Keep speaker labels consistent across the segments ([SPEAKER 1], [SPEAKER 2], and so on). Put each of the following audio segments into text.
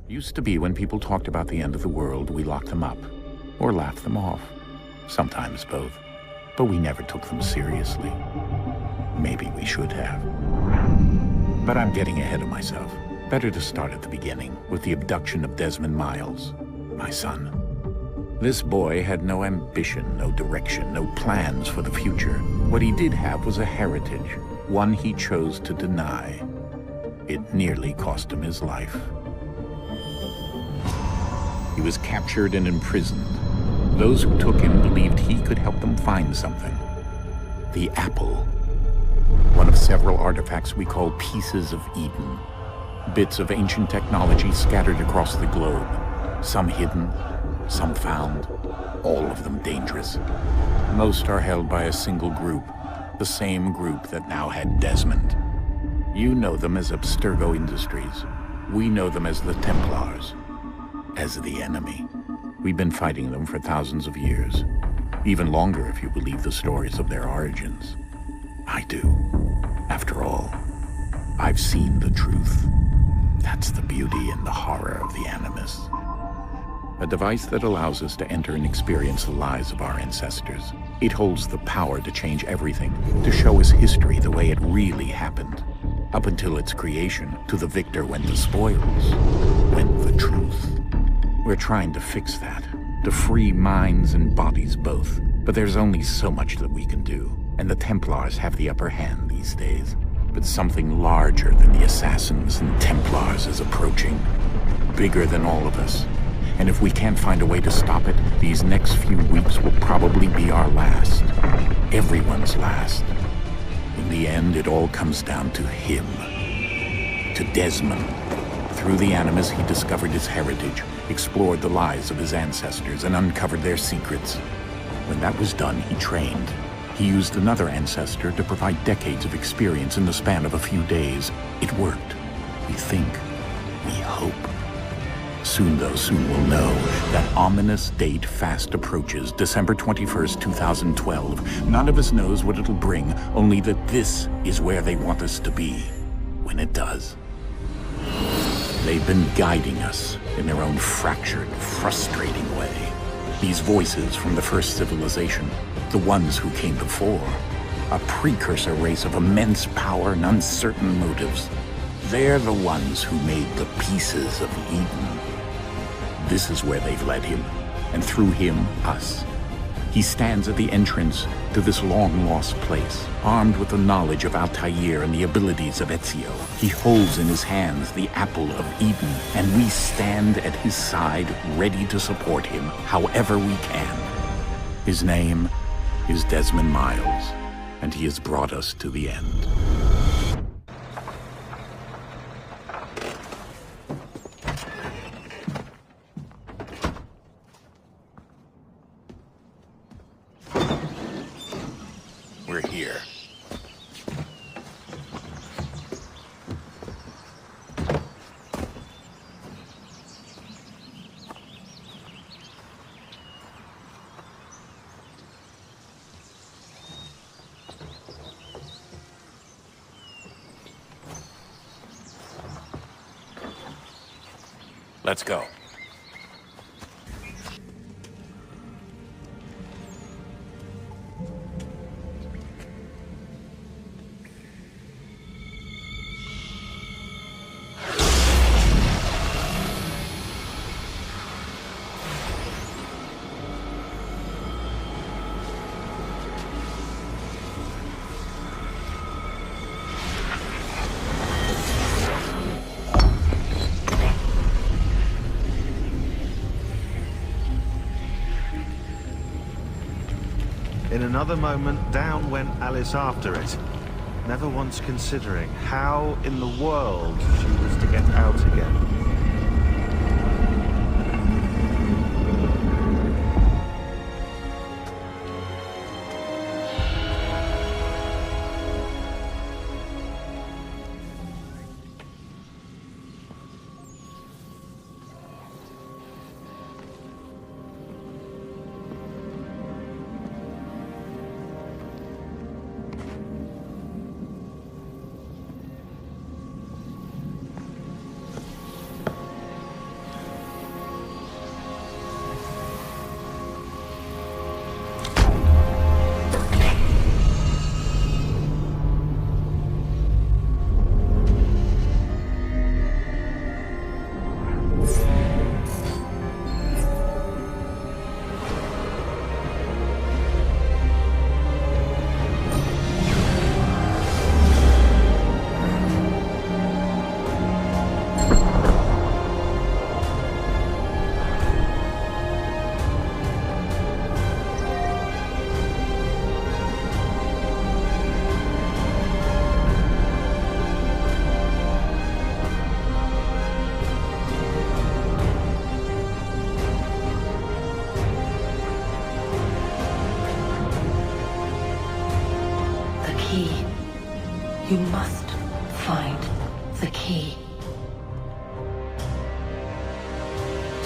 [SPEAKER 1] Used to be when people talked about the end of the world, we locked them up or laughed them off. Sometimes both. But we never took them seriously. Maybe we should have. But I'm getting ahead of myself. Better to start at the beginning, with the abduction of Desmond Miles, my son. This boy had no ambition, no direction, no plans for the future. What he did have was a heritage, one he chose to deny. It nearly cost him his life. He was captured and imprisoned. Those who took him believed he could help them find something. The apple. One of several artifacts we call pieces of Eden. Bits of ancient technology scattered across the globe. Some hidden, some found, all of them dangerous. Most are held by a single group, the same group that now had Desmond. You know them as Abstergo Industries. We know them as the Templars, as the enemy. We've been fighting them for thousands of years, even longer if you believe the stories of their origins. I do. After all, I've seen the truth. That's the beauty and the horror of the Animus. A device that allows us to enter and experience the lives of our ancestors. It holds the power to change everything, to show us history the way it really happened. Up until its creation, to the victor went the spoils, went the truth. We're trying to fix that, to free minds and bodies both. But there's only so much that we can do, and the Templars have the upper hand these days. But something larger than the assassins and Templars is approaching, bigger than all of us. And if we can't find a way to stop it, these next few weeks will probably be our last. Everyone's last. In the end, it all comes down to him. To Desmond. Through the Animus, he discovered his heritage, explored the lives of his ancestors, and uncovered their secrets. When that was done, he trained. He used another ancestor to provide decades of experience in the span of a few days. It worked. We think. We hope. Soon, though, soon we'll know. That ominous date fast approaches, December 21st, 2012. None of us knows what it'll bring, only that this is where they want us to be, when it does. They've been guiding us in their own fractured, frustrating way. These voices from the first civilization, the ones who came before, a precursor race of immense power and uncertain motives. They're the ones who made the pieces of Eden. This is where they've led him, and through him, us. He stands at the entrance to this long-lost place, armed with the knowledge of Altair and the abilities of Ezio. He holds in his hands the apple of Eden, and we stand at his side, ready to support him however we can. His name is Desmond Miles, and he has brought us to the end. We're here. Let's go.
[SPEAKER 2] In another moment, down went Alice after it, never once considering how in the world she was to get out again.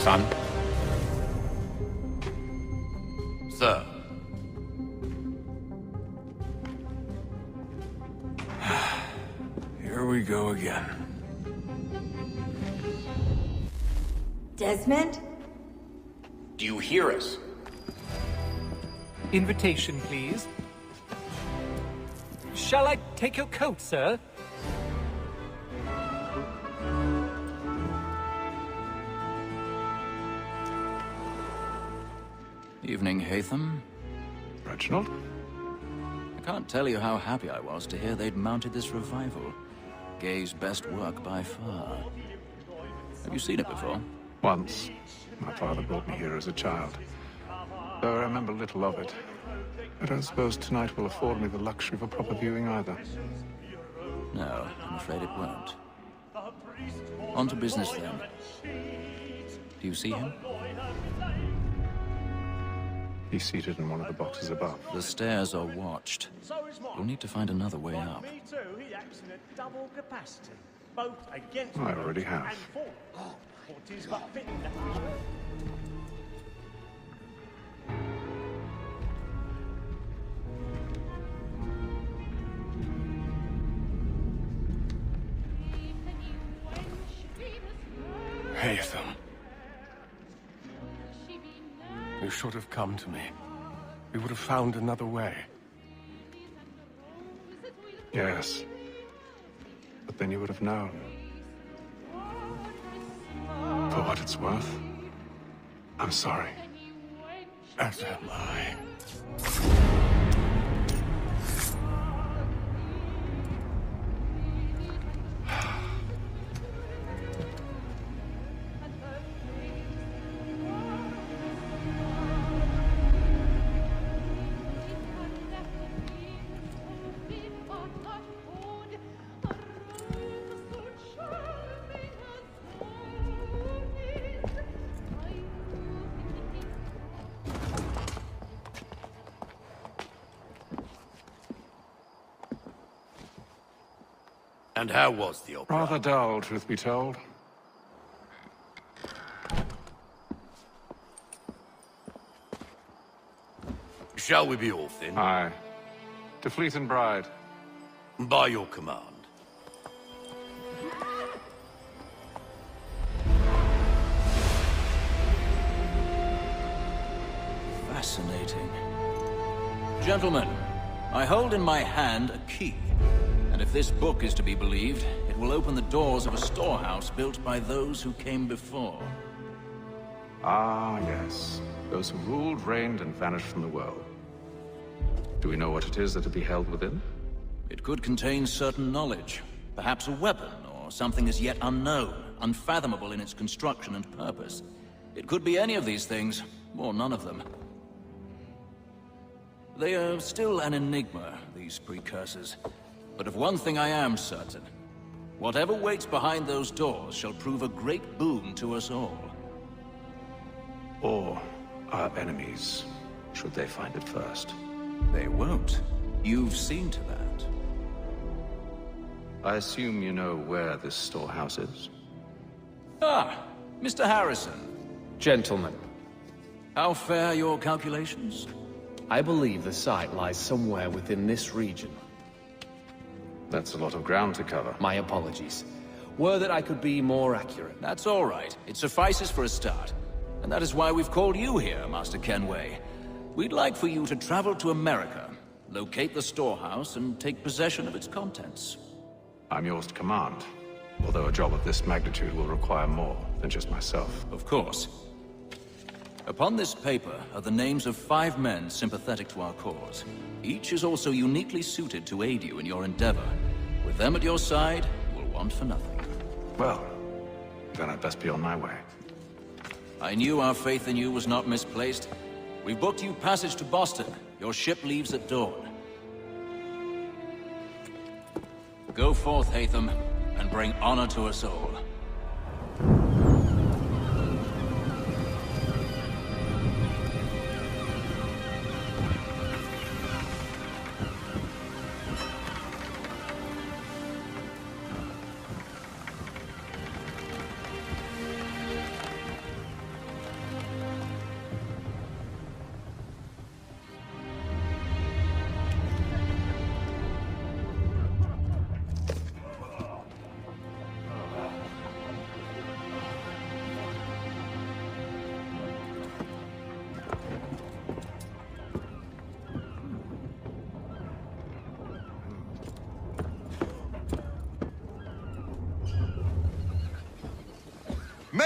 [SPEAKER 1] Son?
[SPEAKER 3] Sir.
[SPEAKER 4] Here we go again.
[SPEAKER 5] Desmond?
[SPEAKER 1] Do you hear us?
[SPEAKER 6] Invitation, please. Shall I take your coat, sir?
[SPEAKER 3] Evening, Haytham.
[SPEAKER 4] Reginald?
[SPEAKER 3] I can't tell you how happy I was to hear they'd mounted this revival. Gay's best work by far. Have you seen it before?
[SPEAKER 4] Once. My father brought me here as a child. Though I remember little of it. I don't suppose tonight will afford me the luxury of a proper viewing either.
[SPEAKER 3] No, I'm afraid it won't. On to business then. Do you see him?
[SPEAKER 4] He's seated in one of the boxes above.
[SPEAKER 3] The stairs are watched. You'll need to find another way up.
[SPEAKER 7] Me too. He acts in a double capacity, both against
[SPEAKER 4] I already have.
[SPEAKER 7] and for. What is but fitting that
[SPEAKER 4] Haytham. You should have come to me. We would have found another way. Yes. But then you would have known. For what it's worth, I'm sorry. As am I.
[SPEAKER 3] And how was the opera?
[SPEAKER 4] Rather dull, truth be told.
[SPEAKER 3] Shall we be off then?
[SPEAKER 4] Aye. To Fleet and Bride.
[SPEAKER 3] By your command. Fascinating. Gentlemen, I hold in my hand a key. And if this book is to be believed, it will open the doors of a storehouse built by those who came before.
[SPEAKER 4] Ah, yes. Those who ruled, reigned, and vanished from the world. Do we know what it is that will be held within?
[SPEAKER 3] It could contain certain knowledge. Perhaps a weapon, or something as yet unknown, unfathomable in its construction and purpose. It could be any of these things, or none of them. They are still an enigma, these precursors. But of one thing I am certain. Whatever waits behind those doors shall prove a great boon to us all.
[SPEAKER 4] Or our enemies, should they find it first.
[SPEAKER 3] They won't. You've seen to that.
[SPEAKER 4] I assume you know where this storehouse is?
[SPEAKER 3] Ah, Mr. Harrison.
[SPEAKER 8] Gentlemen,
[SPEAKER 3] How fare your calculations?
[SPEAKER 8] I believe the site lies somewhere within this region.
[SPEAKER 4] That's a lot of ground to cover.
[SPEAKER 8] My apologies. Were that I could be more accurate.
[SPEAKER 3] That's all right. It suffices for a start. And that is why we've called you here, Master Kenway. We'd like for you to travel to America, locate the storehouse, and take possession of its contents.
[SPEAKER 4] I'm yours to command. Although a job of this magnitude will require more than just myself.
[SPEAKER 3] Of course. Upon this paper are the names of 5 men sympathetic to our cause. Each is also uniquely suited to aid you in your endeavor. With them at your side, you will want for nothing.
[SPEAKER 4] Well, then I'd best be on my way.
[SPEAKER 3] I knew our faith in you was not misplaced. We've booked you passage to Boston. Your ship leaves at dawn. Go forth, Haytham, and bring honor to us all.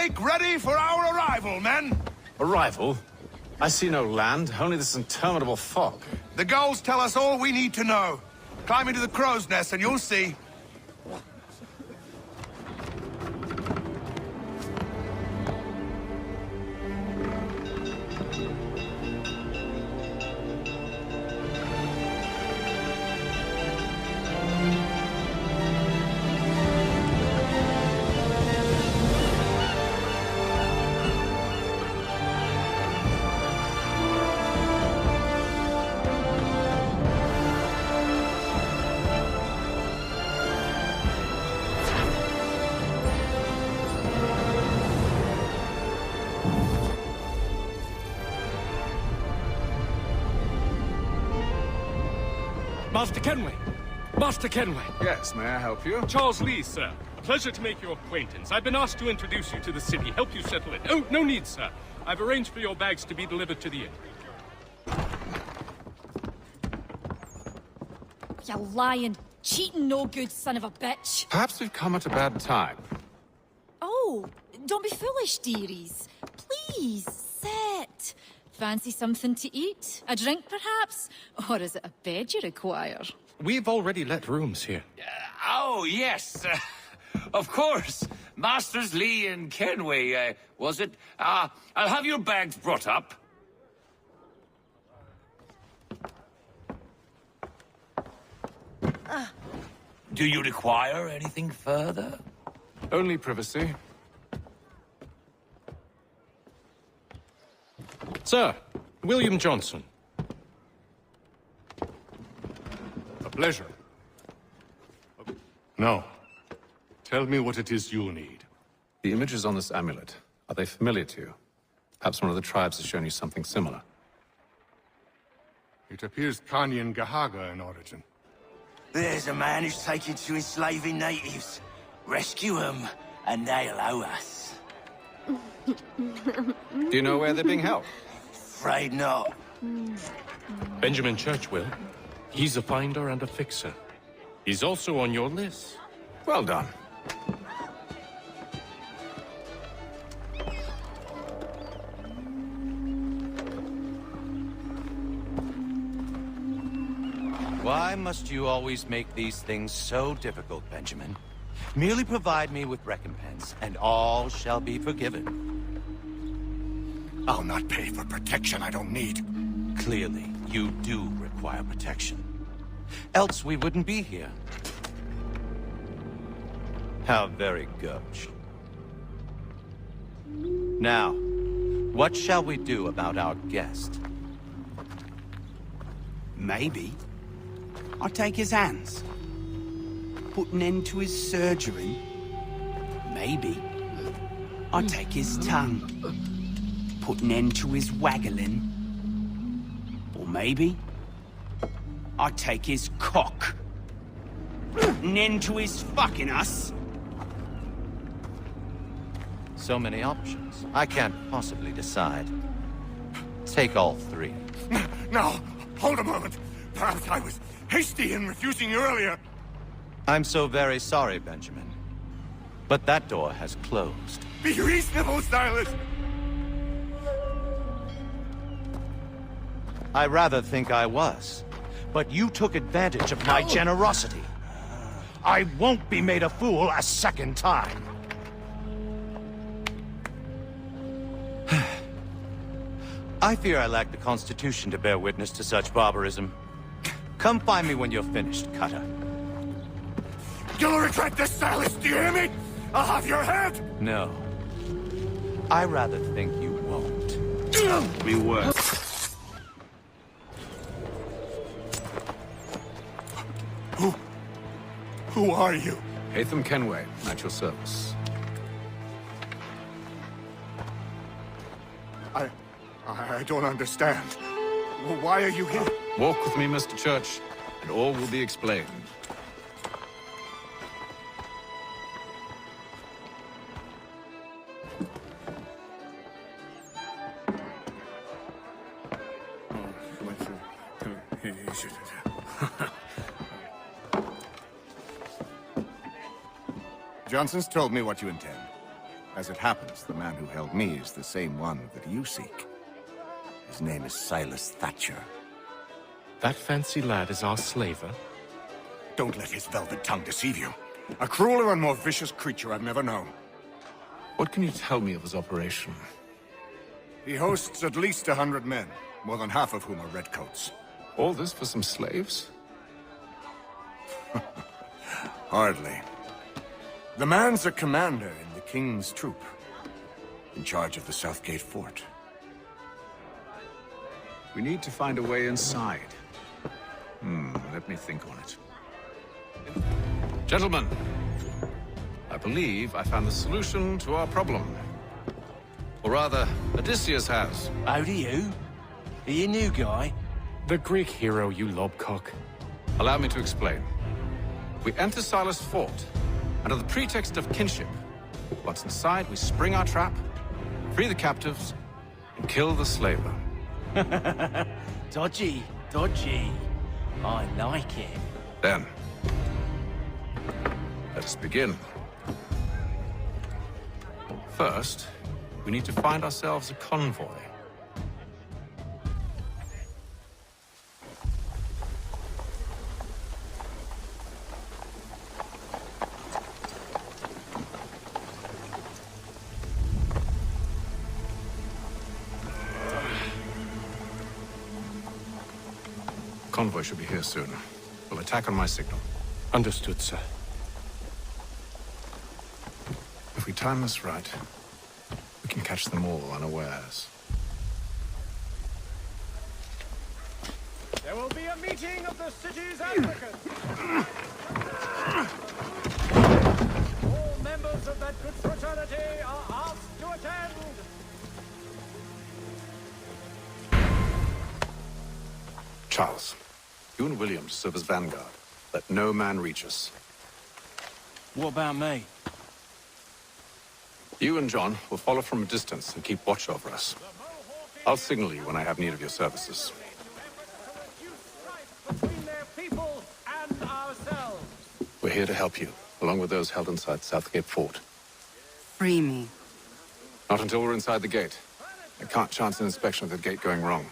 [SPEAKER 5] Make ready for our arrival, men!
[SPEAKER 4] Arrival? I see no land, only this interminable fog.
[SPEAKER 5] The gulls tell us all we need to know. Climb into the crow's nest and you'll see.
[SPEAKER 9] Master Kenway! Master Kenway!
[SPEAKER 4] Yes, may I help you?
[SPEAKER 9] Charles Lee, sir. Pleasure to make your acquaintance. I've been asked to introduce you to the city, help you settle it. Oh, no need, sir. I've arranged for your bags to be delivered to the inn.
[SPEAKER 10] You lying, cheating, no good son of a bitch.
[SPEAKER 4] Perhaps we've come at a bad time.
[SPEAKER 10] Oh, don't be foolish, dearies. Please, sit. Fancy something to eat? A drink, perhaps? Or is it a bed you require?
[SPEAKER 9] We've already let rooms here.
[SPEAKER 11] Oh, yes. Of course. Masters Lee and Kenway, was it? I'll have your bags brought up. Do you require anything further?
[SPEAKER 4] Only privacy.
[SPEAKER 9] Sir, William Johnson.
[SPEAKER 12] A pleasure. No. Tell me what it is you need.
[SPEAKER 4] The images on this amulet, are they familiar to you? Perhaps one of the tribes has shown you something similar.
[SPEAKER 12] It appears Kanyan Gahaga in origin.
[SPEAKER 11] There's a man who's taken to enslaving natives. Rescue them, and they'll owe us.
[SPEAKER 4] Do you know where they're being held?
[SPEAKER 11] Afraid not.
[SPEAKER 9] Benjamin Churchwill. He's a finder and a fixer. He's also on your list.
[SPEAKER 4] Well done.
[SPEAKER 13] Why must you always make these things so difficult, Benjamin? Merely provide me with recompense, and all shall be forgiven.
[SPEAKER 5] I'll not pay for protection I don't need.
[SPEAKER 13] Clearly, you do require protection. Else we wouldn't be here. How very gauche. Now, what shall we do about our guest?
[SPEAKER 14] Maybe I'll take his hands. Put an end to his surgery. Maybe I'll take his tongue. Put an end to his waggling. Or maybe I'll take his cock. An end to his fucking us.
[SPEAKER 13] So many options. I can't possibly decide. Take all three.
[SPEAKER 5] Now, hold a moment. Perhaps I was hasty in refusing you earlier.
[SPEAKER 13] I'm so very sorry, Benjamin. But that door has closed.
[SPEAKER 5] Be reasonable, Silas.
[SPEAKER 13] I rather think I was. But you took advantage of my generosity. I won't be made a fool a second time. I fear I lack the constitution to bear witness to such barbarism. Come find me when you're finished, Cutter.
[SPEAKER 5] You'll regret this, Silas, do you hear me? I'll have your head!
[SPEAKER 13] No. I rather think you won't.
[SPEAKER 5] Be worse. Who are you?
[SPEAKER 4] Haytham Kenway, at your service.
[SPEAKER 5] I don't understand. Why are you here?
[SPEAKER 4] Walk with me, Mr. Church, and all will be explained.
[SPEAKER 5] Johnson's told me what you intend.
[SPEAKER 15] As it happens, the man who held me is the same one that you seek. His name is Silas Thatcher.
[SPEAKER 16] That fancy lad is our slaver?
[SPEAKER 5] Don't let his velvet tongue deceive you. A crueler and more vicious creature I've never known.
[SPEAKER 4] What can you tell me of his operation?
[SPEAKER 5] He hosts at least 100 men, more than half of whom are redcoats.
[SPEAKER 4] All this for some slaves?
[SPEAKER 5] Hardly. The man's a commander in the King's troop, in charge of the Southgate Fort.
[SPEAKER 4] We need to find a way inside. Let me think on it. Gentlemen, I believe I found the solution to our problem. Or rather, Odysseus has.
[SPEAKER 17] How do you? Are you a new guy?
[SPEAKER 16] The Greek hero, you lobcock.
[SPEAKER 4] Allow me to explain. We enter Silas' fort, under the pretext of kinship. Once inside, we spring our trap, free the captives, and kill the slaver.
[SPEAKER 17] Dodgy, dodgy. I like it.
[SPEAKER 4] Then, let us begin. First, we need to find ourselves a convoy. Convoy should be here soon. We'll attack on my signal.
[SPEAKER 16] Understood, sir.
[SPEAKER 4] If we time this right, we can catch them all unawares.
[SPEAKER 7] There will be a meeting of the city's advocates. All members of that good fraternity are asked to attend.
[SPEAKER 4] Charles, you and William serve as vanguard. Let no man reach us.
[SPEAKER 17] What about me?
[SPEAKER 4] You and John will follow from a distance and keep watch over us. I'll signal you when I have need of your services.
[SPEAKER 7] Between their people and ourselves.
[SPEAKER 4] We're here to help you, along with those held inside Southgate Fort.
[SPEAKER 18] Free me.
[SPEAKER 4] Not until we're inside the gate. I can't chance an inspection of the gate going wrong.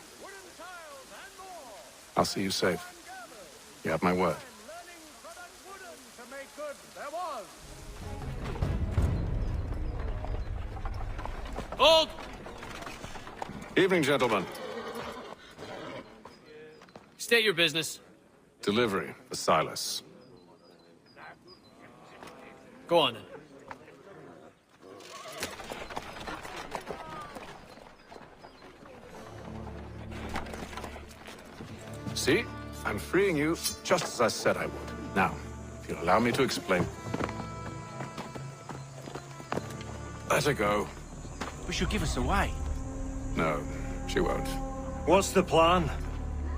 [SPEAKER 4] I'll see you safe. You have my word.
[SPEAKER 17] Hold!
[SPEAKER 4] Evening, gentlemen.
[SPEAKER 17] State your business.
[SPEAKER 4] Delivery for Silas.
[SPEAKER 17] Go on, then.
[SPEAKER 4] See? I'm freeing you just as I said I would. Now, if you'll allow me to explain. Let her go.
[SPEAKER 17] But she'll give us away.
[SPEAKER 4] No, she won't.
[SPEAKER 17] What's the plan?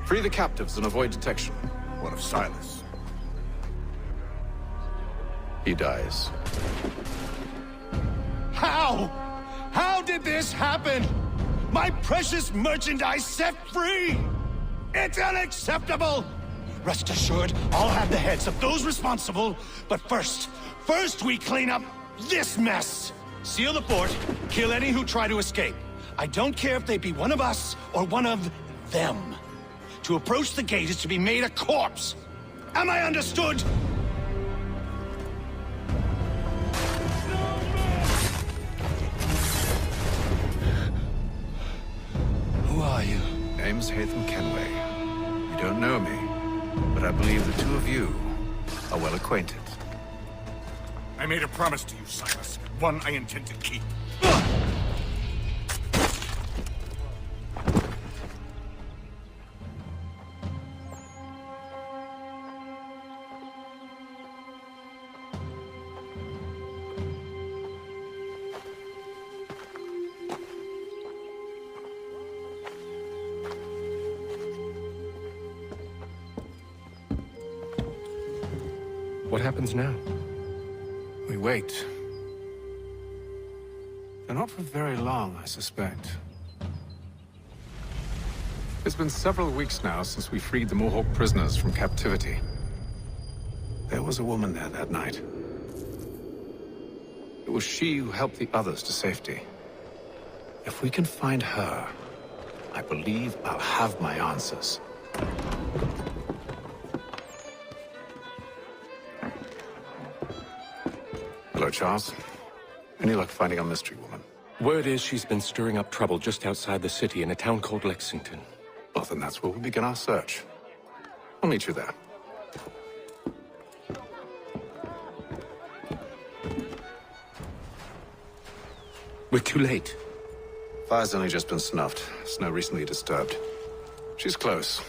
[SPEAKER 4] Free the captives and avoid detection.
[SPEAKER 5] What of Silas?
[SPEAKER 4] He dies.
[SPEAKER 5] How? How did this happen? My precious merchandise set free! It's unacceptable! Rest assured, I'll have the heads of those responsible, but first we clean up this mess! Seal the fort, kill any who try to escape. I don't care if they be one of us or one of them. To approach the gate is to be made a corpse. Am I understood?
[SPEAKER 4] Who are you? Name's Kenway. You don't know me, but I believe the two of you are well acquainted.
[SPEAKER 5] I made a promise to you, Silas. One I intend to keep.
[SPEAKER 16] What happens now?
[SPEAKER 4] We wait. And not for very long, I suspect. It's been several weeks now since we freed the Mohawk prisoners from captivity. There was a woman there that night. It was she who helped the others to safety. If we can find her, I believe I'll have my answers. Hello, Charles. Any luck finding our mystery woman?
[SPEAKER 16] Word is she's been stirring up trouble just outside the city in a town called Lexington.
[SPEAKER 4] Well, then that's where we'll begin our search. I'll meet you there.
[SPEAKER 16] We're too late.
[SPEAKER 4] Fire's only just been snuffed. Snow recently disturbed. She's close.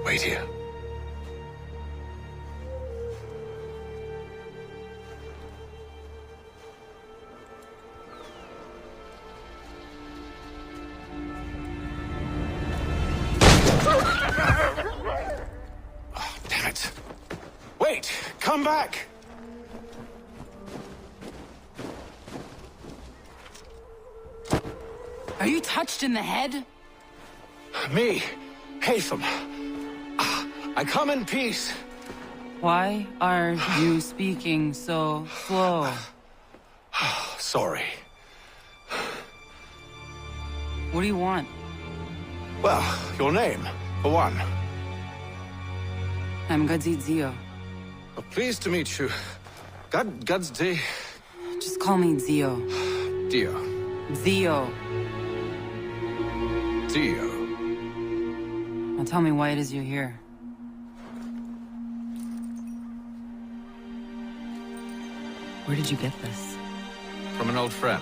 [SPEAKER 4] Wait here. Damn it. Wait! Come back!
[SPEAKER 18] Are you touched in the head?
[SPEAKER 4] Me, Haytham. I come in peace.
[SPEAKER 18] Why are you speaking so slow?
[SPEAKER 4] Sorry.
[SPEAKER 18] What do you want?
[SPEAKER 4] Well, your name, for one.
[SPEAKER 18] I'm Gadzit Zio.
[SPEAKER 4] Well, pleased to meet you. Gadsdi.
[SPEAKER 18] Just call me Zio.
[SPEAKER 4] Dio.
[SPEAKER 18] Zio.
[SPEAKER 4] Dio.
[SPEAKER 18] Now tell me why it is you're here. Where did you get this?
[SPEAKER 4] From an old friend.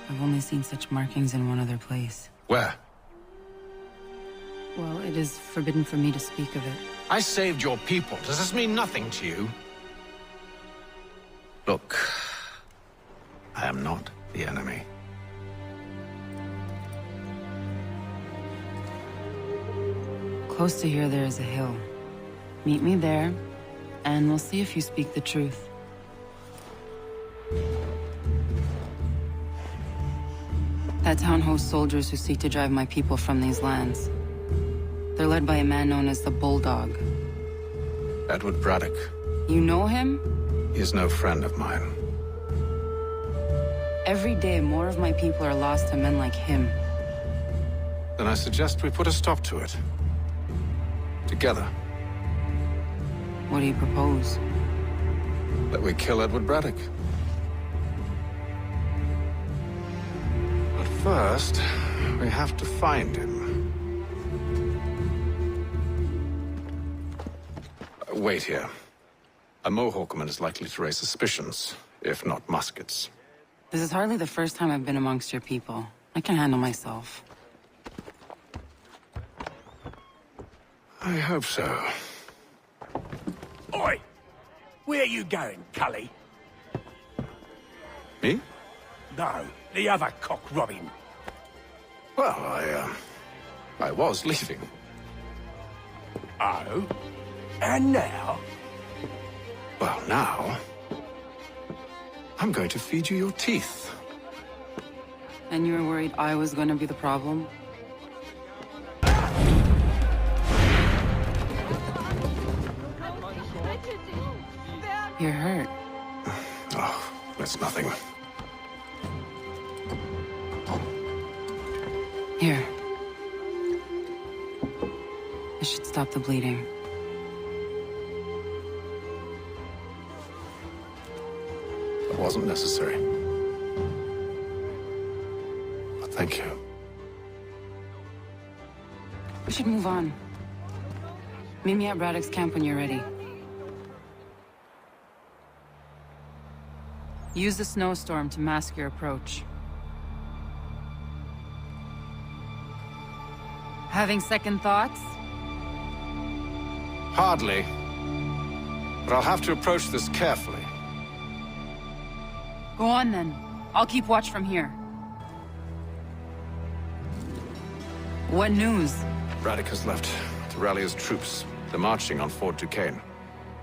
[SPEAKER 18] I've only seen such markings in one other place.
[SPEAKER 4] Where?
[SPEAKER 18] Well, it is forbidden for me to speak of it.
[SPEAKER 4] I saved your people. Does this mean nothing to you? Look, I am not the enemy.
[SPEAKER 18] Close to here, there is a hill. Meet me there, and we'll see if you speak the truth. That town hosts soldiers who seek to drive my people from these lands. They're led by a man known as the Bulldog.
[SPEAKER 4] Edward Braddock.
[SPEAKER 18] You know him?
[SPEAKER 4] He is no friend of mine.
[SPEAKER 18] Every day, more of my people are lost to men like him.
[SPEAKER 4] Then I suggest we put a stop to it. Together.
[SPEAKER 18] What do you propose?
[SPEAKER 4] That we kill Edward Braddock. But first, we have to find him. Wait here. A Mohawkman is likely to raise suspicions, if not muskets.
[SPEAKER 18] This is hardly the first time I've been amongst your people. I can handle myself.
[SPEAKER 4] I hope so.
[SPEAKER 5] Oi! Where you going, Cully?
[SPEAKER 4] Me?
[SPEAKER 5] No, the other cock Robin.
[SPEAKER 4] Well, I was leaving.
[SPEAKER 5] Oh? And now?
[SPEAKER 4] Well, now... I'm going to feed you your teeth.
[SPEAKER 18] And you were worried I was going to be the problem? You're hurt.
[SPEAKER 4] Oh, that's nothing.
[SPEAKER 18] Here. This should stop the bleeding.
[SPEAKER 4] That wasn't necessary. But thank you.
[SPEAKER 18] We should move on. Meet me at Braddock's camp when you're ready. Use the snowstorm to mask your approach. Having second thoughts?
[SPEAKER 4] Hardly. But I'll have to approach this carefully.
[SPEAKER 18] Go on then. I'll keep watch from here. What news?
[SPEAKER 4] Braddock has left to rally his troops. They're marching on Fort Duquesne.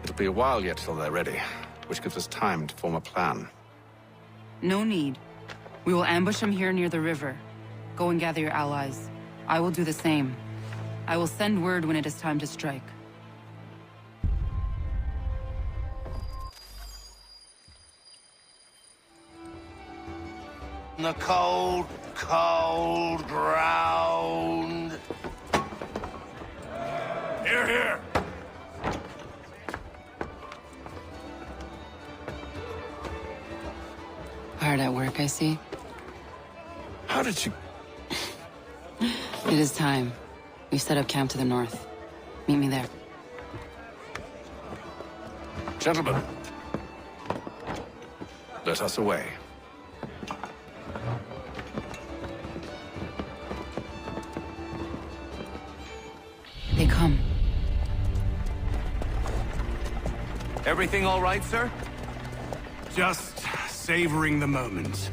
[SPEAKER 4] It'll be a while yet till they're ready, which gives us time to form a plan.
[SPEAKER 18] No need. We will ambush him here near the river. Go and gather your allies. I will do the same. I will send word when it is time to strike.
[SPEAKER 13] The cold, cold ground.
[SPEAKER 5] Here, here.
[SPEAKER 18] Hard at work, I see.
[SPEAKER 5] How did you...
[SPEAKER 18] It is time. We've set up camp to the north. Meet me there.
[SPEAKER 4] Gentlemen, let us away.
[SPEAKER 18] They come.
[SPEAKER 14] Everything all right, sir? Just savoring the moment.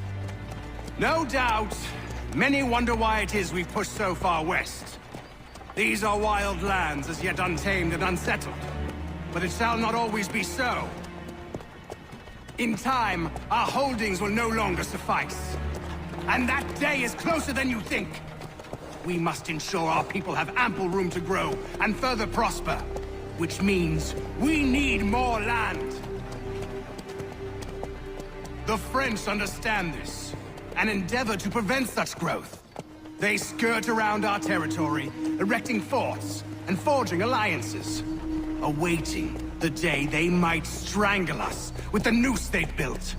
[SPEAKER 14] No doubt, many wonder why it is we've pushed so far west. These are wild lands, as yet untamed and unsettled. But it shall not always be so. In time, our holdings will no longer suffice. And that day is closer than you think. We must ensure our people have ample room to grow and further prosper. Which means we need more land. The French understand this, and endeavor to prevent such growth. They skirt around our territory, erecting forts and forging alliances, awaiting the day they might strangle us with the noose they've built.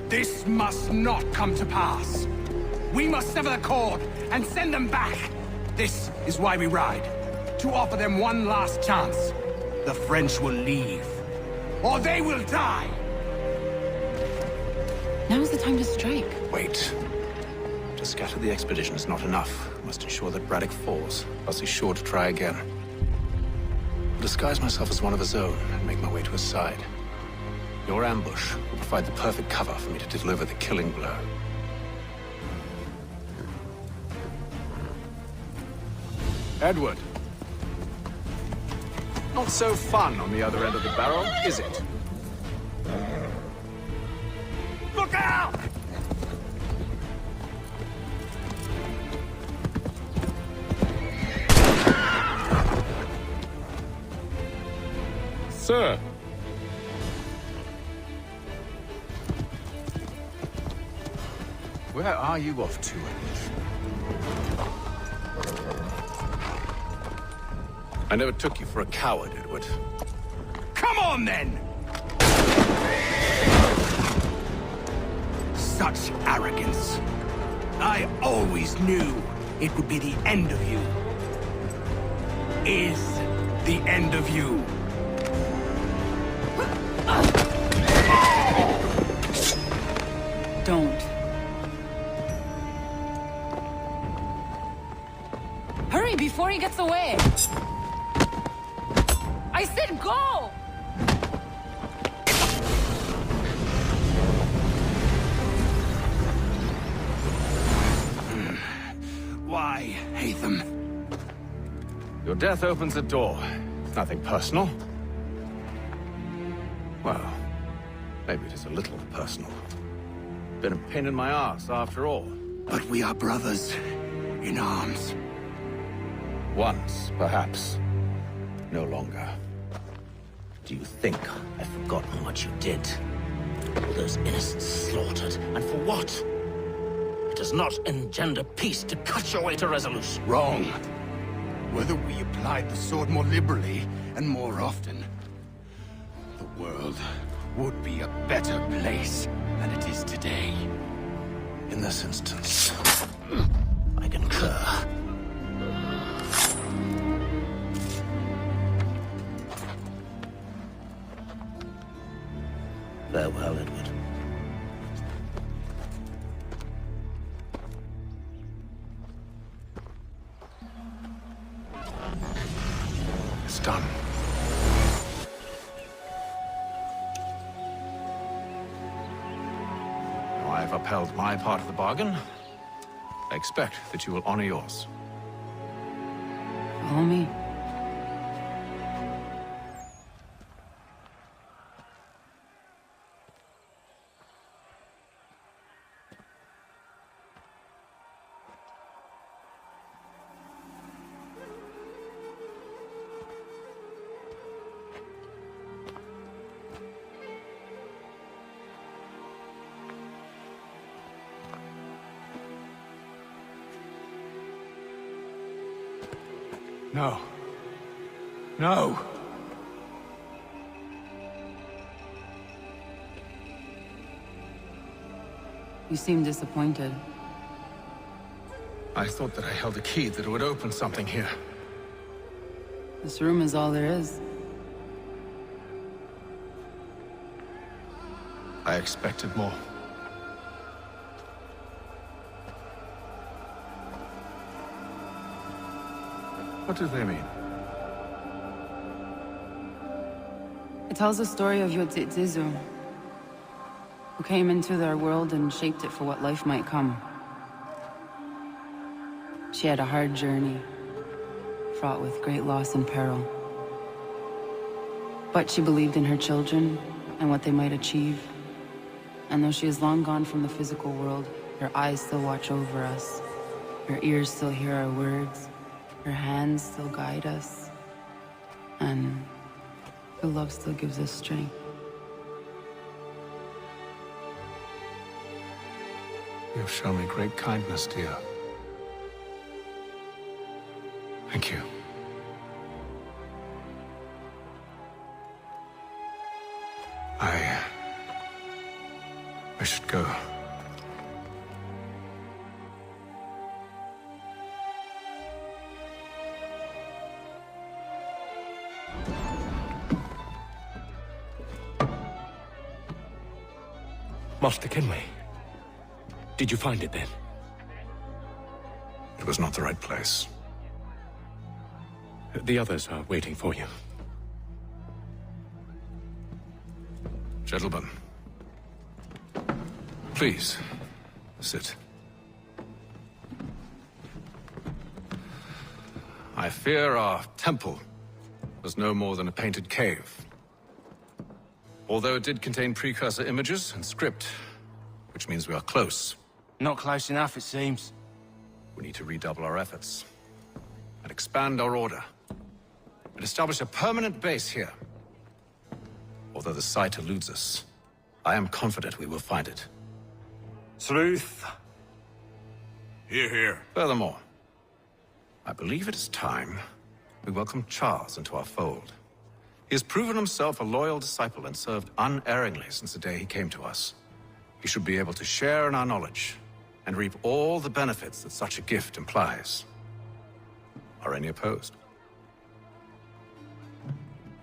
[SPEAKER 14] This must not come to pass. We must sever the cord and send them back. This is why we ride, to offer them one last chance. The French will leave, or they will die.
[SPEAKER 18] Now's the time to strike.
[SPEAKER 4] Wait. To scatter the expedition is not enough. We must ensure that Braddock falls, else he's sure to try again. I'll disguise myself as one of his own and make my way to his side. Your ambush will provide the perfect cover for me to deliver the killing blow. Edward. Not so fun on the other end of the barrel, is it?
[SPEAKER 5] Look out!
[SPEAKER 9] Sir.
[SPEAKER 4] Where are you off to, Edward? I never took you for a coward, Edward.
[SPEAKER 14] Come on, then! Such arrogance. I always knew it would be the end of you. Is the end of you.
[SPEAKER 18] Don't. Hurry before he gets away! I said go!
[SPEAKER 14] Why, Hatham?
[SPEAKER 4] Your death opens a door. It's nothing personal. Well, maybe it is a little personal. Been a pain in my ass, after all.
[SPEAKER 14] But we are brothers in arms.
[SPEAKER 4] Once, perhaps. No longer.
[SPEAKER 19] Do you think I've forgotten what you did? All those innocents slaughtered, and for what? It does not engender peace to cut your way to resolution.
[SPEAKER 14] Wrong. Whether we applied the sword more liberally and more often, the world would be a better place than it is today.
[SPEAKER 4] In this instance,
[SPEAKER 19] I concur. Farewell, Edward.
[SPEAKER 4] it's done. Now I have upheld my part of the bargain. I expect that you will honor yours.
[SPEAKER 18] Follow me.
[SPEAKER 17] No. No!
[SPEAKER 18] You seem disappointed.
[SPEAKER 4] I thought that I held a key that would open something here.
[SPEAKER 18] This room is all there is.
[SPEAKER 4] I expected more. What do they mean?
[SPEAKER 18] It tells the story of Yodzizu, who came into their world and shaped it for what life might come. She had a hard journey, fraught with great loss and peril. But she believed in her children and what they might achieve. And though she is long gone from the physical world, her eyes still watch over us. Her ears still hear our words. Her hands still guide us. And her love still gives us strength.
[SPEAKER 4] You've shown me great kindness, dear. Thank you. I should go.
[SPEAKER 16] Master Kenway, did you find it then?
[SPEAKER 4] It was not the right place.
[SPEAKER 16] The others are waiting for you.
[SPEAKER 4] Gentlemen, please, sit. I fear our temple was no more than a painted cave. Although it did contain precursor images and script, which means we are close.
[SPEAKER 17] Not close enough, it seems.
[SPEAKER 4] We need to redouble our efforts and expand our order and establish a permanent base here. Although the site eludes us, I am confident we will find it.
[SPEAKER 17] Truth.
[SPEAKER 4] Hear, hear. Furthermore, I believe it is time we welcome Charles into our fold. He has proven himself a loyal disciple and served unerringly since the day he came to us. He should be able to share in our knowledge and reap all the benefits that such a gift implies. Are any opposed?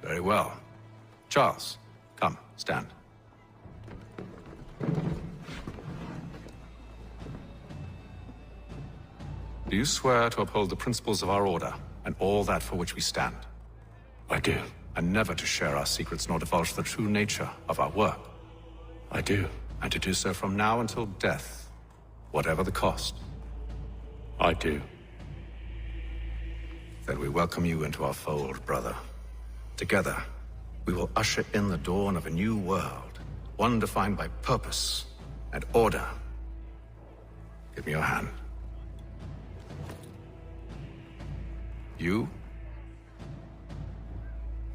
[SPEAKER 4] Very well. Charles, come, stand. Do you swear to uphold the principles of our order and all that for which we stand?
[SPEAKER 16] I do.
[SPEAKER 4] And never to share our secrets nor divulge the true nature of our work?
[SPEAKER 16] I do.
[SPEAKER 4] And to do so from now until death, whatever the cost?
[SPEAKER 16] I do.
[SPEAKER 4] Then we welcome you into our fold, brother. Together, we will usher in the dawn of a new world, one defined by purpose and order. Give me your hand. You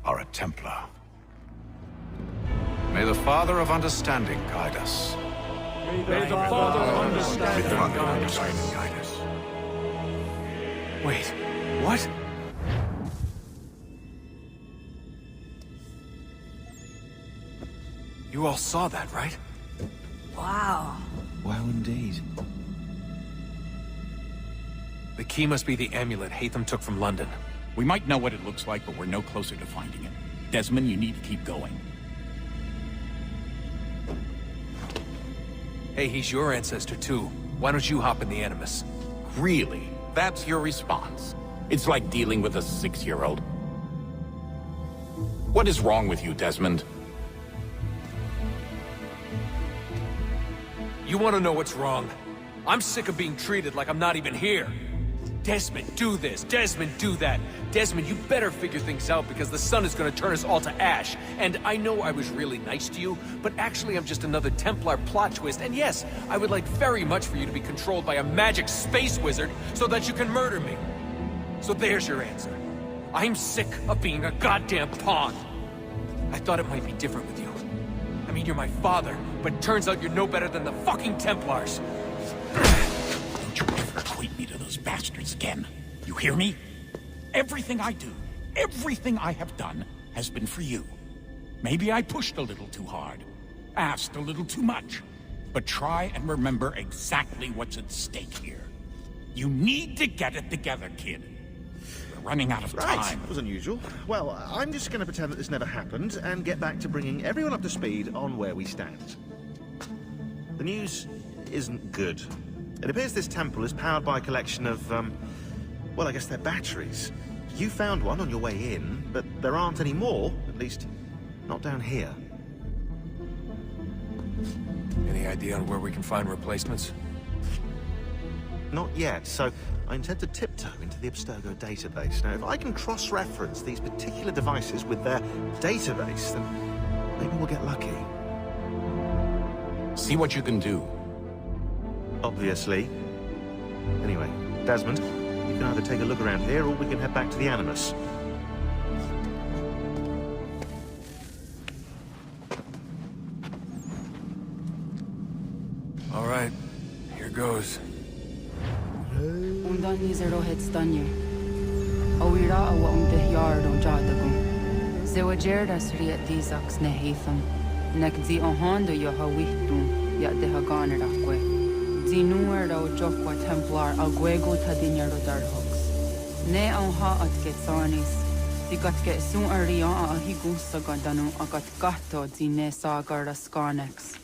[SPEAKER 4] are a Templar. May the Father of Understanding guide us.
[SPEAKER 17] May the Father of Understanding guide us.
[SPEAKER 14] Wait, what? You all saw that, right?
[SPEAKER 10] Wow.
[SPEAKER 14] Wow, indeed.
[SPEAKER 17] The key must be the amulet Hatham took from London.
[SPEAKER 1] We might know what it looks like, but we're no closer to finding it. Desmond, you need to keep going.
[SPEAKER 17] Hey, he's your ancestor too. Why don't you hop in the Animus?
[SPEAKER 1] Really? That's your response? It's like dealing with a 6-year-old. What is wrong with you, Desmond?
[SPEAKER 17] You want to know what's wrong? I'm sick of being treated like I'm not even here. Desmond, do this. Desmond, do that. Desmond, you better figure things out because the sun is going to turn us all to ash. And I know I was really nice to you, but actually I'm just another Templar plot twist. And yes, I would like very much for you to be controlled by a magic space wizard so that you can murder me. So there's your answer. I'm sick of being a goddamn pawn. I thought it might be different with you. I mean, you're my father, but it turns out you're no better than the fucking Templars.
[SPEAKER 1] Don't you ever equate me to those bastards again. You hear me? Everything I do, everything I have done, has been for you. Maybe I pushed a little too hard, asked a little too much. But try and remember exactly what's at stake here. You need to get it together, kid. We're running out of time.
[SPEAKER 2] That was unusual. Well, I'm just going to pretend that this never happened and get back to bringing everyone up to speed on where we stand. The news isn't good. It appears this temple is powered by a collection of, well, I guess they're batteries. You found one on your way in, but there aren't any more, at least not down here.
[SPEAKER 17] Any idea on where we can find replacements?
[SPEAKER 2] Not yet, so I intend to tiptoe into the Abstergo database. Now, if I can cross-reference these particular devices with their database, then maybe we'll get lucky.
[SPEAKER 1] See what you can do.
[SPEAKER 2] Obviously. Anyway, Desmond, you can either take a look around here or we can head back to the Animus.
[SPEAKER 17] All right, here goes.
[SPEAKER 18] Undan nizero het stanje. Awira awa yard on jadagum. Zewa jerdas riet disax nehatham. Nek zi ohando yo hawihtun ya de haganeraque. Zi nuero jokwa templar agwego tadinyaro darhox. Ne onha at getsanis. Zi gat get sun aria a higusa gadanu agat gato zi ne sagar skarnex.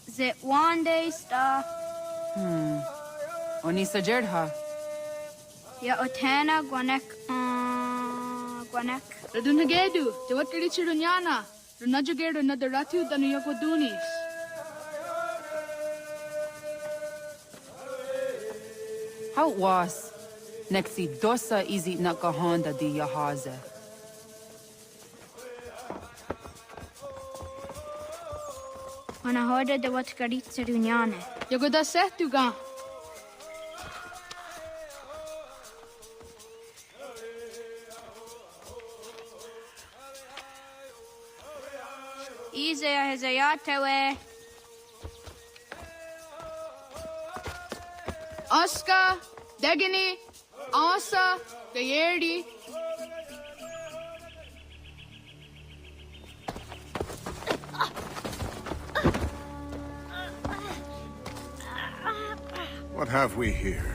[SPEAKER 20] Is it one day star?
[SPEAKER 18] Onisa Jerdha.
[SPEAKER 20] Ya Otana Gwanek Gwanek.
[SPEAKER 21] Ratonhnhaké, the what Richardonyana, Ratonhnhaké, another Ratu than Yakodunis.
[SPEAKER 18] How was? Nexi dosa izi nakahanda di Yahaze.
[SPEAKER 20] When I heard the what Richardonyana.
[SPEAKER 21] Yagoda Setuga.
[SPEAKER 20] Easy as a yatawe.
[SPEAKER 21] Oscar, Degani, Asa, Gayerdi.
[SPEAKER 12] What have we here?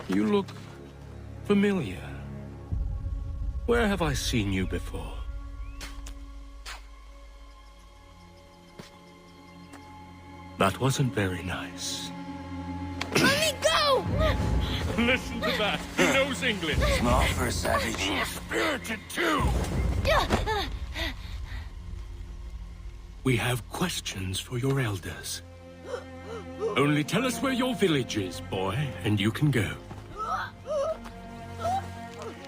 [SPEAKER 16] You look familiar. Where have I seen you before? That wasn't very nice.
[SPEAKER 20] Let me go!
[SPEAKER 9] Listen to that. He knows English.
[SPEAKER 11] Small for a savage.
[SPEAKER 9] Spirited too.
[SPEAKER 16] We have questions for your elders. Only tell us where your village is, boy, and you can go.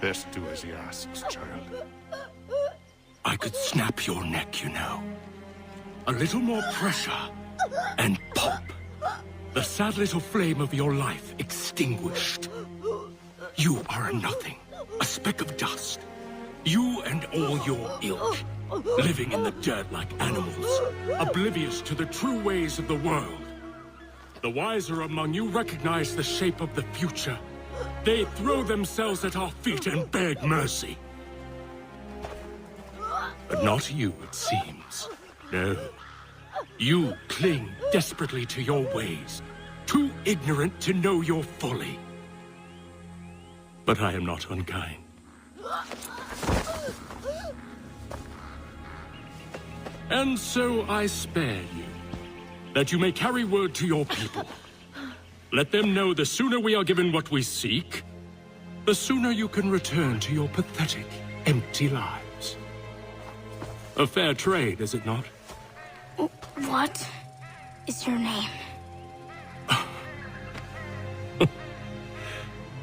[SPEAKER 12] Best do as he asks, child.
[SPEAKER 16] I could snap your neck, you know. A little more pressure, and pop. The sad little flame of your life extinguished. You are a nothing, a speck of dust. You and all your ilk, living in the dirt like animals, oblivious to the true ways of the world. The wiser among you recognize the shape of the future. They throw themselves at our feet and beg mercy. But not you, it seems. No. You cling desperately to your ways, too ignorant to know your folly. But I am not unkind. And so I spare you, that you may carry word to your people. Let them know the sooner we are given what we seek, the sooner you can return to your pathetic, empty lives. A fair trade, is it not?
[SPEAKER 20] What is your name?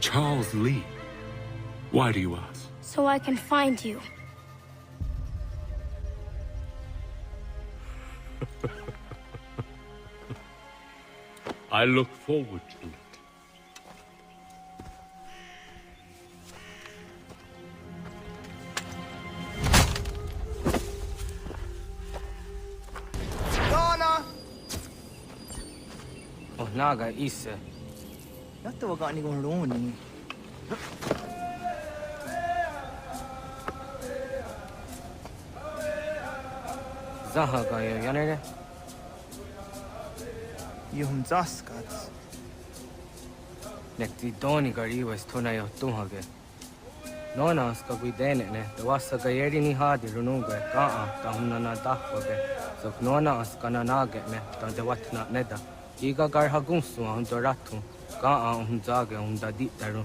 [SPEAKER 16] Charles Lee. Why do you ask?
[SPEAKER 20] So I can find you.
[SPEAKER 16] I look forward to it.
[SPEAKER 6] Connor!
[SPEAKER 22] Oh, naga isse.
[SPEAKER 6] Jatto vaga ni gon loni.
[SPEAKER 22] Zaha ga yo yanere.
[SPEAKER 6] Yuhum zaskats.
[SPEAKER 22] Nekti doni gari was tuna yo tuhage. Nona ska guidene ne, the wasa ga yeri ni hadi runungue, kaa ta hunna na dahwage. So nona ska na nage ne, ta de watna neda. Iga gar hagunsu hun doratu, kaa hun zage hun da ditaru.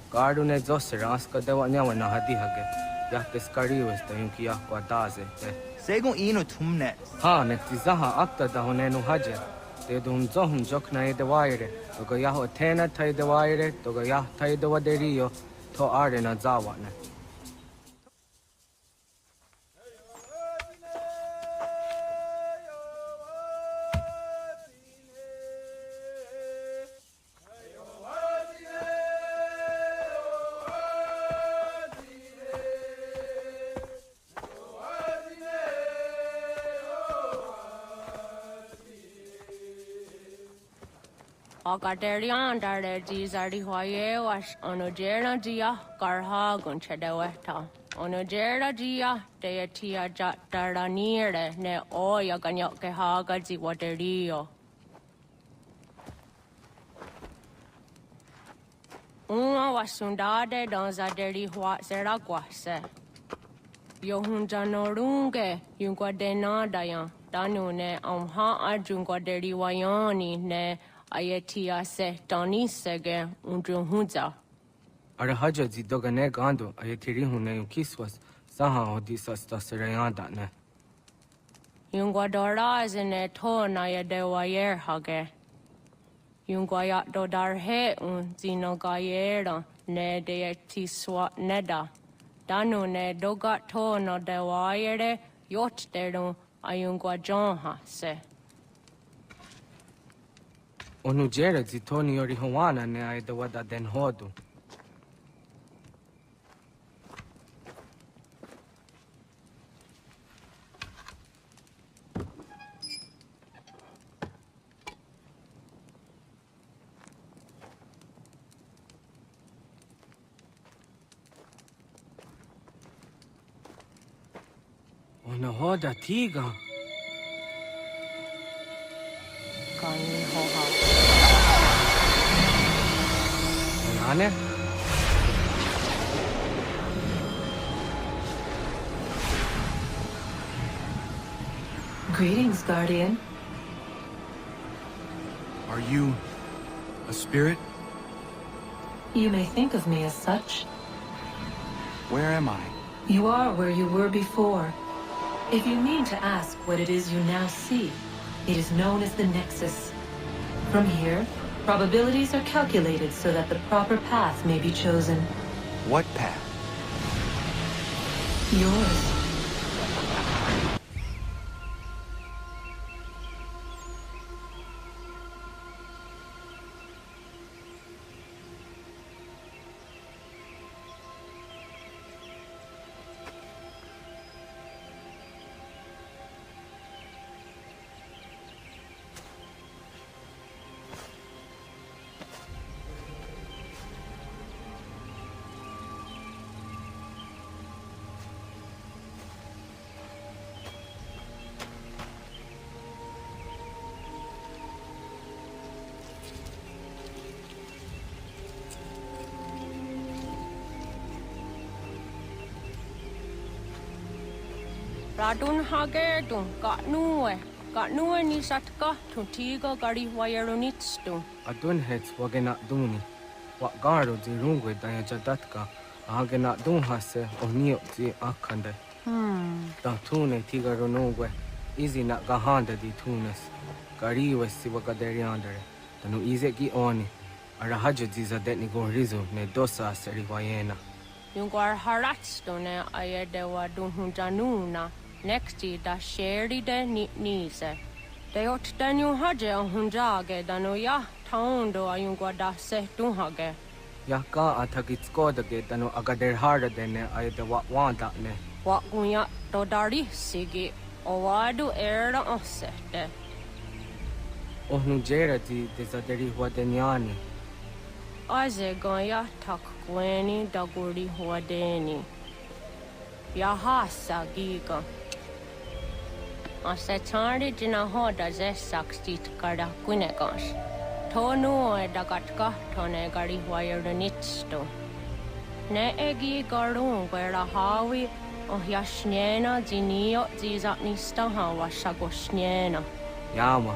[SPEAKER 22] Gardu ne zosera ska de wa nyawa na hadi hage. Yakke skari was ta yunki yakwa daze.
[SPEAKER 6] Segun ino tumne.
[SPEAKER 22] Ha, nekti zaha akta da hunenu haje. Te dun zohum jokna e de waire, toga yaho tena tai de waire, toga yah tai de waderio, to are na zawane.
[SPEAKER 23] Agaderian dare dizari hoye was onojera dia garha gunchedeweta. Onojera dia deatia jataranire ne oya ganyoke haga ziwaderio. Uma wasundade dans aderi hua zeraguase. Yohunjanorunge yunguadenadayan danune amha ajunguaderi wayani ne ayetia se tanisege undruhunza.
[SPEAKER 22] Arahaja zidogane gando ayetiri hune kiswas saha odisas tasirayanda ne.
[SPEAKER 23] Yunguadora zine to na yedewayer hage. Yunguayat dodarhe un zinogayera ne deetiswa neda. Danu ne dogat to no dewayere yot deru ayunguajonha se.
[SPEAKER 22] Onujera zitoni yori hawana ne aidawada den hodu. Ona hoda tiga.
[SPEAKER 23] Kani hoha.
[SPEAKER 22] Anne?
[SPEAKER 24] Greetings, Guardian.
[SPEAKER 25] Are you a spirit?
[SPEAKER 24] You may think of me as such.
[SPEAKER 25] Where am I?
[SPEAKER 24] You are where you were before. If you mean to ask what it is you now see, it is known as the Nexus. From here, probabilities are calculated so that the proper path may be chosen.
[SPEAKER 25] What path?
[SPEAKER 24] Yours.
[SPEAKER 23] Ratonhnhaké dun Gatnue ni satka tuntiga gari wayerunitstu.
[SPEAKER 22] Adun hets wagena duni. Wat garo di rungwe daya jadatka. Ahagena dun hase onio di akande. Da tune tiga runungwe. Izi na gahanda di tunes. Gari wesi wagaderiandere. Tanu ize gi oni. Arahaja di zadetni gorizu ne dosa seri wayena.
[SPEAKER 23] Yunguar haratstu ne ayedewa dunhunjanuna. Nexti da sheri de nise. De ot danu haje hunjage danu ya taundo ayungwa da se dunhage.
[SPEAKER 22] Ya ka athagitskoda danu agader harda dene ay de wanda ne.
[SPEAKER 23] Wa gunya do dari sigi owadu era osete.
[SPEAKER 22] Ohnu jerati desaderi huadeniani.
[SPEAKER 23] Aze goya tak gweni daguri huadeni. Ya hasa giga. Asetari jina hoda ze sakstit kada kunegas. Tonu e dagatka tone gari huayernitsto. Ne egi garun vera hawi oh yashnena zinio zizatnista hawa shagoshnena.
[SPEAKER 22] Yama.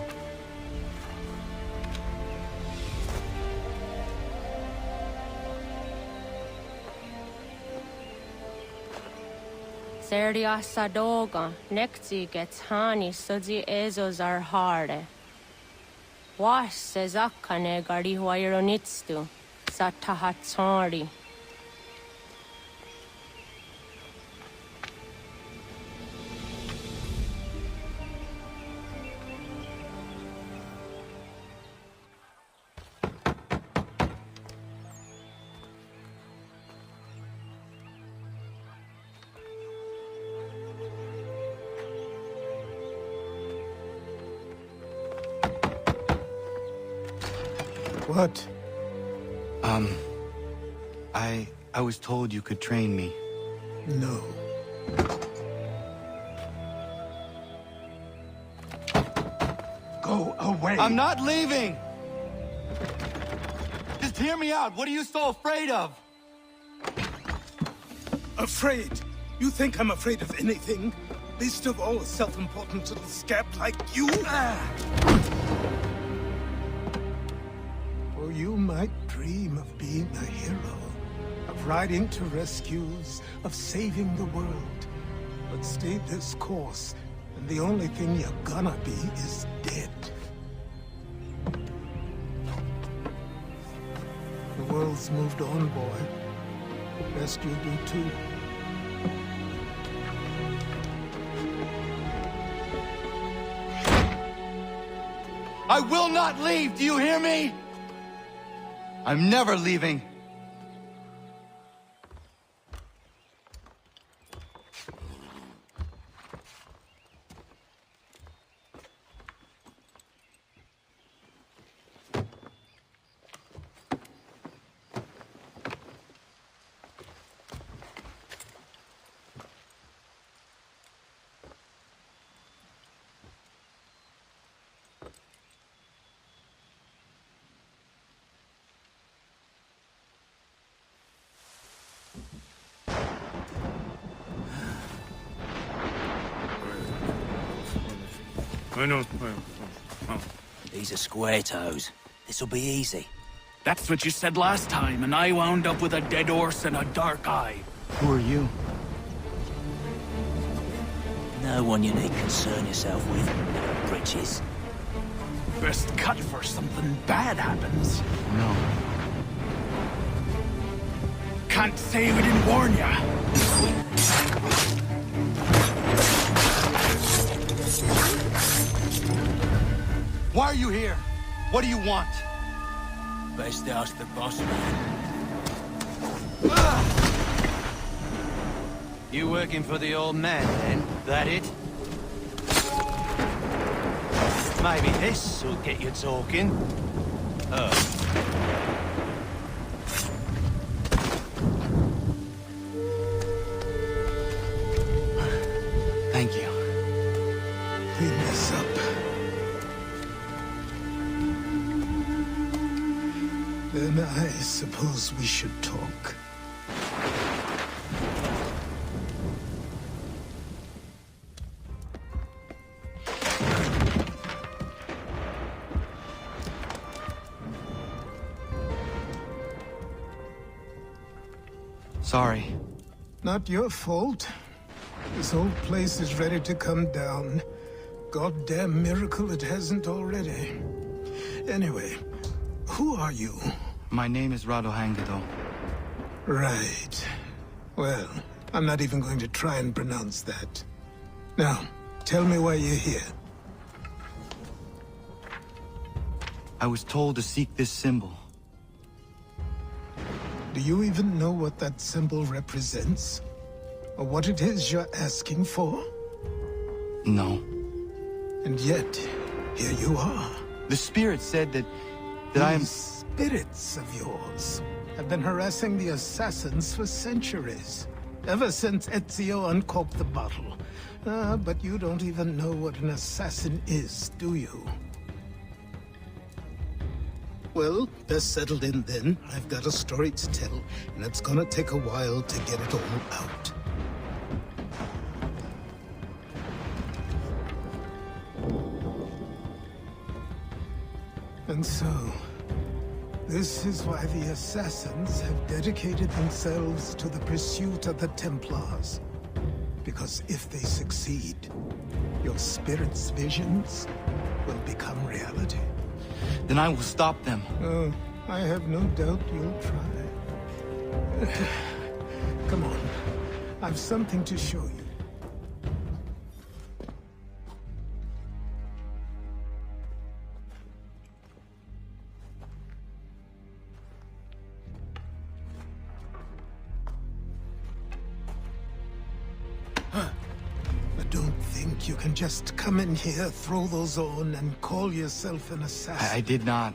[SPEAKER 23] Seria sadoga, nekti gets hani sudzi ezos are harde. Was sezakane gari huayronitstu, satahatsari.
[SPEAKER 3] What?
[SPEAKER 7] I was told you could train me.
[SPEAKER 3] No. Go away!
[SPEAKER 7] I'm not leaving! Just hear me out. What are you so afraid of?
[SPEAKER 3] Afraid? You think I'm afraid of anything? Least of all a self-important little scab like you? Or you might dream of being a hero, of riding to rescues, of saving the world. But stay this course, and the only thing you're gonna be is dead. The world's moved on, boy. Best you do too.
[SPEAKER 7] I will not leave, do you hear me? I'm never leaving.
[SPEAKER 8] These are square toes. This'll be easy.
[SPEAKER 13] That's what you said last time, and I wound up with a dead horse and a dark eye.
[SPEAKER 7] Who are you?
[SPEAKER 8] No one you need concern yourself with, britches.
[SPEAKER 13] Best cut for something bad happens.
[SPEAKER 7] No.
[SPEAKER 13] Can't say we didn't warn ya.
[SPEAKER 7] Why are you here? What do you want?
[SPEAKER 8] Best ask the boss man.
[SPEAKER 7] You working for the old man, then? That it? Maybe this will get you talking. Thank you.
[SPEAKER 3] Clean this up. Then I suppose we should talk.
[SPEAKER 7] Sorry.
[SPEAKER 3] Not your fault. This whole place is ready to come down. Goddamn miracle it hasn't already. Anyway, who are you?
[SPEAKER 7] My name is Ratonhnhaké.
[SPEAKER 3] Right. Well, I'm not even going to try and pronounce that. Now, tell me why you're here.
[SPEAKER 25] I was told to seek this symbol.
[SPEAKER 3] Do you even know what that symbol represents? Or what it is you're asking for?
[SPEAKER 25] No.
[SPEAKER 3] And yet, here you are.
[SPEAKER 25] The spirit said that I am...
[SPEAKER 3] These spirits of yours have been harassing the assassins for centuries. Ever since Ezio uncorked the bottle. But you don't even know what an assassin is, do you? Well, best settled in then. I've got a story to tell, and it's gonna take a while to get it all out. And so, this is why the assassins have dedicated themselves to the pursuit of the Templars. Because if they succeed, your spirit's visions will become reality.
[SPEAKER 25] Then I will stop them.
[SPEAKER 3] Oh, I have no doubt you'll try. Come on, I've something to show you. You can just come in here, throw those on, and call yourself an assassin.
[SPEAKER 25] I did not.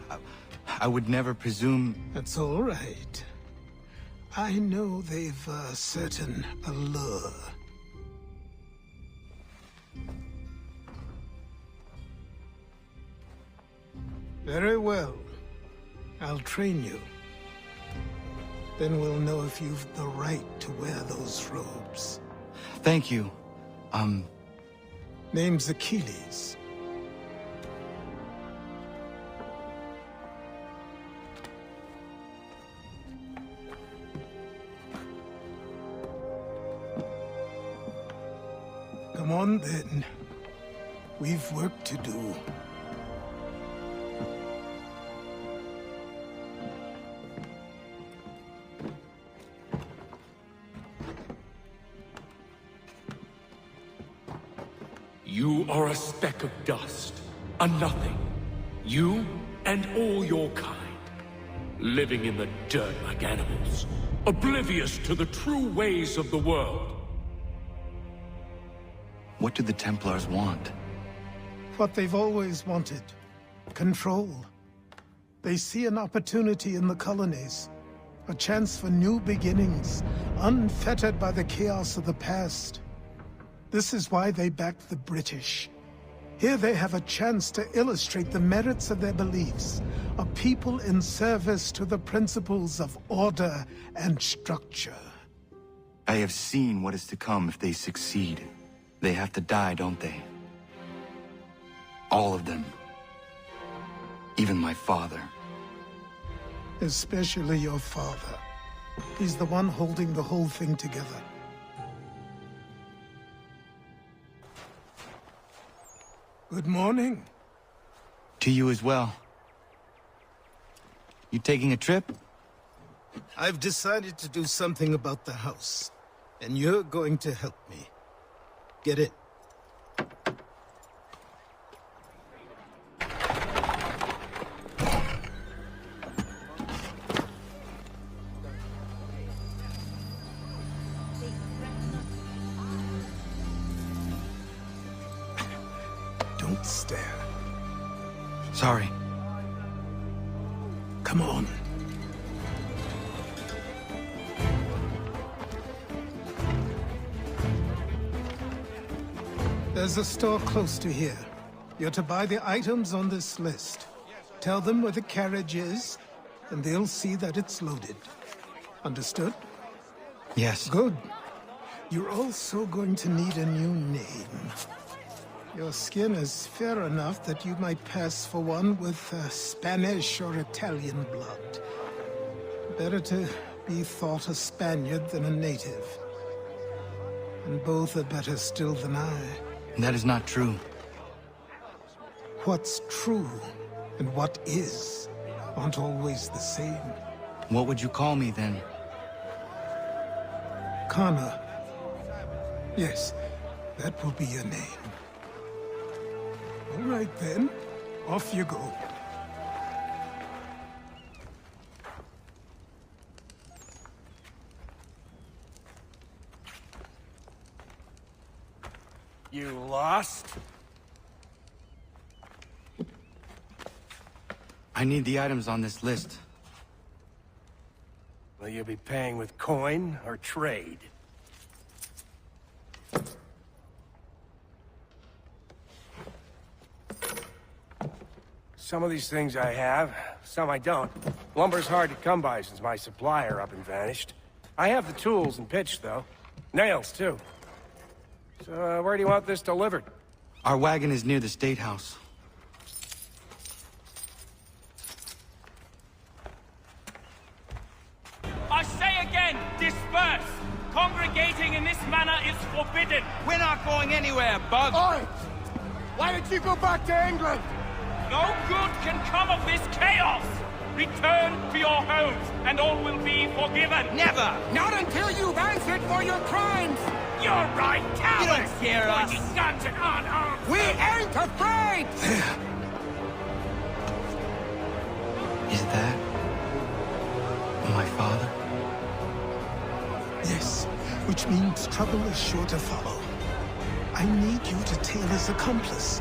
[SPEAKER 25] I would never presume...
[SPEAKER 3] That's all right. I know they've a certain allure. Very well. I'll train you. Then we'll know if you've the right to wear those robes.
[SPEAKER 25] Thank you.
[SPEAKER 3] Name's Achilles. Come on, then. We've work to do.
[SPEAKER 16] You are a speck of dust, a nothing. You and all your kind. Living in the dirt like animals, oblivious to the true ways of the world.
[SPEAKER 25] What do the Templars want?
[SPEAKER 3] What they've always wanted. Control. They see an opportunity in the colonies. A chance for new beginnings, unfettered by the chaos of the past. This is why they backed the British. Here they have a chance to illustrate the merits of their beliefs. A people in service to the principles of order and structure.
[SPEAKER 25] I have seen what is to come if they succeed. They have to die, don't they? All of them. Even my father.
[SPEAKER 3] Especially your father. He's the one holding the whole thing together. Good morning.
[SPEAKER 25] To you as well. You taking a trip?
[SPEAKER 3] I've decided to do something about the house, and you're going to help me. Get in. Don't stare.
[SPEAKER 25] Sorry.
[SPEAKER 3] Come on. There's a store close to here. You're to buy the items on this list. Tell them where the carriage is, and they'll see that it's loaded. Understood?
[SPEAKER 25] Yes.
[SPEAKER 3] Good. You're also going to need a new name. Your skin is fair enough that you might pass for one with Spanish or Italian blood. Better to be thought a Spaniard than a native. And both are better still than I.
[SPEAKER 25] That is not true.
[SPEAKER 3] What's true and what is aren't always the same.
[SPEAKER 25] What would you call me then?
[SPEAKER 3] Connor. Yes, That will be your name. All right then, off you go.
[SPEAKER 4] You lost?
[SPEAKER 25] I need the items on this list.
[SPEAKER 4] Will you be paying with coin or trade? Some of these things I have, some I don't. Lumber's hard to come by since my supplier up and vanished. I have the tools and pitch, though. Nails, too. So, where do you want this delivered?
[SPEAKER 25] Our wagon is near the State House.
[SPEAKER 5] I say again, disperse! Congregating in this manner is forbidden!
[SPEAKER 6] We're not going anywhere, Bug!
[SPEAKER 4] Oi! Why did you go back to England?
[SPEAKER 5] No good can come of this chaos! Return to your homes, and all will be forgiven!
[SPEAKER 6] Never!
[SPEAKER 4] Not until you've answered for your crimes!
[SPEAKER 5] You're right, cowards!
[SPEAKER 6] You don't scare us!
[SPEAKER 5] Pointing guns at unarmed!
[SPEAKER 4] We ain't afraid!
[SPEAKER 25] Is that my father?
[SPEAKER 3] Yes, which means trouble is sure to follow. I need you to tail his accomplice.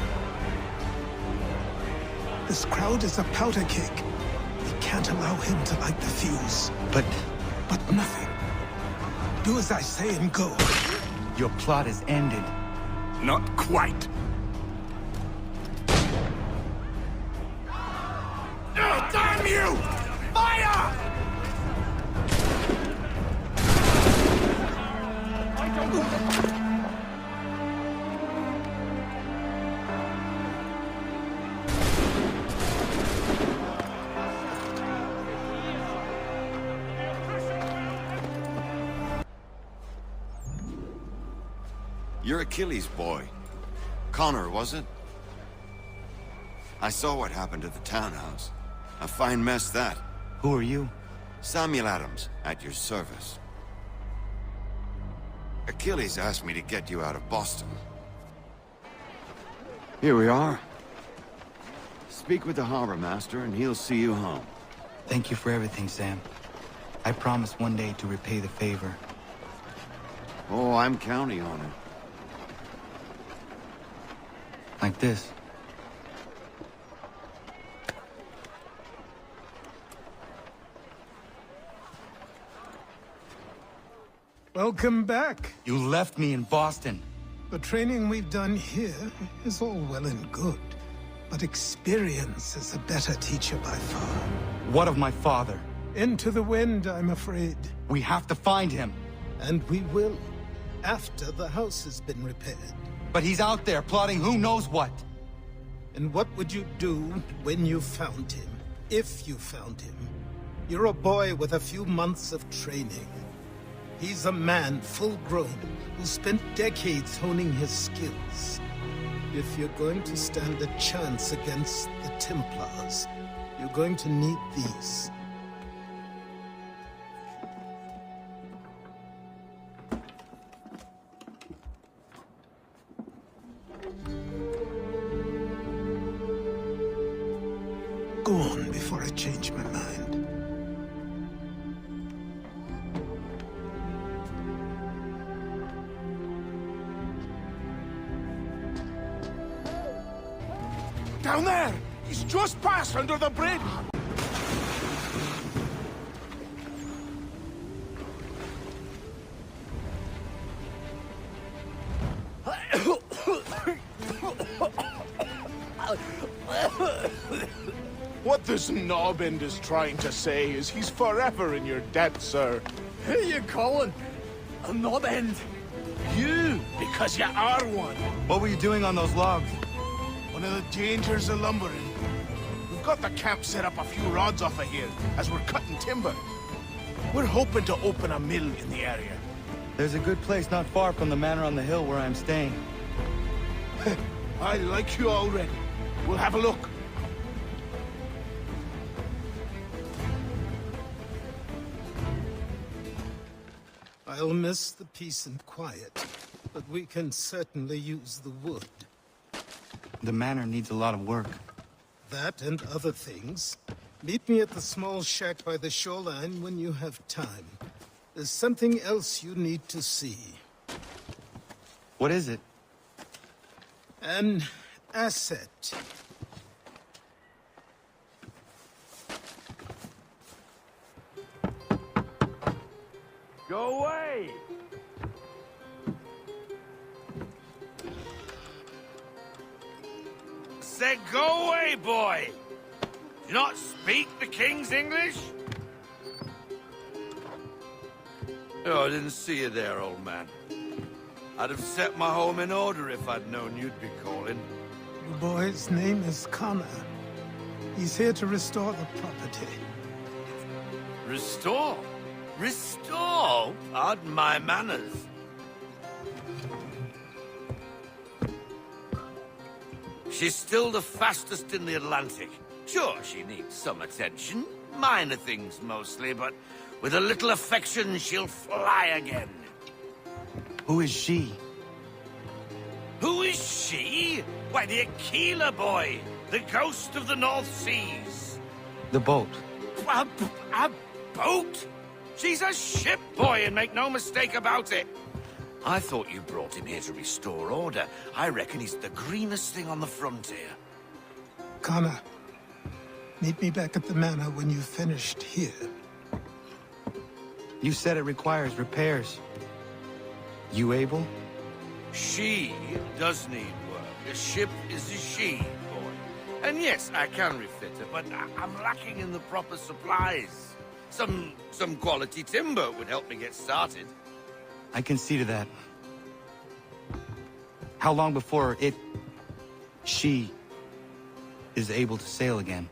[SPEAKER 3] This crowd is a powder keg. We can't allow him to light the fuse.
[SPEAKER 25] But
[SPEAKER 3] nothing. Do as I say and go.
[SPEAKER 25] Your plot is ended.
[SPEAKER 4] Not quite. Oh, damn you! Fire!
[SPEAKER 10] You're Achilles' boy. Connor, was it? I saw what happened at the townhouse. A fine mess, that.
[SPEAKER 25] Who are you?
[SPEAKER 10] Samuel Adams, at your service. Achilles asked me to get you out of Boston. Here we are. Speak with the harbor master, and he'll see you home.
[SPEAKER 25] Thank you for everything, Sam. I promise one day to repay the favor.
[SPEAKER 10] Oh, I'm counting on it.
[SPEAKER 25] Like this.
[SPEAKER 3] Welcome back.
[SPEAKER 25] You left me in Boston.
[SPEAKER 3] The training we've done here is all well and good, but experience is a better teacher by far.
[SPEAKER 25] What of my father?
[SPEAKER 3] Into the wind, I'm afraid.
[SPEAKER 25] We have to find him.
[SPEAKER 3] And we will, after the house has been repaired.
[SPEAKER 25] But he's out there plotting who knows what.
[SPEAKER 3] And what would you do when you found him? If you found him? You're a boy with a few months of training. He's a man, full-grown, who spent decades honing his skills. If you're going to stand a chance against the Templars, you're going to need these. Go on before I change my mind.
[SPEAKER 4] Down there! He's just passed under the bridge!
[SPEAKER 15] What this knobend is trying to say is he's forever in your debt, sir.
[SPEAKER 4] Who you calling? A knobend? You, because you are one.
[SPEAKER 25] What were you doing on those logs?
[SPEAKER 15] One of the dangers of lumbering. We've got the camp set up a few rods off of here, as we're cutting timber. We're hoping to open a mill in the area.
[SPEAKER 25] There's a good place not far from the manor on the hill where I'm staying.
[SPEAKER 15] I like you already. We'll have a look.
[SPEAKER 3] I'll miss the peace and quiet, but we can certainly use the wood.
[SPEAKER 25] The manor needs a lot of work.
[SPEAKER 3] That and other things. Meet me at the small shack by the shoreline when you have time. There's something else you need to see.
[SPEAKER 25] What is it?
[SPEAKER 3] An asset.
[SPEAKER 11] Go away! Said go away, boy! Do you not speak the King's English? Oh, I didn't see you there, old man. I'd have set my home in order if I'd known you'd be calling.
[SPEAKER 3] The boy's name is Connor. He's here to restore the property.
[SPEAKER 11] Restore? Restore? Pardon my manners. She's still the fastest in the Atlantic. Sure, she needs some attention. Minor things mostly, but with a little affection, she'll fly again.
[SPEAKER 25] Who is she?
[SPEAKER 11] Who is she? Why, the Aquila boy, the ghost of the North Seas.
[SPEAKER 25] The boat.
[SPEAKER 11] A boat? She's a ship, boy, and make no mistake about it. I thought you brought him here to restore order. I reckon he's the greenest thing on the frontier.
[SPEAKER 3] Connor, meet me back at the manor when you've finished here.
[SPEAKER 25] You said it requires repairs. You able?
[SPEAKER 11] She does need work. A ship is a she, boy. And yes, I can refit her, but I'm lacking in the proper supplies. Some quality timber would help me get started.
[SPEAKER 25] I can see to that. How long before she is able to sail again?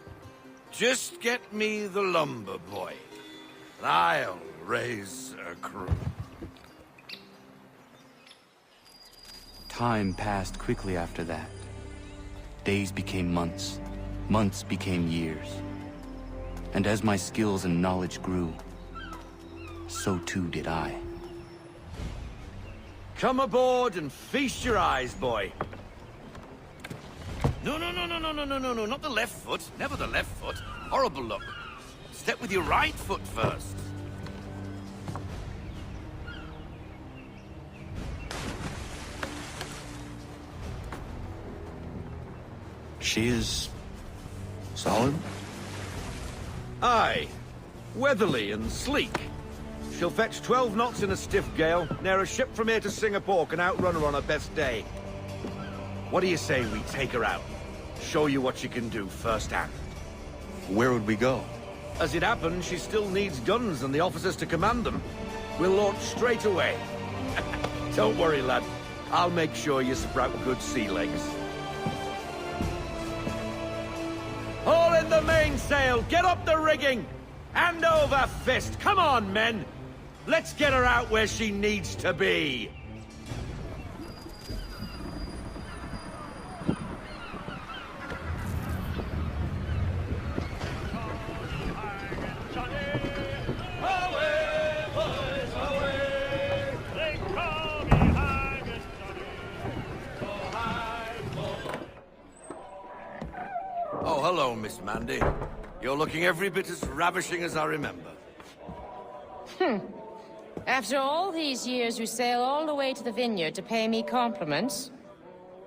[SPEAKER 11] Just get me the lumber, boy. And I'll raise a crew.
[SPEAKER 25] Time passed quickly after that. Days became months. Months became years. And as my skills and knowledge grew, so too did I.
[SPEAKER 11] Come aboard and feast your eyes, boy. No, not the left foot. Never the left foot. Horrible luck. Step with your right foot first.
[SPEAKER 25] She is solid?
[SPEAKER 1] Aye. Weatherly and sleek. She'll fetch 12 knots in a stiff gale. Ne'er a ship from here to Singapore can outrun her on her best day. What do you say we take her out? Show you what she can do firsthand.
[SPEAKER 25] Where would we go?
[SPEAKER 1] As it happens, she still needs guns and the officers to command them. We'll launch straight away. Don't worry, lad. I'll make sure you sprout good sea legs. Haul in the mainsail! Get up the rigging! Hand over fist! Come on, men! Let's get her out where she needs to be!
[SPEAKER 11] Oh, hello, Miss Mandy. You're looking every bit as ravishing as I remember.
[SPEAKER 23] After all these years, you sail all the way to the vineyard to pay me compliments?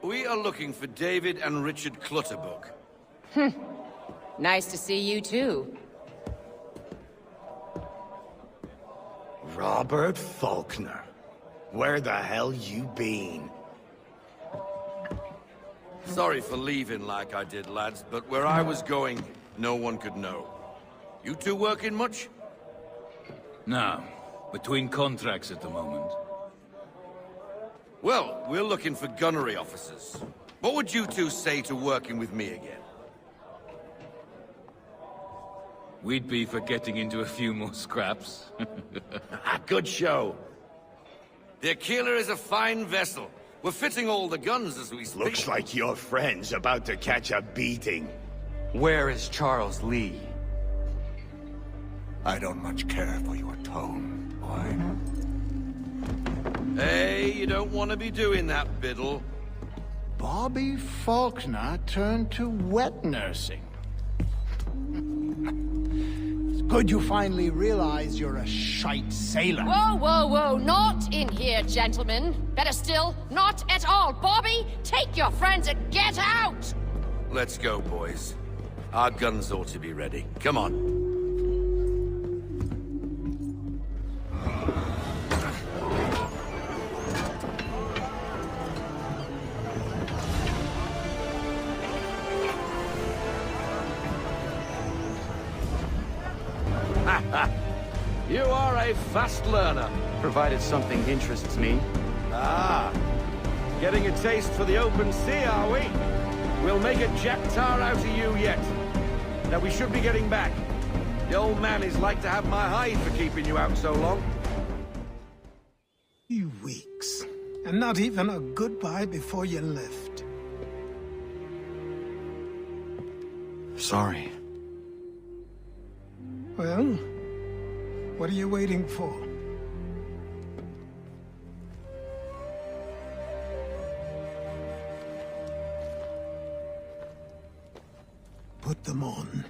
[SPEAKER 11] We are looking for David and Richard Clutterbuck.
[SPEAKER 23] Nice to see you, too.
[SPEAKER 15] Robert Faulkner. Where the hell you been?
[SPEAKER 11] Sorry for leaving like I did, lads, but where I was going, no one could know. You two working much?
[SPEAKER 2] No. Between contracts at the moment.
[SPEAKER 11] Well, we're looking for gunnery officers. What would you two say to working with me again?
[SPEAKER 2] We'd be for getting into a few more scraps.
[SPEAKER 1] Good show.
[SPEAKER 11] The Aquila is a fine vessel. We're fitting all the guns as we speak.
[SPEAKER 15] Looks like your friend's about to catch a beating.
[SPEAKER 25] Where is Charles Lee?
[SPEAKER 15] I don't much care for your tone, boy.
[SPEAKER 11] Hey, you don't want to be doing that, Biddle.
[SPEAKER 15] Bobby Faulkner turned to wet nursing. It's good you finally realize you're a shite sailor.
[SPEAKER 14] Whoa, whoa, whoa, not in here, gentlemen. Better still, not at all. Bobby, take your friends and get out!
[SPEAKER 11] Let's go, boys. Our guns ought to be ready. Come on.
[SPEAKER 1] You are a fast learner.
[SPEAKER 25] Provided something interests me.
[SPEAKER 1] Ah, getting a taste for the open sea, are we? We'll make a jack tar out of you yet. Now we should be getting back. The old man is like to have my hide for keeping you out so long.
[SPEAKER 3] You weeks, and not even a goodbye before you left.
[SPEAKER 25] Sorry.
[SPEAKER 3] Well, what are you waiting for? Put them on.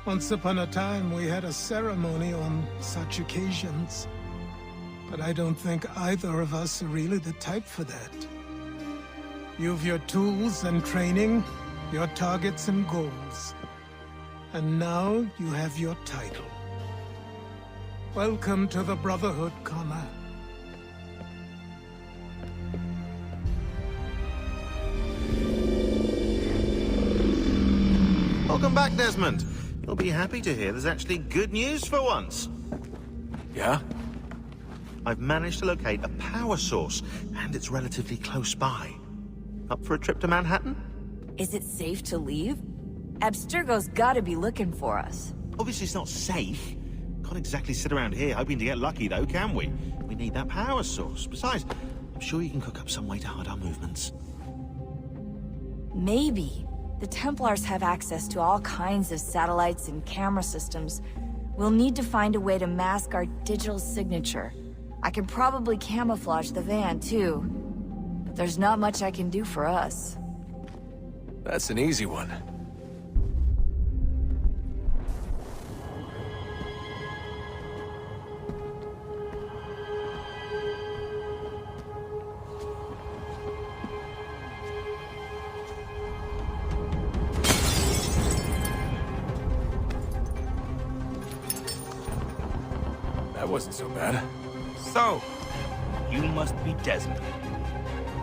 [SPEAKER 3] Once upon a time, we had a ceremony on such occasions. But I don't think either of us are really the type for that. You've your tools and training, your targets and goals. And now you have your title. Welcome to the Brotherhood, Connor.
[SPEAKER 17] Welcome back, Desmond. You'll be happy to hear there's actually good news for once.
[SPEAKER 4] Yeah?
[SPEAKER 17] I've managed to locate a power source, and it's relatively close by. Up for a trip to Manhattan?
[SPEAKER 18] Is it safe to leave? Abstergo's gotta be looking for us.
[SPEAKER 17] Obviously it's not safe. Can't exactly sit around here hoping to get lucky, though, can we? We need that power source. Besides, I'm sure you can cook up some way to hide our movements.
[SPEAKER 18] Maybe. The Templars have access to all kinds of satellites and camera systems. We'll need to find a way to mask our digital signature. I can probably camouflage the van, too. But there's not much I can do for us.
[SPEAKER 4] That's an easy one. That wasn't so bad.
[SPEAKER 19] So, you must be Desmond.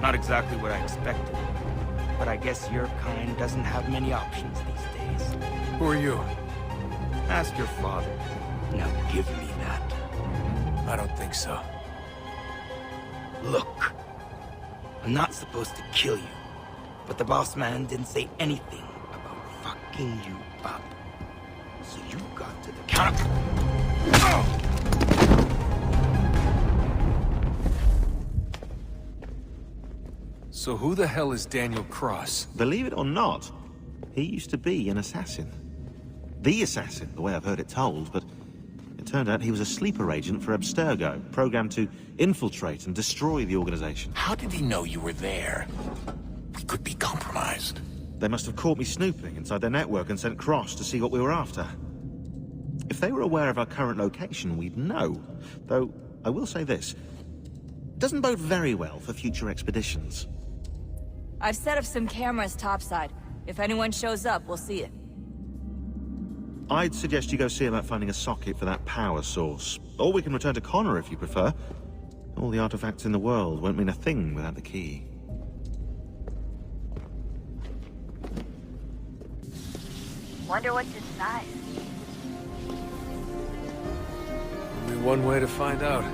[SPEAKER 19] Not exactly what I expected, but I guess your kind doesn't have many options these days.
[SPEAKER 4] Who are you?
[SPEAKER 19] Ask your father. Now give me that.
[SPEAKER 4] I don't think so.
[SPEAKER 19] Look, I'm not supposed to kill you, but the boss man didn't say anything about fucking you up. So you got to the counter.
[SPEAKER 4] So who the hell is Daniel Cross?
[SPEAKER 17] Believe it or not, he used to be an assassin. The assassin, the way I've heard it told, but it turned out he was a sleeper agent for Abstergo, programmed to infiltrate and destroy the organization.
[SPEAKER 15] How did he know you were there? We could be compromised.
[SPEAKER 17] They must have caught me snooping inside their network and sent Cross to see what we were after. If they were aware of our current location, we'd know. Though, I will say this. It doesn't bode very well for future expeditions.
[SPEAKER 18] I've set up some cameras topside. If anyone shows up, we'll see it.
[SPEAKER 17] I'd suggest you go see about finding a socket for that power source. Or we can return to Connor if you prefer. All the artifacts in the world won't mean a thing without the key.
[SPEAKER 18] Wonder what's inside.
[SPEAKER 4] Only one way to find out.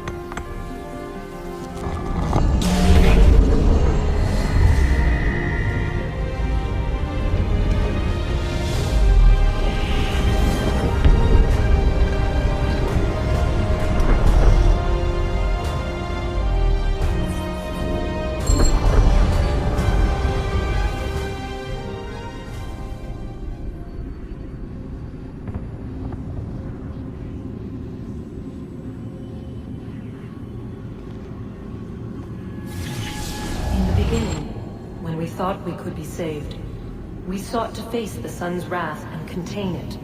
[SPEAKER 9] thought we could be saved. We sought to face the sun's wrath and contain it.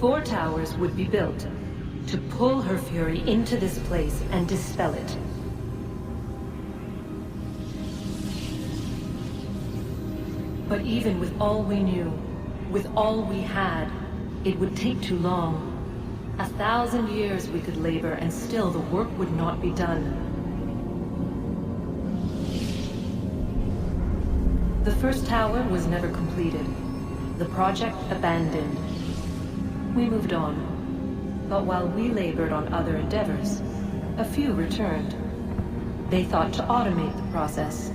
[SPEAKER 9] 4 towers would be built to pull her fury into this place and dispel it. But even with all we knew, with all we had, it would take too long. 1,000 years we could labor and still the work would not be done. The first tower was never completed. The project abandoned. We moved on. But while we labored on other endeavors, a few returned. They thought to automate the process.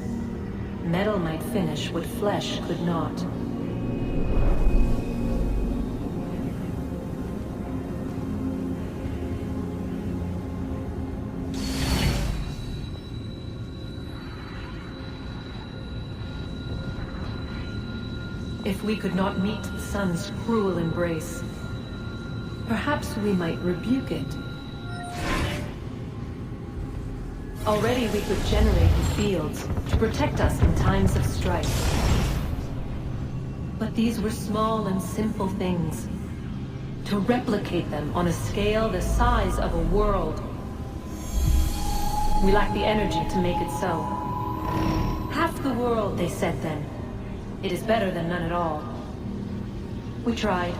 [SPEAKER 9] Metal might finish what flesh could not. If we could not meet the sun's cruel embrace, perhaps we might rebuke it. Already we could generate the fields to protect us in times of strife. But these were small and simple things. To replicate them on a scale the size of a world, we lack the energy to make it so. Half the world, they said then. It is better than none at all. We tried.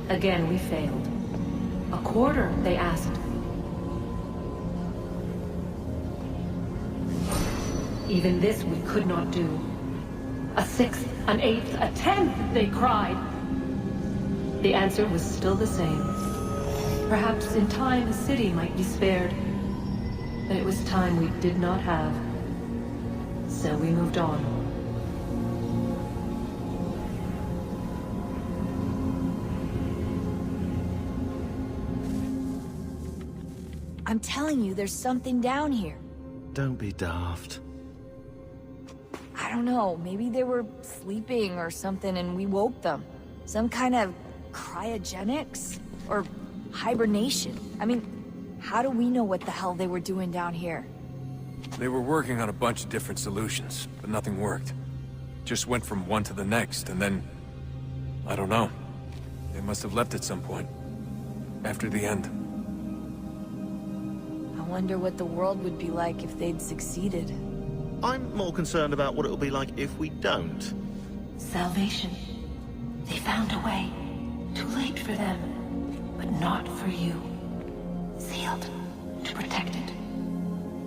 [SPEAKER 9] Again, we failed. A quarter, they asked. Even this we could not do. A sixth, an eighth, a tenth, they cried. The answer was still the same. Perhaps in time the city might be spared. But it was time we did not have. So we moved on.
[SPEAKER 18] I'm telling you, there's something down here.
[SPEAKER 17] Don't be daft.
[SPEAKER 18] I don't know, maybe they were sleeping or something and we woke them. Some kind of cryogenics? Or hibernation? I mean, how do we know what the hell they were doing down here?
[SPEAKER 4] They were working on a bunch of different solutions, but nothing worked. Just went from one to the next, and then... I don't know. They must have left at some point. After the end.
[SPEAKER 18] I wonder what the world would be like if they'd succeeded.
[SPEAKER 17] I'm more concerned about what it'll be like if we don't.
[SPEAKER 9] Salvation. They found a way. Too late for them, but not for you. Sealed to protect it.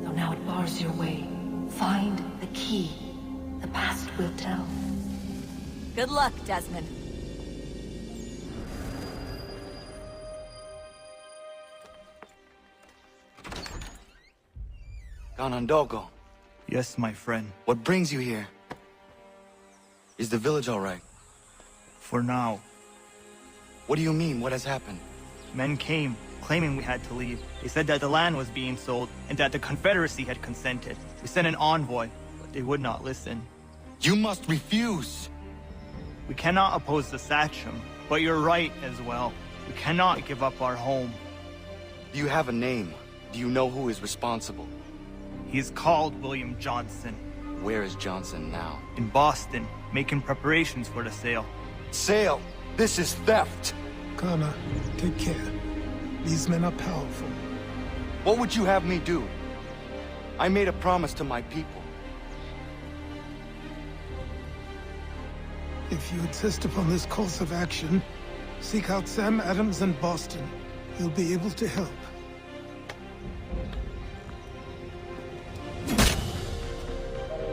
[SPEAKER 9] Though now it bars your way. Find the key. The past will tell.
[SPEAKER 18] Good luck, Desmond.
[SPEAKER 25] Ganondogo.
[SPEAKER 12] Yes, my friend.
[SPEAKER 25] What brings you here? Is the village all right?
[SPEAKER 12] For now.
[SPEAKER 25] What do you mean? What has happened?
[SPEAKER 12] Men came, claiming we had to leave. They said that the land was being sold, and that the Confederacy had consented. We sent an envoy, but they would not listen.
[SPEAKER 25] You must refuse!
[SPEAKER 12] We cannot oppose the Sachem, but you're right as well. We cannot give up our home.
[SPEAKER 25] Do you have a name? Do you know who is responsible?
[SPEAKER 12] He is called William Johnson.
[SPEAKER 25] Where is Johnson now?
[SPEAKER 12] In Boston, making preparations for the sale.
[SPEAKER 25] Sale? This is theft!
[SPEAKER 3] Connor, take care. These men are powerful.
[SPEAKER 25] What would you have me do? I made a promise to my people.
[SPEAKER 3] If you insist upon this course of action, seek out Sam Adams in Boston. He'll be able to help.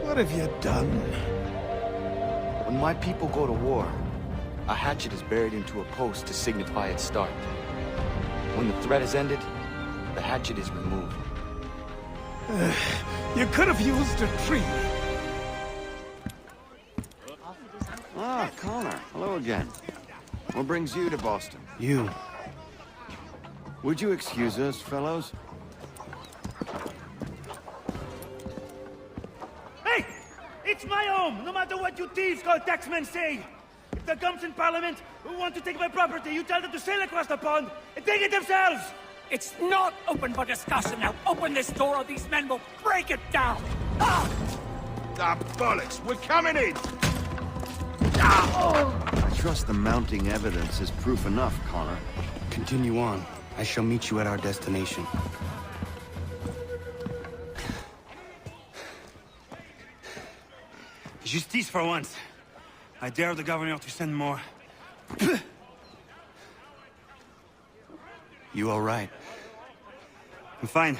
[SPEAKER 3] What have you done?
[SPEAKER 25] When my people go to war, a hatchet is buried into a post to signify its start. When the threat is ended, the hatchet is removed.
[SPEAKER 3] You could have used a tree.
[SPEAKER 10] Ah, Connor. Hello again. What brings you to Boston?
[SPEAKER 12] You.
[SPEAKER 10] Would you excuse us, fellows?
[SPEAKER 20] Hey! It's my home, no matter what you thieves called taxmen say! If the gums in Parliament who want to take my property, you tell them to sail across the pond and take it themselves! It's not open for discussion now. Open this door or these men will break it down. Ah!
[SPEAKER 15] Ah, bollocks! We're coming in!
[SPEAKER 10] I trust the mounting evidence is proof enough, Connor.
[SPEAKER 19] Continue on. I shall meet you at our destination.
[SPEAKER 20] Justice for once. I dare the governor to send more.
[SPEAKER 19] You all right?
[SPEAKER 20] I'm fine.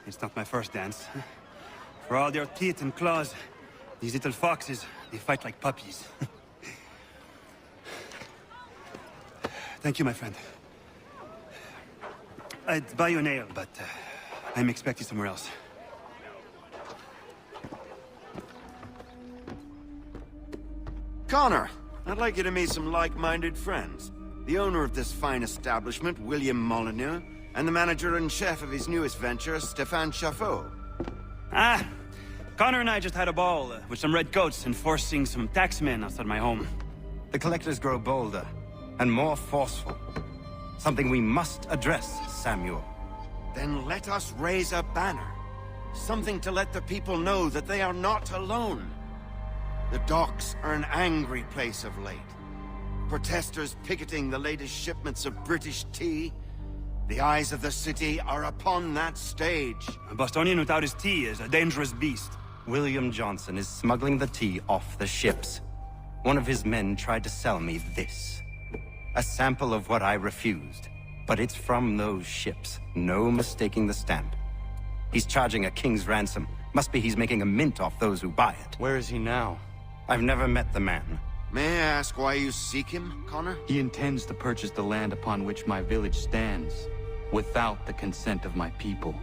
[SPEAKER 20] It's not my first dance. For all their teeth and claws, these little foxes, they fight like puppies. Thank you, my friend. I'd buy you an ale, but I'm expecting somewhere else.
[SPEAKER 10] Connor, I'd like you to meet some like-minded friends. The owner of this fine establishment, William Molyneux, and the manager and chef of his newest venture, Stéphane Chaffeau.
[SPEAKER 20] Ah, Connor and I just had a ball with some red coats enforcing some taxmen outside my home.
[SPEAKER 19] The collectors grow bolder and more forceful. Something we must address, Samuel.
[SPEAKER 10] Then let us raise a banner. Something to let the people know that they are not alone. The docks are an angry place of late. Protesters picketing the latest shipments of British tea. The eyes of the city are upon that stage.
[SPEAKER 20] A Bostonian without his tea is a dangerous beast.
[SPEAKER 19] William Johnson is smuggling the tea off the ships. One of his men tried to sell me this. A sample of what I refused. But it's from those ships. No mistaking the stamp. He's charging a king's ransom. Must be he's making a mint off those who buy it.
[SPEAKER 25] Where is he now?
[SPEAKER 19] I've never met the man.
[SPEAKER 10] May I ask why you seek him, Connor?
[SPEAKER 25] He intends to purchase the land upon which my village stands, without the consent of my people.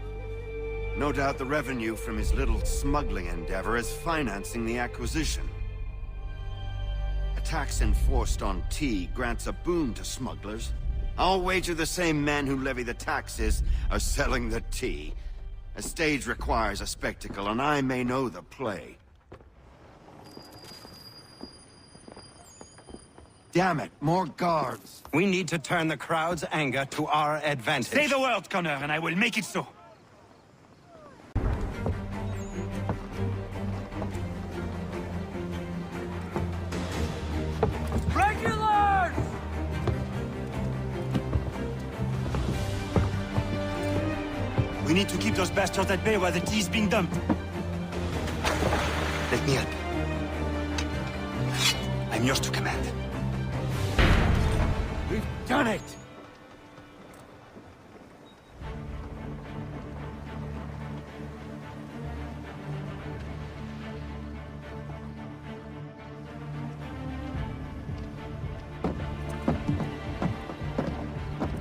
[SPEAKER 10] No doubt the revenue from his little smuggling endeavor is financing the acquisition. A tax enforced on tea grants a boon to smugglers. I'll wager the same men who levy the taxes are selling the tea. A stage requires a spectacle, and I may know the play. Damn it, more guards.
[SPEAKER 19] We need to turn the crowd's anger to our advantage.
[SPEAKER 20] Say the word, Connor, and I will make it so. Regulars! We need to keep those bastards at bay while the tea's being dumped. Let me help. I'm yours to command.
[SPEAKER 4] We've done it!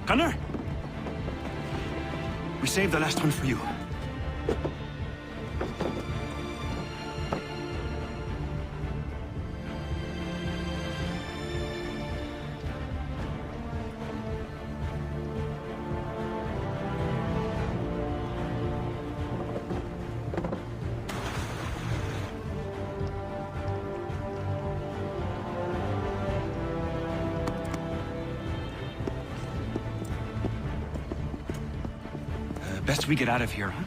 [SPEAKER 20] Connor? We saved the last one for you. Best we get out of here, huh?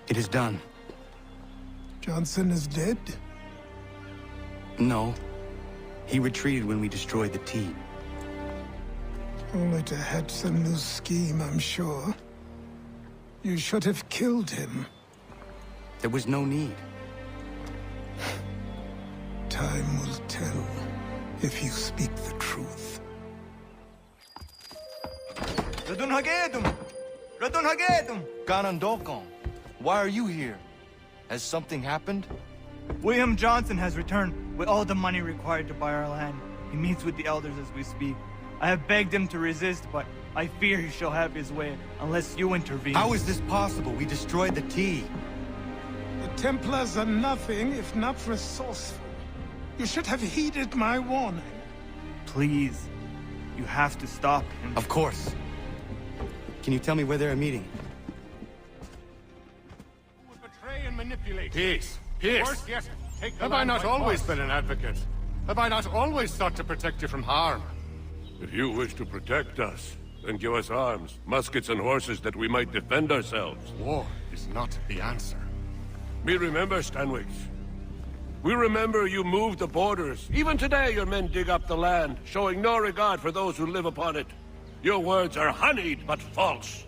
[SPEAKER 19] It is done.
[SPEAKER 3] Johnson is dead?
[SPEAKER 19] No. He retreated when we destroyed the tea.
[SPEAKER 3] Only to hatch some new scheme, I'm sure. You should have killed him.
[SPEAKER 19] There was no need.
[SPEAKER 3] Time will tell, if you speak the truth.
[SPEAKER 8] Ratonhnhaké! Ganondokon, why are you here? Has something happened?
[SPEAKER 12] William Johnson has returned with all the money required to buy our land. He meets with the elders as we speak. I have begged him to resist, but I fear he shall have his way unless you intervene.
[SPEAKER 8] How is this possible? We destroyed the tea.
[SPEAKER 3] The Templars are nothing if not resourceful. You should have heeded my warning.
[SPEAKER 12] Please, you have to stop him.
[SPEAKER 19] Of course. Can you tell me where they're meeting?
[SPEAKER 15] Who would betray and manipulate?
[SPEAKER 11] Peace.
[SPEAKER 15] Peace. Worse yet,
[SPEAKER 7] Have I not always been an advocate? Have I not always sought to protect you from harm?
[SPEAKER 13] If you wish to protect us, then give us arms, muskets and horses that we might defend ourselves.
[SPEAKER 7] War is not the answer.
[SPEAKER 13] We remember, Stanwix. We remember you moved the borders. Even today your men dig up the land, showing no regard for those who live upon it. Your words are honeyed, but false.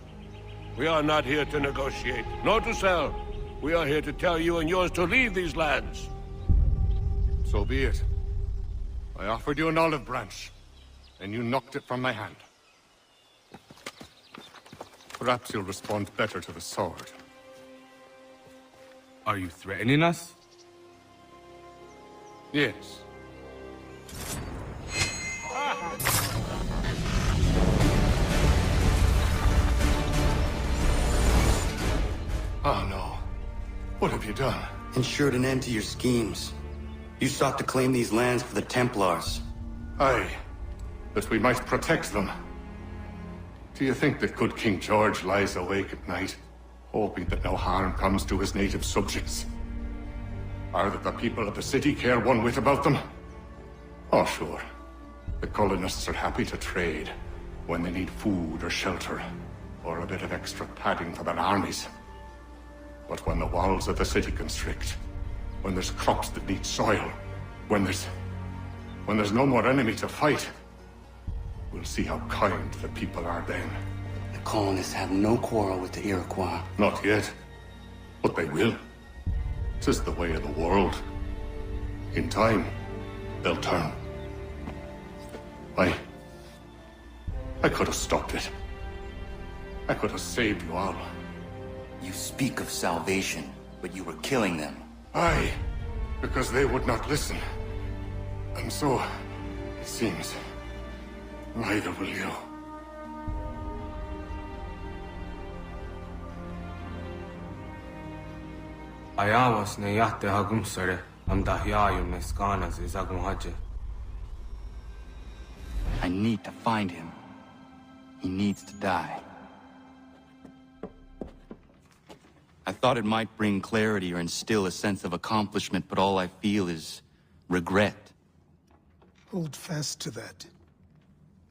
[SPEAKER 13] We are not here to negotiate, nor to sell. We are here to tell you and yours to leave these lands.
[SPEAKER 7] So be it. I offered you an olive branch, and you knocked it from my hand. Perhaps you'll respond better to the sword.
[SPEAKER 21] Are you threatening us?
[SPEAKER 7] Yes. Oh no. What have you done?
[SPEAKER 19] Ensured an end to your schemes. You sought to claim these lands for the Templars.
[SPEAKER 7] Aye, that we might protect them. Do you think that good King George lies awake at night, hoping that no harm comes to his native subjects? Or that the people of the city care one whit about them? Oh, sure. The colonists are happy to trade when they need food or shelter, or a bit of extra padding for their armies. But when the walls of the city constrict, when there's crops that need soil, when there's no more enemy to fight, we'll see how kind the people are then.
[SPEAKER 19] The colonists have no quarrel with the Iroquois.
[SPEAKER 7] Not yet, but they will. 'Tis the way of the world. In time, they'll turn. I could have stopped it. I could have saved you all.
[SPEAKER 25] You speak of salvation, but you were killing them.
[SPEAKER 7] Aye, because they would not listen. And so, it seems, neither will you.
[SPEAKER 21] Ayawas na yate hagumsare am dahyayu neskanas izagum haje.
[SPEAKER 25] I need to find him. He needs to die. I thought it might bring clarity or instill a sense of accomplishment, but all I feel is regret.
[SPEAKER 3] Hold fast to that.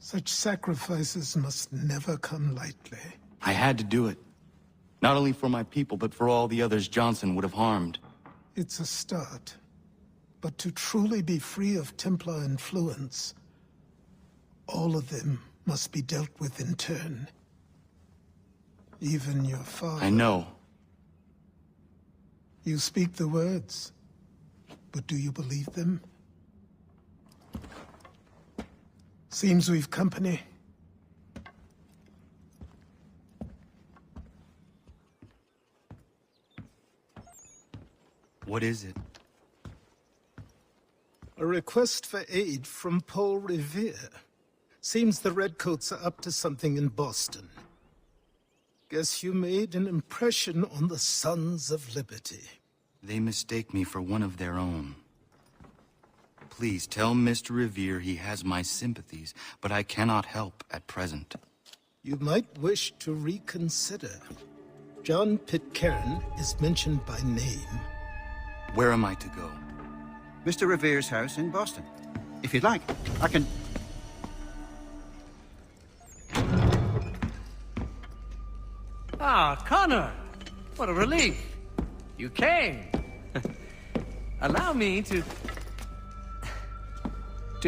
[SPEAKER 3] Such sacrifices must never come lightly.
[SPEAKER 25] I had to do it. Not only for my people, but for all the others Johnson would have harmed.
[SPEAKER 3] It's a start. But to truly be free of Templar influence, all of them must be dealt with in turn. Even your father.
[SPEAKER 25] I know.
[SPEAKER 3] You speak the words, but do you believe them? Seems we've company.
[SPEAKER 25] What is it?
[SPEAKER 3] A request for aid from Paul Revere. Seems the Redcoats are up to something in Boston. Guess you made an impression on the Sons of Liberty.
[SPEAKER 25] They mistake me for one of their own. Please tell Mr. Revere he has my sympathies, but I cannot help at present.
[SPEAKER 3] You might wish to reconsider. John Pitcairn is mentioned by name.
[SPEAKER 25] Where am I to go?
[SPEAKER 22] Mr. Revere's house in Boston. If you'd like, I can...
[SPEAKER 24] Ah, Connor! What a relief! You came! Allow me to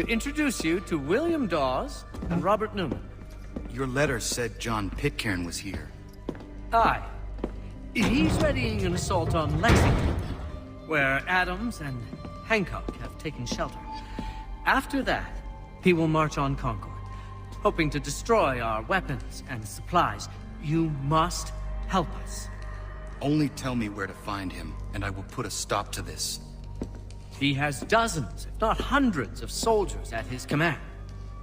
[SPEAKER 24] introduce you to William Dawes and Robert Newman.
[SPEAKER 25] Your letter said John Pitcairn was here.
[SPEAKER 24] Aye. He's readying an assault on Lexington, where Adams and Hancock have taken shelter. After that, he will march on Concord, hoping to destroy our weapons and supplies. You must help us.
[SPEAKER 25] Only tell me where to find him, and I will put a stop to this.
[SPEAKER 24] He has dozens, if not hundreds, of soldiers at his command.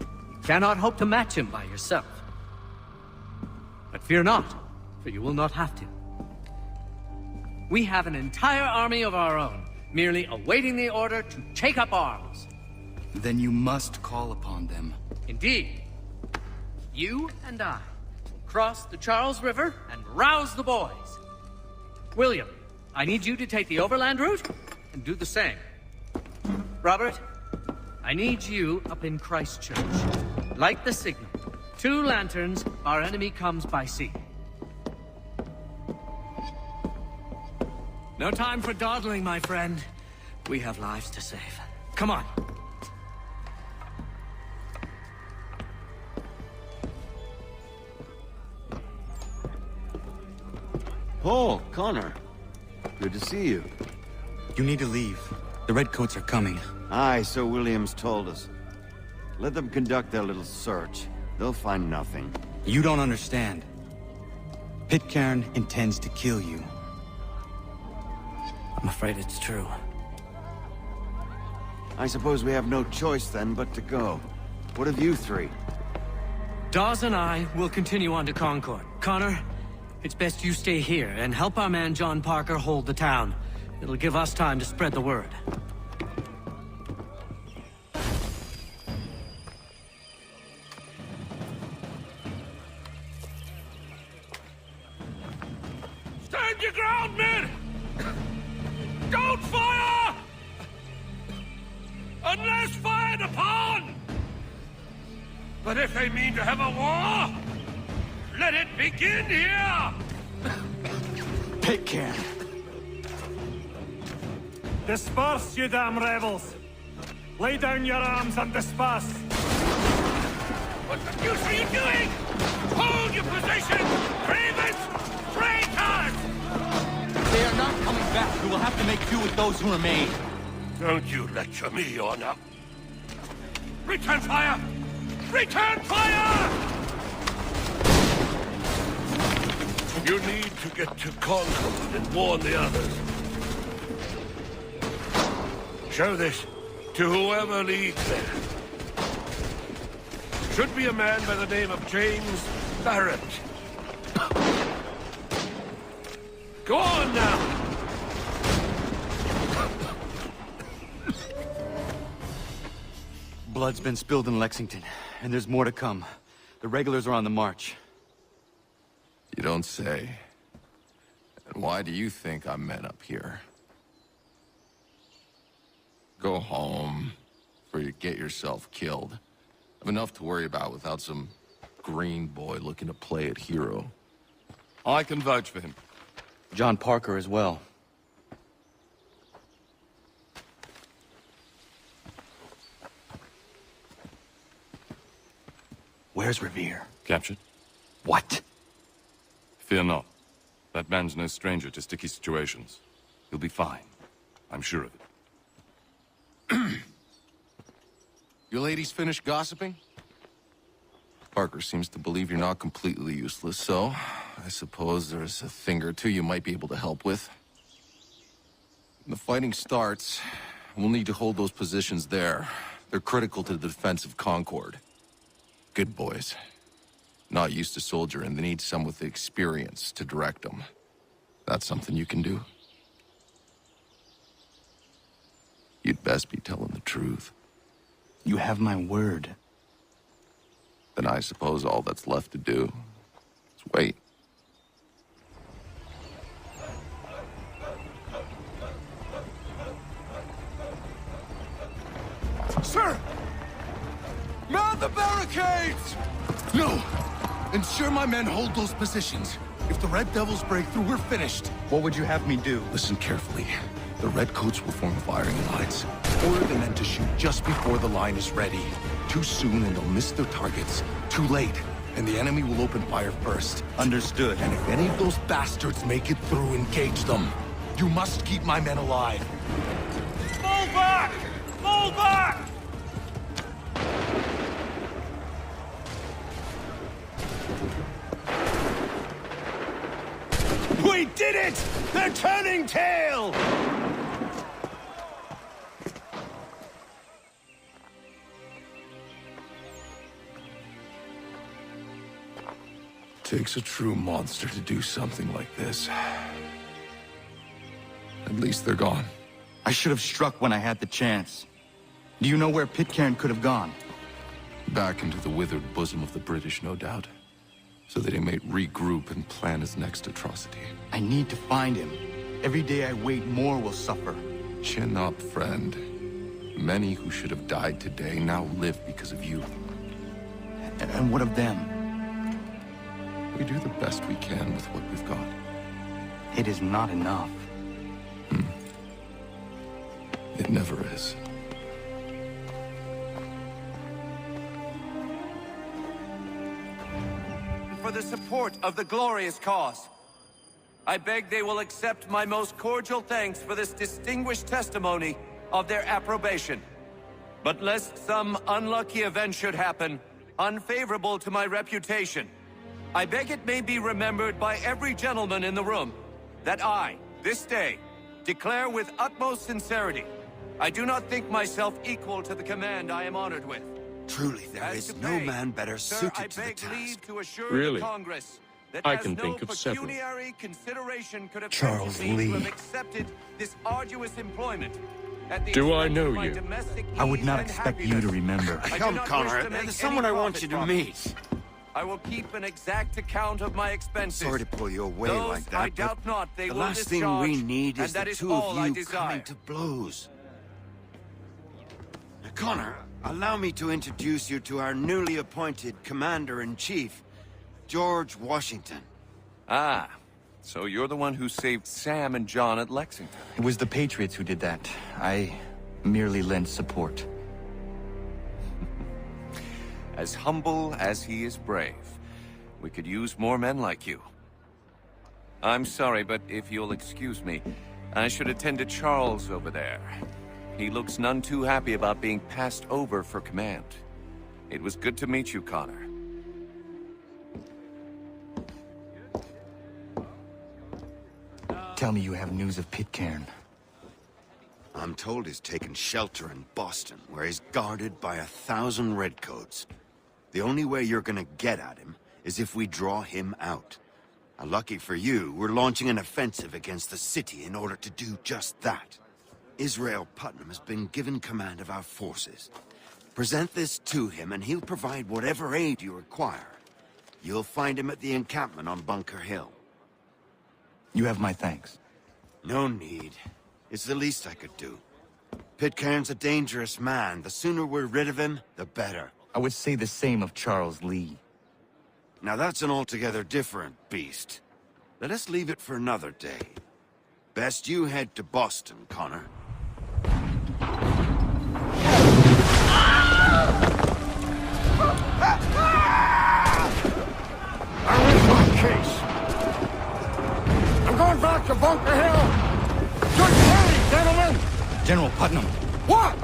[SPEAKER 24] You cannot hope to match him by yourself. But fear not, for you will not have to. We have an entire army of our own, merely awaiting the order to take up arms.
[SPEAKER 25] Then you must call upon them.
[SPEAKER 24] Indeed. You and I will cross the Charles River and rouse the boys. William, I need you to take the overland route, and do the same. Robert, I need you up in Christchurch. Light the signal. 2 lanterns, our enemy comes by sea. No time for dawdling, my friend. We have lives to save. Come on.
[SPEAKER 10] Paul, Connor. Good to see you.
[SPEAKER 25] You need to leave. The Redcoats are coming.
[SPEAKER 10] Aye, so Williams told us. Let them conduct their little search. They'll find nothing.
[SPEAKER 25] You don't understand. Pitcairn intends to kill you.
[SPEAKER 24] I'm afraid it's true.
[SPEAKER 10] I suppose we have no choice then but to go. What of you 3?
[SPEAKER 24] Dawes and I will continue on to Concord. Connor, it's best you stay here and help our man John Parker hold the town. It'll give us time to spread the word.
[SPEAKER 13] Stand your ground, men! Don't fire! Unless fired upon! But if they mean to have a war, let it begin here!
[SPEAKER 22] Pitcairn.
[SPEAKER 2] Disperse, you damn rebels! Lay down your arms and disperse!
[SPEAKER 13] What the deuce are you doing? Hold your position! Cravens! Traitors!
[SPEAKER 25] They are not coming back. We will have to make do with those who remain.
[SPEAKER 13] Don't you lecture me, Honor. Return fire! Return fire! You need to get to Concord and warn the others. Show this to whoever leads there. Should be a man by the name of James Barrett. Go on now!
[SPEAKER 25] Blood's been spilled in Lexington, and there's more to come. The regulars are on the march.
[SPEAKER 5] You don't say. And why do you think I'm men up here? Go home, before you get yourself killed. I've enough to worry about without some green boy looking to play at hero.
[SPEAKER 25] I can vouch for him. John Parker as well. Where's Revere?
[SPEAKER 6] Captured?
[SPEAKER 25] What?
[SPEAKER 6] Fear not. That man's no stranger to sticky situations. He'll be fine. I'm sure of it.
[SPEAKER 5] You ladies finished gossiping? Parker seems to believe you're not completely useless, so I suppose there's a thing or two you might be able to help with. When the fighting starts, we'll need to hold those positions there. They're critical to the defense of Concord. Good boys. Not used to soldiering, they need some with the experience to direct them. That's something you can do? You'd best be telling the truth.
[SPEAKER 25] You have my word.
[SPEAKER 5] Then I suppose all that's left to do is wait.
[SPEAKER 8] Sir! Man the barricades! No! Ensure my men hold those positions. If the Red Devils break through, we're finished.
[SPEAKER 25] What would you have me do?
[SPEAKER 5] Listen carefully. The Redcoats will form firing lines. Order the men to shoot just before the line is ready. Too soon and they'll miss their targets. Too late, and the enemy will open fire first.
[SPEAKER 25] Understood.
[SPEAKER 8] And if any of those bastards make it through, engage them. You must keep my men alive.
[SPEAKER 2] Fall back! Fall back!
[SPEAKER 4] We did it! They're turning tail!
[SPEAKER 5] Takes a true monster to do something like this. At least they're gone.
[SPEAKER 25] I should have struck when I had the chance. Do you know where Pitcairn could have gone?
[SPEAKER 5] Back into the withered bosom of the British, no doubt. So that he may regroup and plan his next atrocity.
[SPEAKER 25] I need to find him. Every day I wait, more will suffer.
[SPEAKER 5] Chin up, friend. Many who should have died today now live because of you.
[SPEAKER 25] And what of them?
[SPEAKER 5] We do the best we can with what we've got.
[SPEAKER 25] It is not enough.
[SPEAKER 5] It never is.
[SPEAKER 1] For the support of the glorious cause. I beg they will accept my most cordial thanks for this distinguished testimony of their approbation. But lest some unlucky event should happen, unfavorable to my reputation, I beg it may be remembered by every gentleman in the room that I, this day, declare with utmost sincerity, I do not think myself equal to the command I am honored with.
[SPEAKER 10] Truly, there is no man better suited to the task.
[SPEAKER 13] Really? I can
[SPEAKER 1] no
[SPEAKER 13] think of several.
[SPEAKER 1] pecuniary consideration could have
[SPEAKER 25] Charles
[SPEAKER 1] tempted me to
[SPEAKER 25] Lee.
[SPEAKER 1] have accepted this arduous employment. At the
[SPEAKER 13] Do I
[SPEAKER 1] expense
[SPEAKER 13] know
[SPEAKER 1] of my
[SPEAKER 13] you?
[SPEAKER 1] domestic
[SPEAKER 25] I would
[SPEAKER 1] ease
[SPEAKER 25] not
[SPEAKER 1] and
[SPEAKER 25] expect you
[SPEAKER 1] happiness.
[SPEAKER 25] to remember.
[SPEAKER 1] I do
[SPEAKER 10] Come,
[SPEAKER 1] not
[SPEAKER 10] Connor,
[SPEAKER 1] wish to make
[SPEAKER 10] there's someone
[SPEAKER 1] any
[SPEAKER 10] I want you to
[SPEAKER 1] profit from
[SPEAKER 10] meet.
[SPEAKER 1] it. I will keep an exact account of my expenses.
[SPEAKER 10] Sorry to pull you away
[SPEAKER 1] Those
[SPEAKER 10] like that,
[SPEAKER 1] I
[SPEAKER 10] but
[SPEAKER 1] doubt not they
[SPEAKER 10] the
[SPEAKER 1] will
[SPEAKER 10] last thing
[SPEAKER 1] discharge,
[SPEAKER 10] we need
[SPEAKER 1] and
[SPEAKER 10] is
[SPEAKER 1] that
[SPEAKER 10] the
[SPEAKER 1] is
[SPEAKER 10] two
[SPEAKER 1] all
[SPEAKER 10] of
[SPEAKER 1] I
[SPEAKER 10] you
[SPEAKER 1] desire.
[SPEAKER 10] coming to blows. Now, Connor, allow me to introduce you to our newly appointed Commander-in-Chief, George Washington.
[SPEAKER 1] Ah, so you're the one who saved Sam and John at Lexington.
[SPEAKER 25] It was the Patriots who did that. I merely lent support.
[SPEAKER 1] As humble as he is brave. We could use more men like you. I'm sorry, but if you'll excuse me, I should attend to Charles over there. He looks none too happy about being passed over for command. It was good to meet you, Connor.
[SPEAKER 25] Tell me you have news of Pitcairn.
[SPEAKER 10] I'm told he's taken shelter in Boston, where he's guarded by 1,000 redcoats. The only way you're gonna get at him is if we draw him out. Now, lucky for you, we're launching an offensive against the city in order to do just that. Israel Putnam has been given command of our forces. Present this to him and he'll provide whatever aid you require. You'll find him at the encampment on Bunker Hill.
[SPEAKER 25] You have my thanks.
[SPEAKER 10] No need. It's the least I could do. Pitcairn's a dangerous man. The sooner we're rid of him, the better.
[SPEAKER 25] I would say the same of Charles Lee.
[SPEAKER 10] Now that's an altogether different beast. Let us leave it for another day. Best you head to Boston, Connor.
[SPEAKER 4] Case. I'm going back to Bunker Hill. Good morning, gentlemen.
[SPEAKER 25] General Putnam.
[SPEAKER 4] What?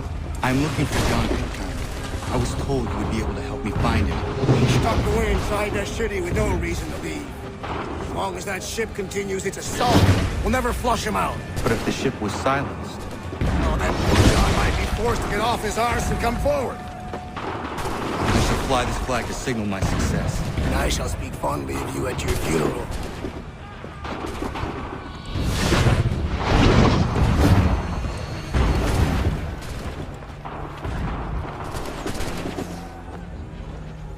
[SPEAKER 25] I'm looking for John Pitcairn. I was told you would be able to help me find him.
[SPEAKER 4] He's stuck away inside that city with no reason to leave. As long as that ship continues its assault, we'll never flush him out.
[SPEAKER 25] But if the ship was silenced...
[SPEAKER 4] Oh, that poor John might be forced to get off his arse and come forward.
[SPEAKER 25] I shall fly this flag to signal my success.
[SPEAKER 4] And I shall speak fondly of you at your funeral.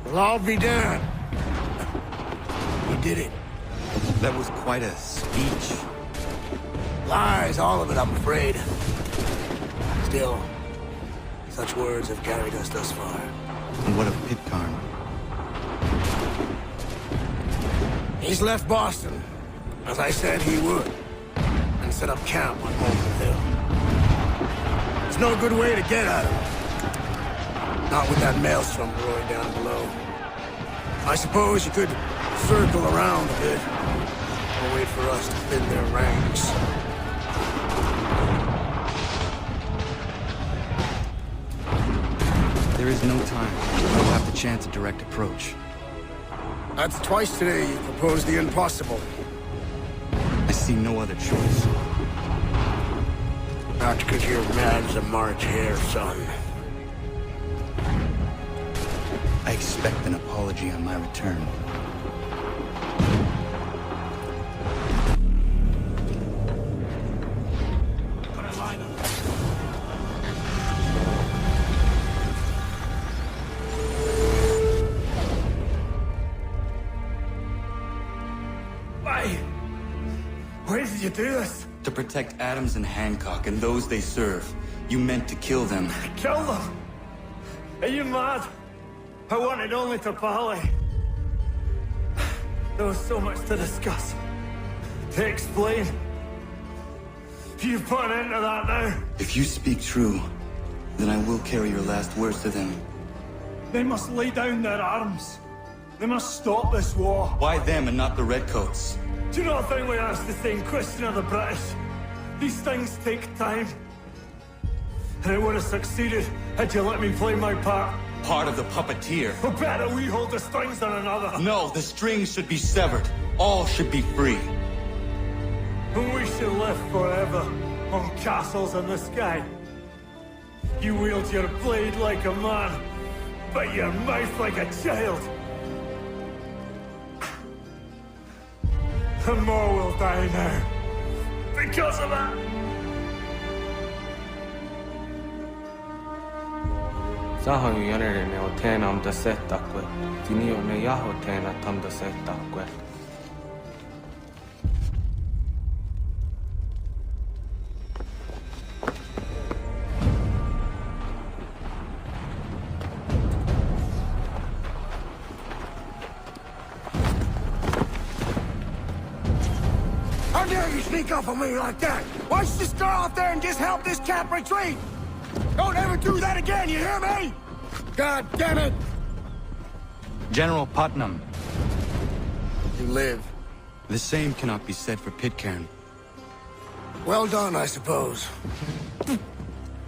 [SPEAKER 4] Well, I'll be damned. We did it.
[SPEAKER 25] That was quite a speech.
[SPEAKER 4] Lies, all of it, I'm afraid. Still, such words have carried us thus far.
[SPEAKER 25] And what of Pitcairn?
[SPEAKER 4] He's left Boston, as I said he would, and set up camp on Bunker Hill. There's no good way to get at him. Not with that maelstrom roaring down below. I suppose you could circle around a bit, or wait for us to thin their ranks.
[SPEAKER 25] There is no time. We'll have the chance at direct approach.
[SPEAKER 4] That's twice today you proposed the impossible.
[SPEAKER 25] I see no other choice.
[SPEAKER 4] Not because you're mad as a March hare, son.
[SPEAKER 25] I expect an apology on my return.
[SPEAKER 4] Why did you do this?
[SPEAKER 25] To protect Adams and Hancock and those they serve, you meant to kill them.
[SPEAKER 2] Kill them? Are you mad? I wanted only to parley. There was so much to discuss, to explain. You put an end to that now?
[SPEAKER 25] If you speak true, then I will carry your last words to them.
[SPEAKER 2] They must lay down their arms. They must stop this war.
[SPEAKER 25] Why them and not the Redcoats?
[SPEAKER 2] Do you not think we asked the same question of the British? These things take time. And it would have succeeded had you let me play my part.
[SPEAKER 25] Part of the puppeteer.
[SPEAKER 2] Or better we hold the strings than another.
[SPEAKER 25] No, the strings should be severed. All should be free.
[SPEAKER 2] And we should live forever on castles in the sky. You wield your blade like a man, but your mouth like a child. And more will die now. Because of that.
[SPEAKER 21] Sahan janere o tēnā am da seta koe. Tini o ne yaho tēnā tam da seta koe.
[SPEAKER 4] How dare you sneak up on me like that? Why don't you just go out there and just help this camp retreat? Don't ever do that again, you hear me? God damn it!
[SPEAKER 25] General Putnam.
[SPEAKER 4] You live.
[SPEAKER 25] The same cannot be said for Pitcairn.
[SPEAKER 4] Well done, I suppose.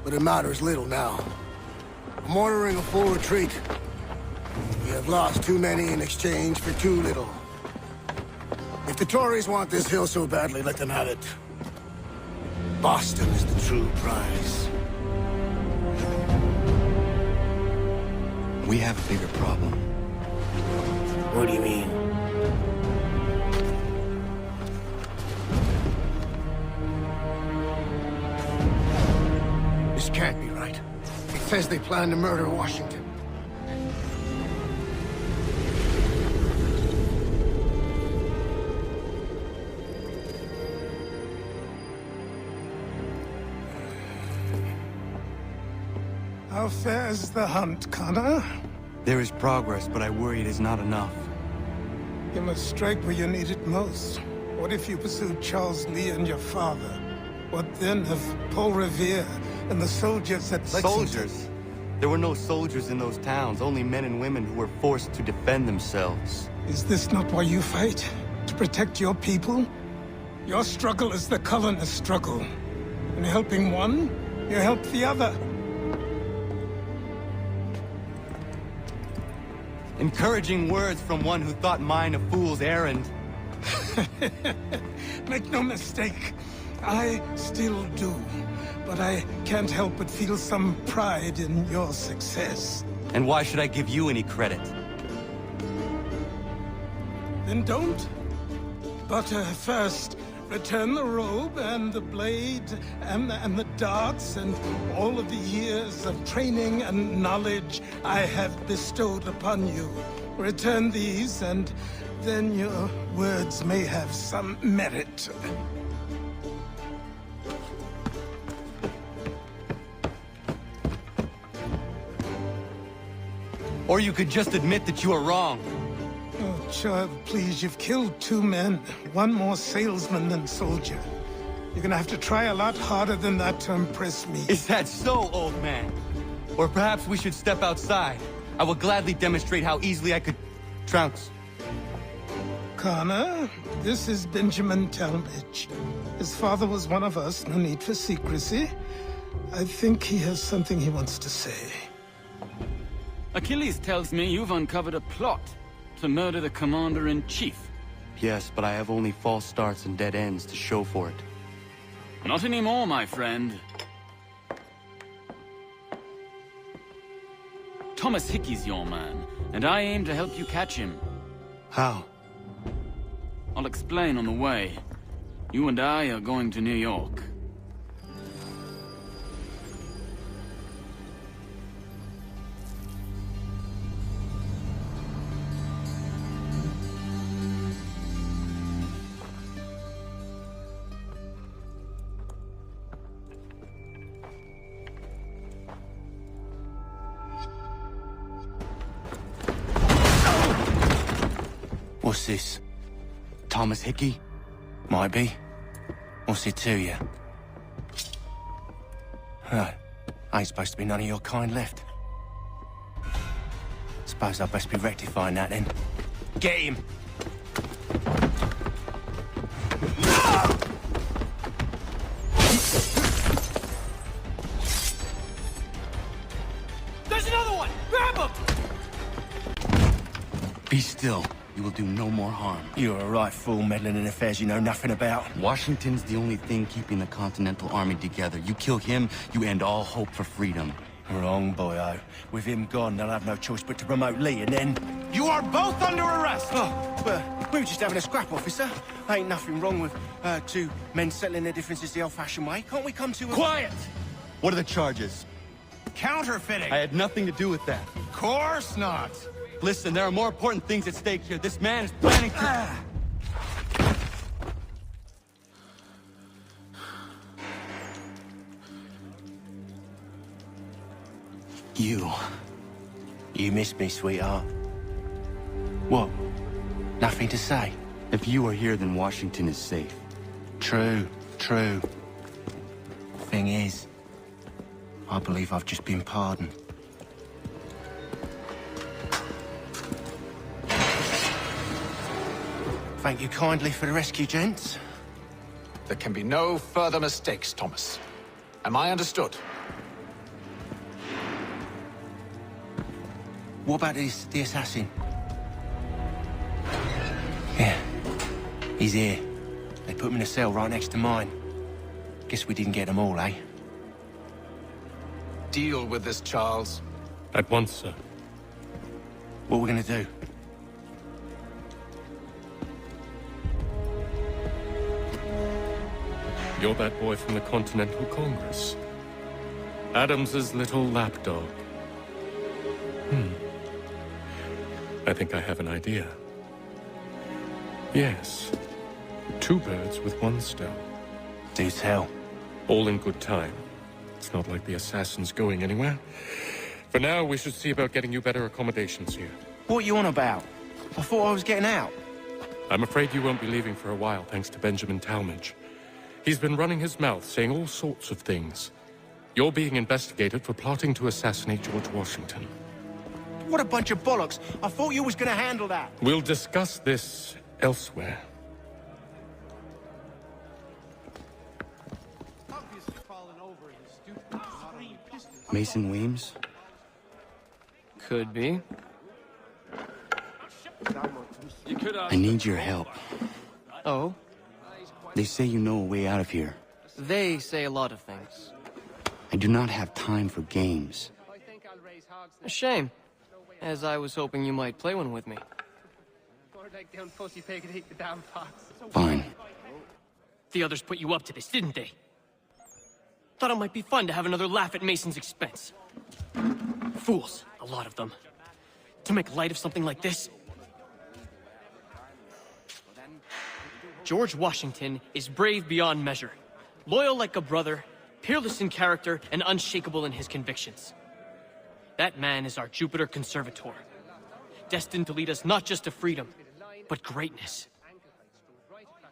[SPEAKER 4] But it matters little now. I'm ordering a full retreat. We have lost too many in exchange for too little. If the Tories want this hill so badly, let them have it. Boston is the true prize.
[SPEAKER 25] We have a bigger problem.
[SPEAKER 4] What do you mean? This can't be right. It says they plan to murder Washington.
[SPEAKER 3] How fares the hunt, Connor?
[SPEAKER 25] There is progress, but I worry it is not enough.
[SPEAKER 3] You must strike where you need it most. What if you pursued Charles Lee and your father? What then of Paul Revere and the soldiers at Lexington?
[SPEAKER 25] Soldiers? There were no soldiers in those towns, only men and women who were forced to defend themselves.
[SPEAKER 3] Is this not why you fight? To protect your people? Your struggle is the colonist struggle. In helping one, you help the other.
[SPEAKER 25] Encouraging words from one who thought mine a fool's errand.
[SPEAKER 3] Make no mistake, I still do. But I can't help but feel some pride in your success.
[SPEAKER 25] And why should I give you any credit?
[SPEAKER 3] Then don't. But first, return the robe and the blade and the darts and all of the years of training and knowledge I have bestowed upon you. Return these, and then your words may have some merit.
[SPEAKER 25] Or you could just admit that you are wrong.
[SPEAKER 3] Oh, child, please, you've killed 2 men. One more salesman than soldier. You're gonna have to try a lot harder than that to impress me.
[SPEAKER 25] Is that so, old man? Or perhaps we should step outside. I will gladly demonstrate how easily I could trounce.
[SPEAKER 3] Connor, this is Benjamin Talmadge. His father was one of us, no need for secrecy. I think he has something he wants to say.
[SPEAKER 9] Achilles tells me you've uncovered a plot to murder the commander-in-chief.
[SPEAKER 25] Yes, but I have only false starts and dead ends to show for it.
[SPEAKER 9] Not anymore, my friend. Thomas Hickey's your man, and I aim to help you catch him.
[SPEAKER 25] How?
[SPEAKER 9] I'll explain on the way. You and I are going to New York.
[SPEAKER 19] What's this? Thomas Hickey? Might be. What's it to you? Ain't supposed to be none of your kind left. Suppose I'd best be rectifying that then. Get him!
[SPEAKER 24] There's another one! Grab him!
[SPEAKER 19] Be still. You will do no more harm. You're a right fool meddling in affairs you know nothing about. Washington's the only thing keeping the Continental Army together. You kill him, you end all hope for freedom. Wrong, boyo. With him gone, they'll have no choice but to promote Lee, and then... You are both under arrest! Oh, well, we were just having a scrap, officer. Ain't nothing wrong with two men settling their differences the old-fashioned way. Can't we come to a...
[SPEAKER 8] Quiet! What are the charges?
[SPEAKER 19] Counterfeiting!
[SPEAKER 8] I had nothing to do with that.
[SPEAKER 19] Course not!
[SPEAKER 8] Listen, there are more important things at stake here. This man is planning to...
[SPEAKER 19] You missed me, sweetheart. What? Nothing to say?
[SPEAKER 25] If you are here, then Washington is safe.
[SPEAKER 19] True. Thing is, I believe I've just been pardoned. Thank you kindly for the rescue, gents.
[SPEAKER 14] There can be no further mistakes, Thomas. Am I understood?
[SPEAKER 19] What about the assassin? Yeah, he's here. They put him in a cell right next to mine. Guess we didn't get them all, eh?
[SPEAKER 14] Deal with this, Charles.
[SPEAKER 13] At once, sir.
[SPEAKER 19] What are we gonna do?
[SPEAKER 13] You're that boy from the Continental Congress. Adams's little lapdog. I think I have an idea. Yes. 2 birds with 1 stone.
[SPEAKER 19] Do tell.
[SPEAKER 13] All in good time. It's not like the assassin's going anywhere. For now, we should see about getting you better accommodations here.
[SPEAKER 19] What are you on about? I thought I was getting out.
[SPEAKER 13] I'm afraid you won't be leaving for a while, thanks to Benjamin Talmadge. He's been running his mouth, saying all sorts of things. You're being investigated for plotting to assassinate George Washington.
[SPEAKER 19] What a bunch of bollocks. I thought you was gonna handle that.
[SPEAKER 13] We'll discuss this elsewhere.
[SPEAKER 25] Mason Weems?
[SPEAKER 24] Could be.
[SPEAKER 25] I need your help.
[SPEAKER 24] Oh?
[SPEAKER 25] They say you know a way out of here.
[SPEAKER 24] They say a lot of things.
[SPEAKER 25] I do not have time for games.
[SPEAKER 24] A shame, as I was hoping you might play one with me.
[SPEAKER 25] Fine.
[SPEAKER 24] The others put you up to this, didn't they? Thought it might be fun to have another laugh at Mason's expense. Fools, a lot of them. To make light of something like this. George Washington is brave beyond measure, loyal like a brother, peerless in character, and unshakable in his convictions. That man is our Jupiter Conservator, destined to lead us not just to freedom, but greatness.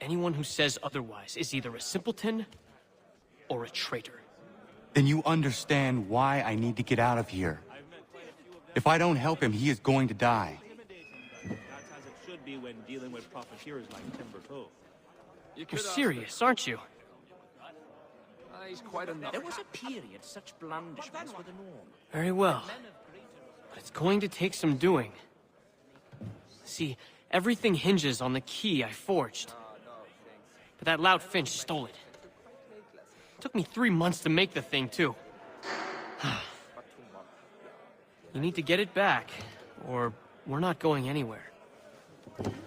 [SPEAKER 24] Anyone who says otherwise is either a simpleton or a traitor.
[SPEAKER 25] Then you understand why I need to get out of here. If I don't help him, he is going to die.
[SPEAKER 16] That's as it should be when dealing with profiteers like Timbercove.
[SPEAKER 24] You're serious, aren't you?
[SPEAKER 14] He's quite enough.
[SPEAKER 16] There was a period such blandishments were the norm.
[SPEAKER 24] Very well. But it's going to take some doing. See, everything hinges on the key I forged. But that loud Finch stole it. Took me 3 months to make the thing, too. You need to get it back, or we're not going anywhere.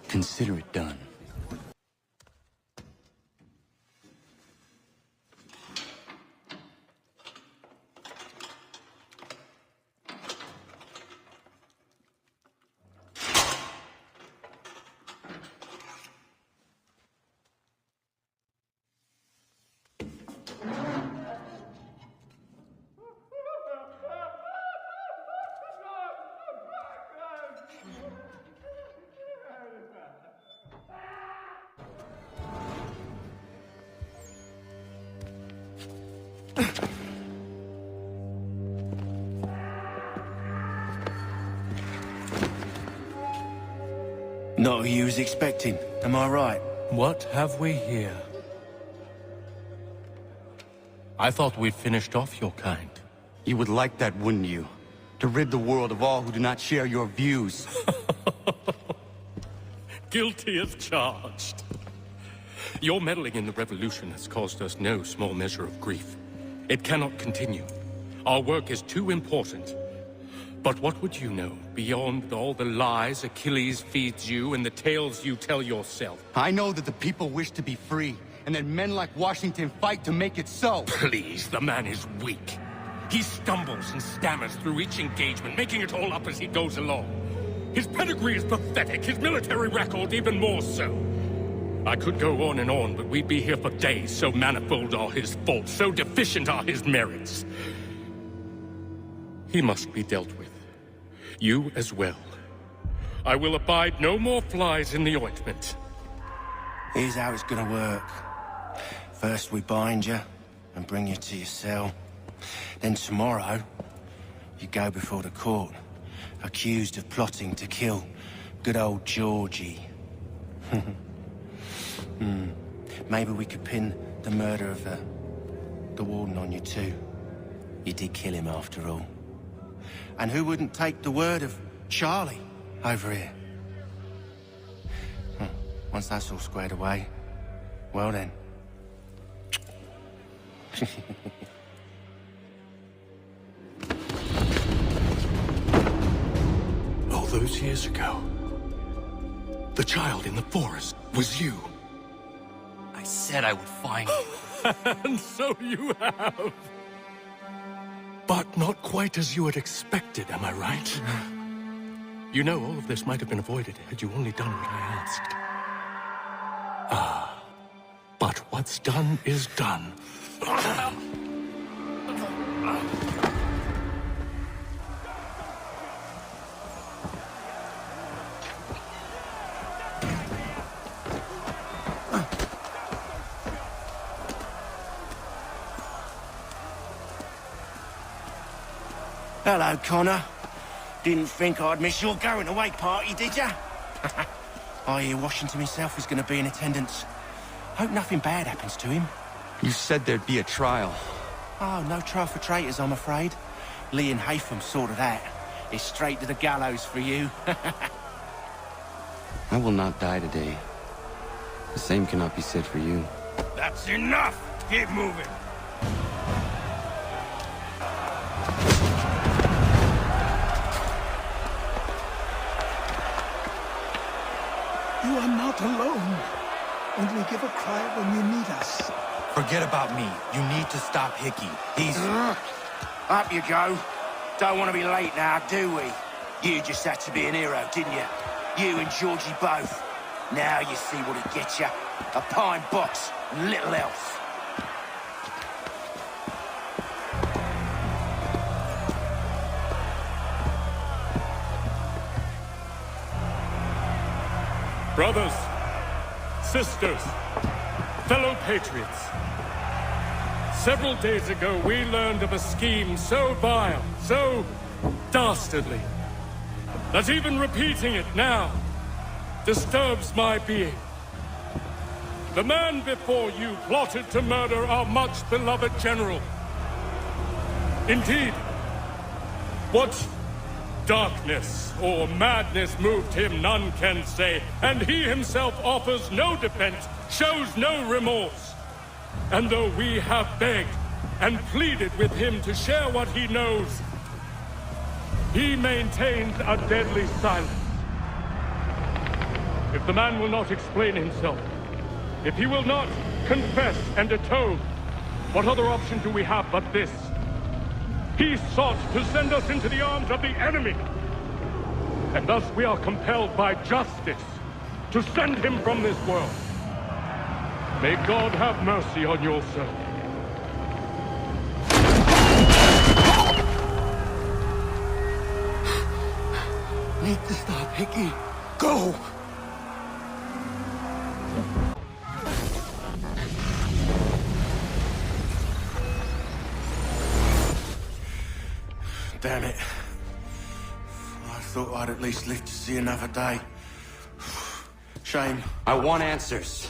[SPEAKER 25] Consider it done.
[SPEAKER 12] Not who you was expecting, am I right?
[SPEAKER 17] What have we here? I thought we'd finished off your kind.
[SPEAKER 19] You would like that, wouldn't you? To rid the world of all who do not share your views.
[SPEAKER 17] Guilty as charged. Your meddling in the revolution has caused us no small measure of grief. It cannot continue. Our work is too important. But what would you know beyond all the lies Achilles feeds you and the tales you tell yourself?
[SPEAKER 19] I know that the people wish to be free, and that men like Washington fight to make it so.
[SPEAKER 17] Please, the man is weak. He stumbles and stammers through each engagement, making it all up as he goes along. His pedigree is pathetic, his military record even more so. I could go on, but we'd be here for days, so manifold are his faults, so deficient are his merits. He must be dealt with. You as well. I will abide no more flies in the ointment.
[SPEAKER 12] Here's how it's gonna work. First we bind you and bring you to your cell. Then tomorrow, you go before the court, accused of plotting to kill good old Georgie. Maybe we could pin the murder of the warden on you too. You did kill him after all. And who wouldn't take the word of Charlie over here? Once that's all squared away, well then.
[SPEAKER 17] All those years ago, the child in the forest was you.
[SPEAKER 25] I said I would find you.
[SPEAKER 17] And so you have. But not quite as you had expected, am I right? You know, all of this might have been avoided had you only done what I asked. But what's done is done.
[SPEAKER 12] Hello, Connor. Didn't think I'd miss your going away party, did ya? I hear Washington himself is going to be in attendance. Hope nothing bad happens to him.
[SPEAKER 19] You said there'd be a trial.
[SPEAKER 12] Oh, no trial for traitors, I'm afraid. Lee and Haytham sorted that. It's straight to the gallows for you.
[SPEAKER 25] I will not die today. The same cannot be said for you.
[SPEAKER 11] That's enough! Keep moving!
[SPEAKER 3] You are not alone. Only give a cry when you need us.
[SPEAKER 19] Forget about me. You need to stop Hickey. He's...
[SPEAKER 12] Up you go. Don't want to be late now, do we? You just had to be an hero, didn't you? You and Georgie both. Now you see what it gets you. A pine box and little else.
[SPEAKER 17] Brothers, sisters, fellow patriots. Several days ago, we learned of a scheme so vile, so dastardly, that even repeating it now disturbs my being. The man before you plotted to murder our much-beloved general. Indeed, what darkness or madness moved him, none can say, and he himself offers no defense, shows no remorse. And though we have begged and pleaded with him to share what he knows, he maintains a deadly silence. If the man will not explain himself, if he will not confess and atone, what other option do we have but this? He sought to send us into the arms of the enemy. And thus we are compelled by justice to send him from this world. May God have mercy on your soul.
[SPEAKER 12] Need to stop, Hickey. Go! Damn it. I thought I'd at least live to see another day. Shame.
[SPEAKER 25] I want answers.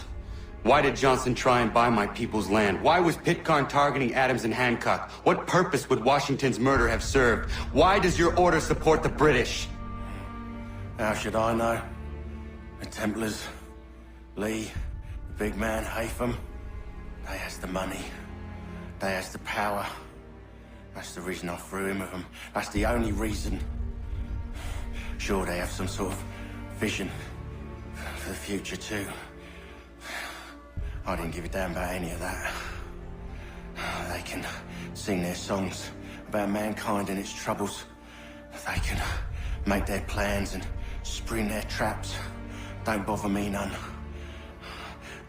[SPEAKER 25] Why did Johnson try and buy my people's land? Why was Pitcairn targeting Adams and Hancock? What purpose would Washington's murder have served? Why does your order support the British?
[SPEAKER 12] How should I know? The Templars, Lee, the big man, Haytham, they has the money. They has the power. That's the reason I threw in with them. That's the only reason. Sure, they have some sort of vision for the future too. I didn't give a damn about any of that. They can sing their songs about mankind and its troubles. They can make their plans and spring their traps. Don't bother me none.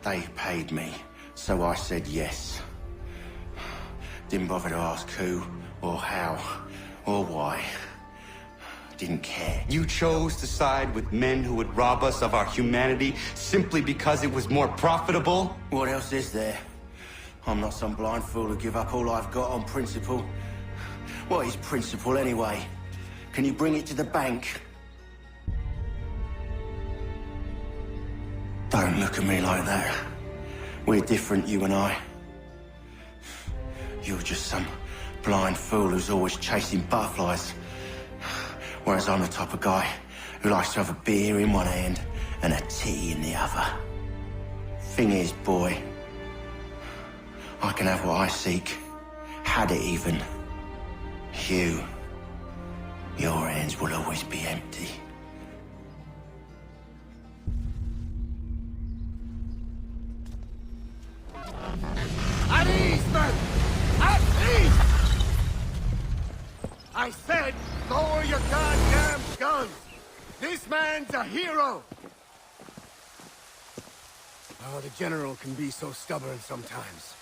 [SPEAKER 12] They paid me, so I said yes. Didn't bother to ask who, or how, or why. Didn't care.
[SPEAKER 25] You chose to side with men who would rob us of our humanity simply because it was more profitable?
[SPEAKER 12] What else is there? I'm not some blind fool who give up all I've got on principle. What is principle anyway? Can you bring it to the bank? Don't look at me like that. We're different, you and I. You're just some blind fool who's always chasing butterflies. Whereas I'm the type of guy who likes to have a beer in one hand and a tea in the other. Thing is, boy, I can have what I seek. Had it even. Your hands will always be empty.
[SPEAKER 11] At ease, men! At ease! I said, lower your goddamn guns! This man's a hero! Oh, the General can be so stubborn sometimes.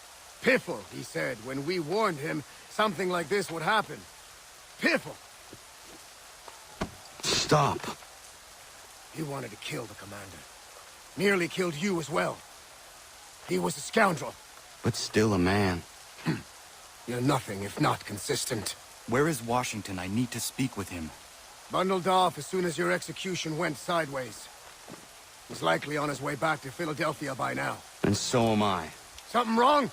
[SPEAKER 11] Piffle, he said, when we warned him something like this would happen. Piffle!
[SPEAKER 25] Stop.
[SPEAKER 11] He wanted to kill the commander. Nearly killed you as well. He was a scoundrel.
[SPEAKER 25] But still a man.
[SPEAKER 11] You're nothing if not consistent.
[SPEAKER 25] Where is Washington? I need to speak with him.
[SPEAKER 11] Bundled off as soon as your execution went sideways. He's likely on his way back to Philadelphia by now.
[SPEAKER 25] And so am I.
[SPEAKER 11] Something wrong?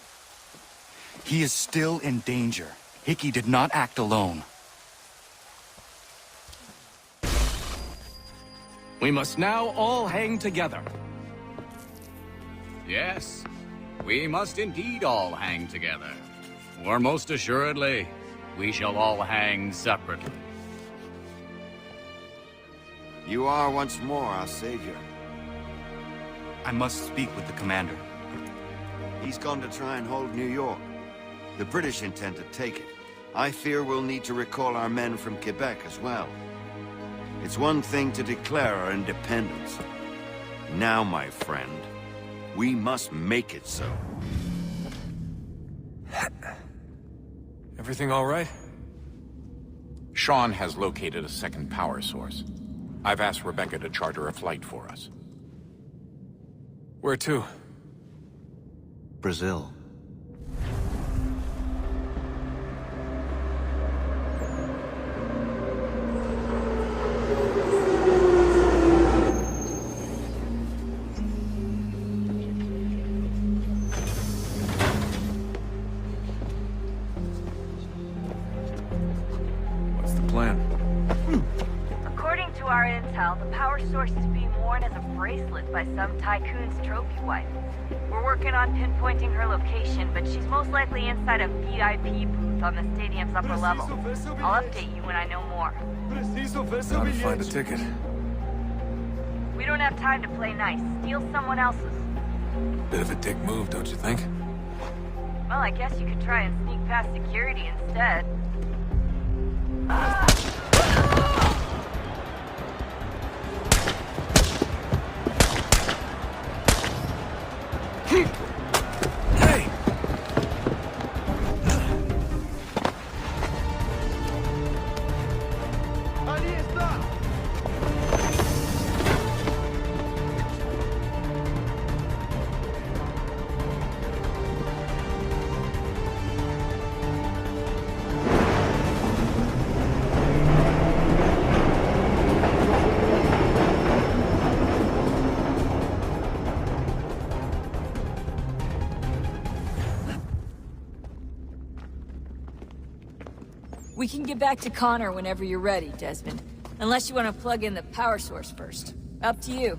[SPEAKER 25] He is still in danger. Hickey did not act alone.
[SPEAKER 7] We must now all hang together. Yes, we must indeed all hang together. Or most assuredly, we shall all hang separately.
[SPEAKER 10] You are once more our savior.
[SPEAKER 25] I must speak with the commander.
[SPEAKER 10] He's gone to try and hold New York. The British intend to take it. I fear we'll need to recall our men from Quebec as well. It's one thing to declare our independence. Now, my friend, we must make it so.
[SPEAKER 15] Everything all right?
[SPEAKER 18] Sean has located a second power source. I've asked Rebecca to charter a flight for us.
[SPEAKER 15] Where to?
[SPEAKER 22] Brazil.
[SPEAKER 15] What's the plan?
[SPEAKER 20] According to our intel, the power source is being worn as a bracelet by some tycoon's trophy wife. We're working on pinpointing her location, but she's most likely inside a VIP booth on the stadium's upper level. I'll update you when I know more.
[SPEAKER 15] How to find a ticket?
[SPEAKER 20] We don't have time to play nice. Steal someone else's.
[SPEAKER 15] Bit of a dick move, don't you think?
[SPEAKER 20] Well, I guess you could try and sneak past security instead.
[SPEAKER 15] Hey!
[SPEAKER 20] We can get back to Connor whenever you're ready, Desmond. Unless you want to plug in the power source first. Up to you.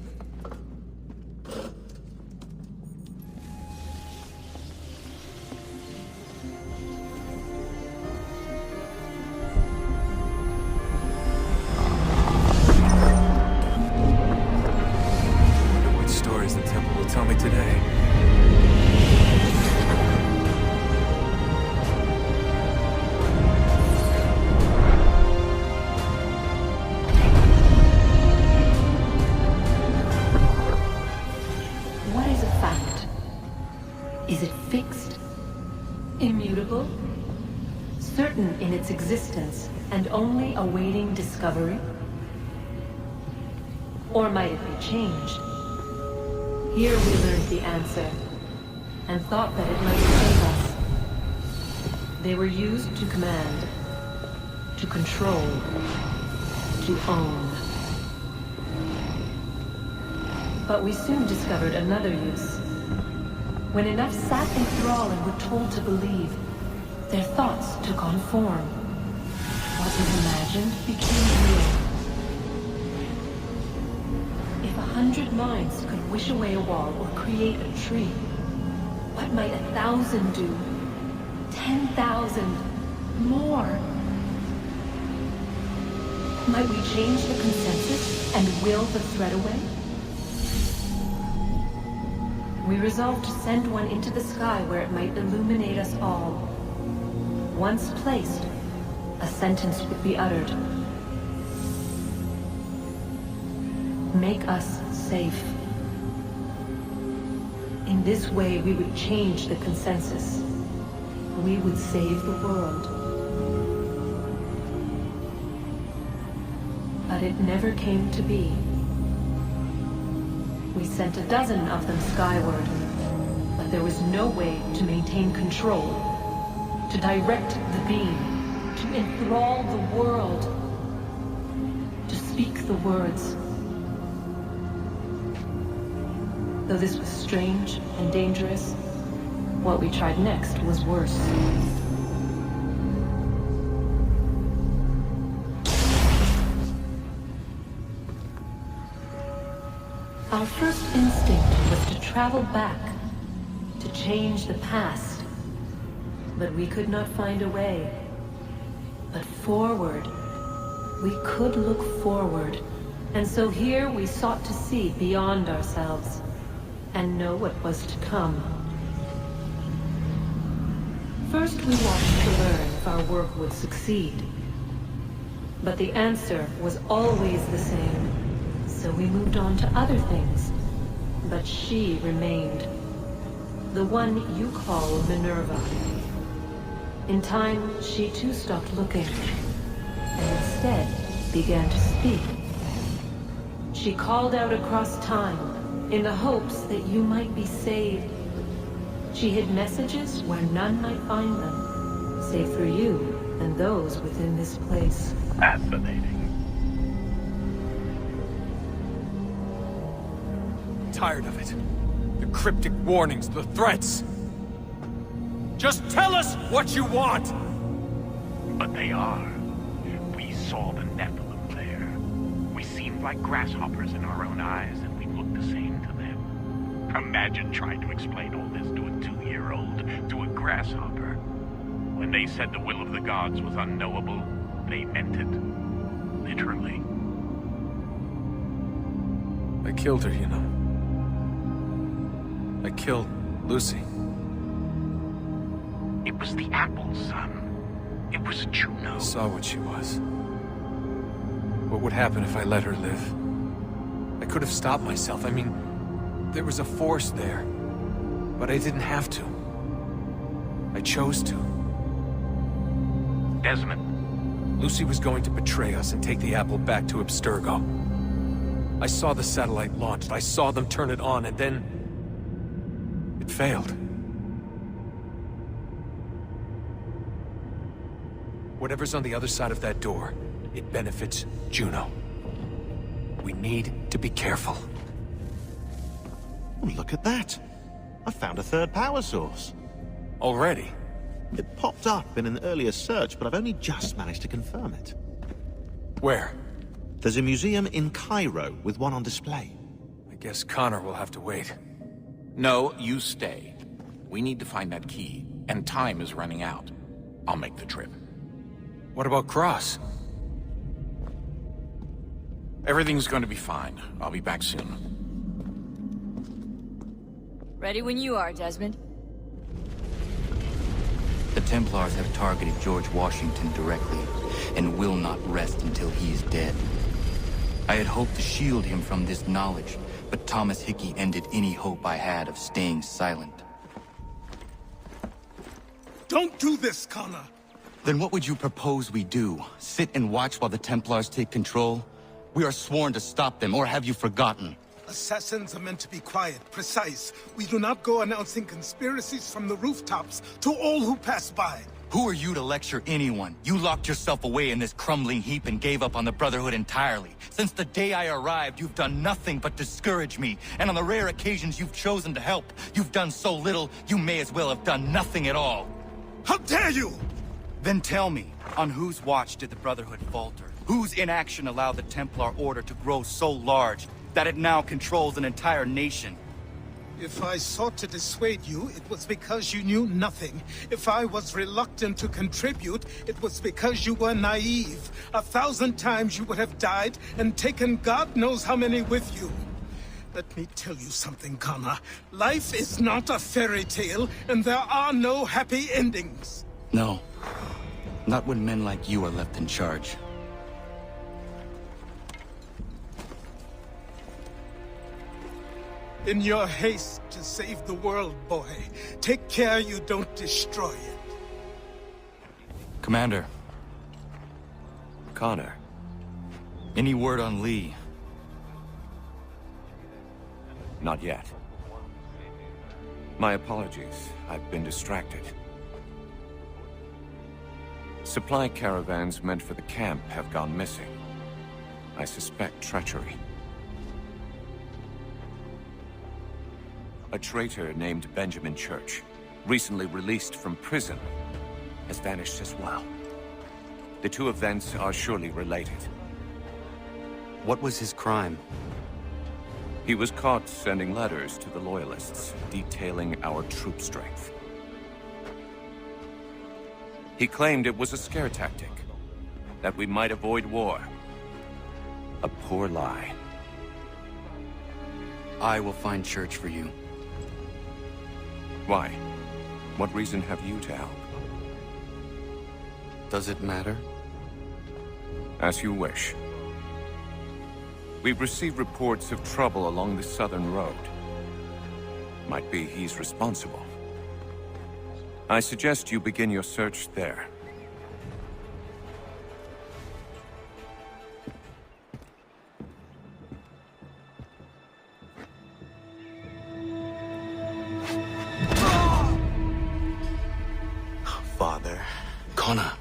[SPEAKER 15] What stories the temple will tell me today.
[SPEAKER 1] Is it fixed? Immutable? Certain in its existence, and only awaiting discovery? Or might it be changed? Here we learned the answer, and thought that it might save us. They were used to command, to control, to own. But we soon discovered another use. When enough sat in thrall and were told to believe, their thoughts took on form. What was imagined became real. If 100 minds could wish away a wall or create a tree, what might 1,000 do? 10,000? More? Might we change the consensus and will the threat away? We resolved to send one into the sky where it might illuminate us all. Once placed, a sentence would be uttered. Make us safe. In this way, we would change the consensus. We would save the world. But it never came to be. We sent a dozen of them skyward, but there was no way to maintain control, to direct the beam, to enthrall the world, to speak the words. Though this was strange and dangerous, what we tried next was worse. Our first instinct was to travel back, to change the past. But we could not find a way. But forward, we could look forward. And so here we sought to see beyond ourselves, and know what was to come. First we wanted to learn if our work would succeed. But the answer was always the same. So we moved on to other things, but she remained. The one you call Minerva. In time, she too stopped looking, and instead began to speak. She called out across time, in the hopes that you might be saved. She hid messages where none might find them, save for you and those within this place.
[SPEAKER 2] Fascinating.
[SPEAKER 15] Tired of it. The cryptic warnings, the threats. Just tell us what you want!
[SPEAKER 2] But they are. We saw the Nephilim there. We seemed like grasshoppers in our own eyes, and we looked the same to them. Imagine trying to explain all this to a 2-year-old, to a grasshopper. When they said the will of the gods was unknowable, they meant it. Literally.
[SPEAKER 15] I killed her, you know. I killed Lucy.
[SPEAKER 2] It was the apple, son. It was Juno.
[SPEAKER 15] I saw what she was. What would happen if I let her live? I could have stopped myself. I mean, there was a force there. But I didn't have to. I chose to.
[SPEAKER 2] Desmond.
[SPEAKER 15] Lucy was going to betray us and take the apple back to Abstergo. I saw the satellite launched. I saw them turn it on, and then it failed. Whatever's on the other side of that door, it benefits Juno. We need to be careful.
[SPEAKER 5] Look at that. I found a third power source.
[SPEAKER 15] Already?
[SPEAKER 4] It popped up in an earlier search, but I've only just managed to confirm it.
[SPEAKER 15] Where?
[SPEAKER 4] There's a museum in Cairo with one on display.
[SPEAKER 15] I guess Connor will have to wait.
[SPEAKER 18] No, you stay. We need to find that key, and time is running out. I'll make the trip.
[SPEAKER 15] What about Cross?
[SPEAKER 18] Everything's going to be fine. I'll be back soon.
[SPEAKER 5] Ready when you are, Desmond.
[SPEAKER 25] The Templars have targeted George Washington directly, and will not rest until he is dead. I had hoped to shield him from this knowledge, but Thomas Hickey ended any hope I had of staying silent.
[SPEAKER 3] Don't do this, Connor!
[SPEAKER 25] Then what would you propose we do? Sit and watch while the Templars take control? We are sworn to stop them, or have you forgotten?
[SPEAKER 3] Assassins are meant to be quiet, precise. We do not go announcing conspiracies from the rooftops to all who pass by.
[SPEAKER 25] Who are you to lecture anyone? You locked yourself away in this crumbling heap and gave up on the Brotherhood entirely. Since the day I arrived, you've done nothing but discourage me. And on the rare occasions you've chosen to help, you've done so little, you may as well have done nothing at all.
[SPEAKER 3] How dare you!
[SPEAKER 25] Then tell me, on whose watch did the Brotherhood falter? Whose inaction allowed the Templar Order to grow so large that it now controls an entire nation?
[SPEAKER 3] If I sought to dissuade you, it was because you knew nothing. If I was reluctant to contribute, it was because you were naive. 1,000 times you would have died and taken God knows how many with you. Let me tell you something, Connor. Life is not a fairy tale, and there are no happy endings.
[SPEAKER 25] No. Not when men like you are left in charge.
[SPEAKER 3] In your haste to save the world, boy, take care you don't destroy it.
[SPEAKER 25] Commander.
[SPEAKER 15] Connor.
[SPEAKER 25] Any word on Lee?
[SPEAKER 15] Not yet. My apologies. I've been distracted. Supply caravans meant for the camp have gone missing. I suspect treachery. A traitor named Benjamin Church, recently released from prison, has vanished as well. The two events are surely related.
[SPEAKER 25] What was his crime?
[SPEAKER 15] He was caught sending letters to the Loyalists, detailing our troop strength. He claimed it was a scare tactic, that we might avoid war. A poor lie.
[SPEAKER 25] I will find Church for you.
[SPEAKER 15] Why? What reason have you to help?
[SPEAKER 25] Does it matter?
[SPEAKER 15] As you wish. We've received reports of trouble along the southern road. Might be he's responsible. I suggest you begin your search there.
[SPEAKER 12] Father.
[SPEAKER 25] Connor.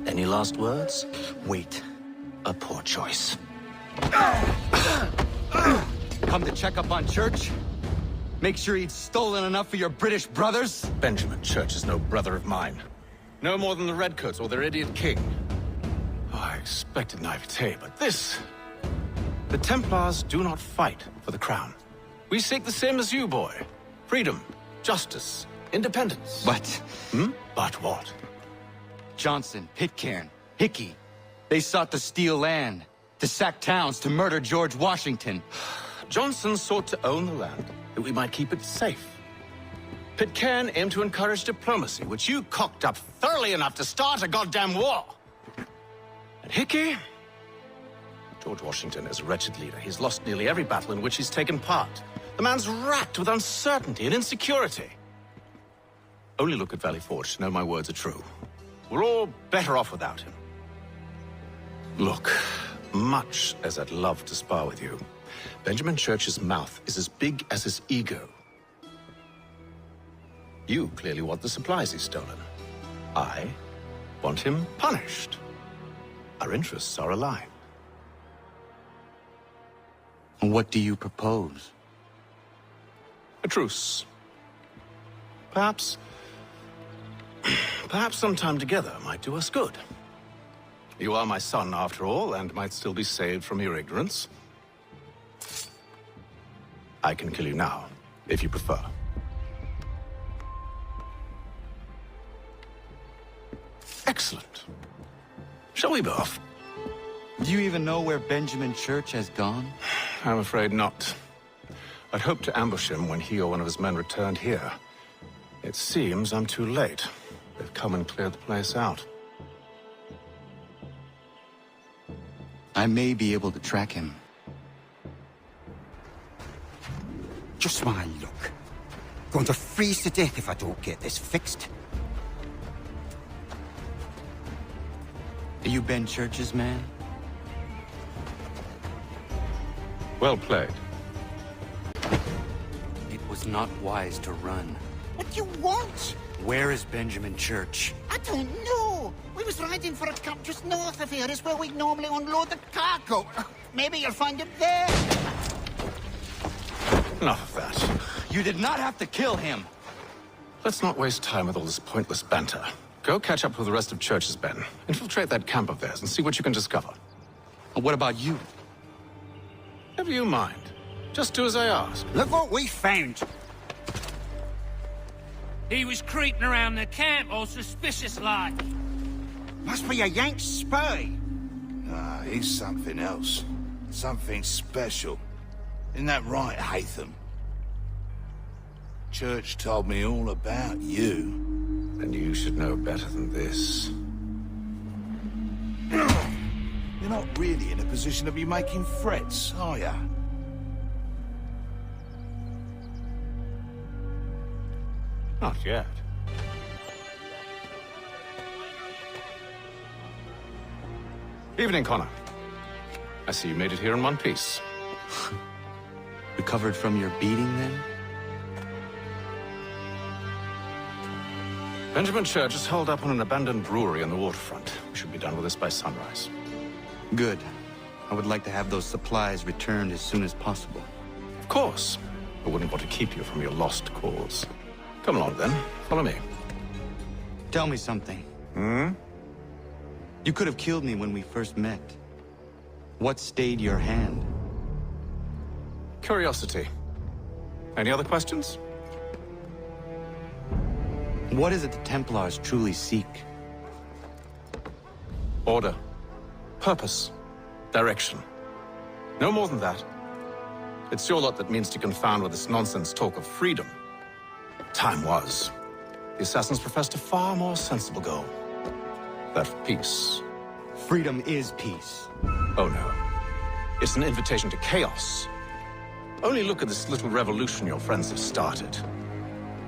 [SPEAKER 12] Any last words? Wait. A poor choice.
[SPEAKER 25] Come to check up on Church? Make sure he'd stolen enough for your British brothers?
[SPEAKER 14] Benjamin Church is no brother of mine. No more than the Redcoats or their idiot king. Oh, I expected naivete, but this... The Templars do not fight for the crown. We seek the same as you, boy. Freedom, justice, independence.
[SPEAKER 25] But...
[SPEAKER 14] But what?
[SPEAKER 25] Johnson, Pitcairn, Hickey. They sought to steal land, to sack towns, to murder George Washington.
[SPEAKER 14] Johnson sought to own the land, that we might keep it safe. Pitcairn aimed to encourage diplomacy, which you cocked up thoroughly enough to start a goddamn war. And Hickey? George Washington is a wretched leader. He's lost nearly every battle in which he's taken part. The man's racked with uncertainty and insecurity. Only look at Valley Forge to know my words are true. We're all better off without him. Look, much as I'd love to spar with you, Benjamin Church's mouth is as big as his ego. You clearly want the supplies he's stolen. I want him punished. Our interests are aligned.
[SPEAKER 25] What do you propose?
[SPEAKER 14] A truce. Perhaps Perhaps some time together might do us good. You are my son, after all, and might still be saved from your ignorance. I can kill you now, if you prefer. Excellent. Shall we be off?
[SPEAKER 19] Do you even know where Benjamin Church has gone?
[SPEAKER 14] I'm afraid not. I'd hoped to ambush him when he or one of his men returned here. It seems I'm too late. They've come and cleared the place out.
[SPEAKER 19] I may be able to track him.
[SPEAKER 22] Just my luck. Going to freeze to death if I don't get this fixed.
[SPEAKER 19] Are you Ben Church's man?
[SPEAKER 14] Well played.
[SPEAKER 19] It was not wise to run.
[SPEAKER 6] What do you want?
[SPEAKER 19] Where is Benjamin Church?
[SPEAKER 6] I don't know. We was riding for a camp just north of here. Is where we normally unload the cargo. Maybe you'll find him there.
[SPEAKER 14] Enough of that.
[SPEAKER 19] You did not have to kill him.
[SPEAKER 14] Let's not waste time with all this pointless banter. Go catch up with the rest of Church's men. Infiltrate that camp of theirs and see what you can discover.
[SPEAKER 19] And what about you?
[SPEAKER 14] Never you mind. Just do as I ask.
[SPEAKER 22] Look what we found.
[SPEAKER 11] He was creeping around the camp, all suspicious-like.
[SPEAKER 22] Must be a Yank spy.
[SPEAKER 11] Ah, he's something else. Something special. Isn't that right, Hatham? Church told me all about you.
[SPEAKER 14] And you should know better than this.
[SPEAKER 11] You're not really in a position to be making threats, are ya?
[SPEAKER 14] Not yet. Evening, Connor. I see you made it here in one piece.
[SPEAKER 19] Recovered from your beating, then?
[SPEAKER 14] Benjamin Church is holed up on an abandoned brewery on the waterfront. We should be done with this by sunrise.
[SPEAKER 19] Good. I would like to have those supplies returned as soon as possible.
[SPEAKER 14] Of course. I wouldn't want to keep you from your lost cause. Come along, then. Follow me.
[SPEAKER 19] Tell me something.
[SPEAKER 14] Hmm?
[SPEAKER 19] You could have killed me when we first met. What stayed your hand?
[SPEAKER 14] Curiosity. Any other questions?
[SPEAKER 19] What is it the Templars truly seek?
[SPEAKER 14] Order. Purpose. Direction. No more than that. It's your lot that means to confound with this nonsense talk of freedom. Time was. The assassins professed a far more sensible goal. That of peace.
[SPEAKER 19] Freedom is peace.
[SPEAKER 14] Oh no. It's an invitation to chaos. Only look at this little revolution your friends have started.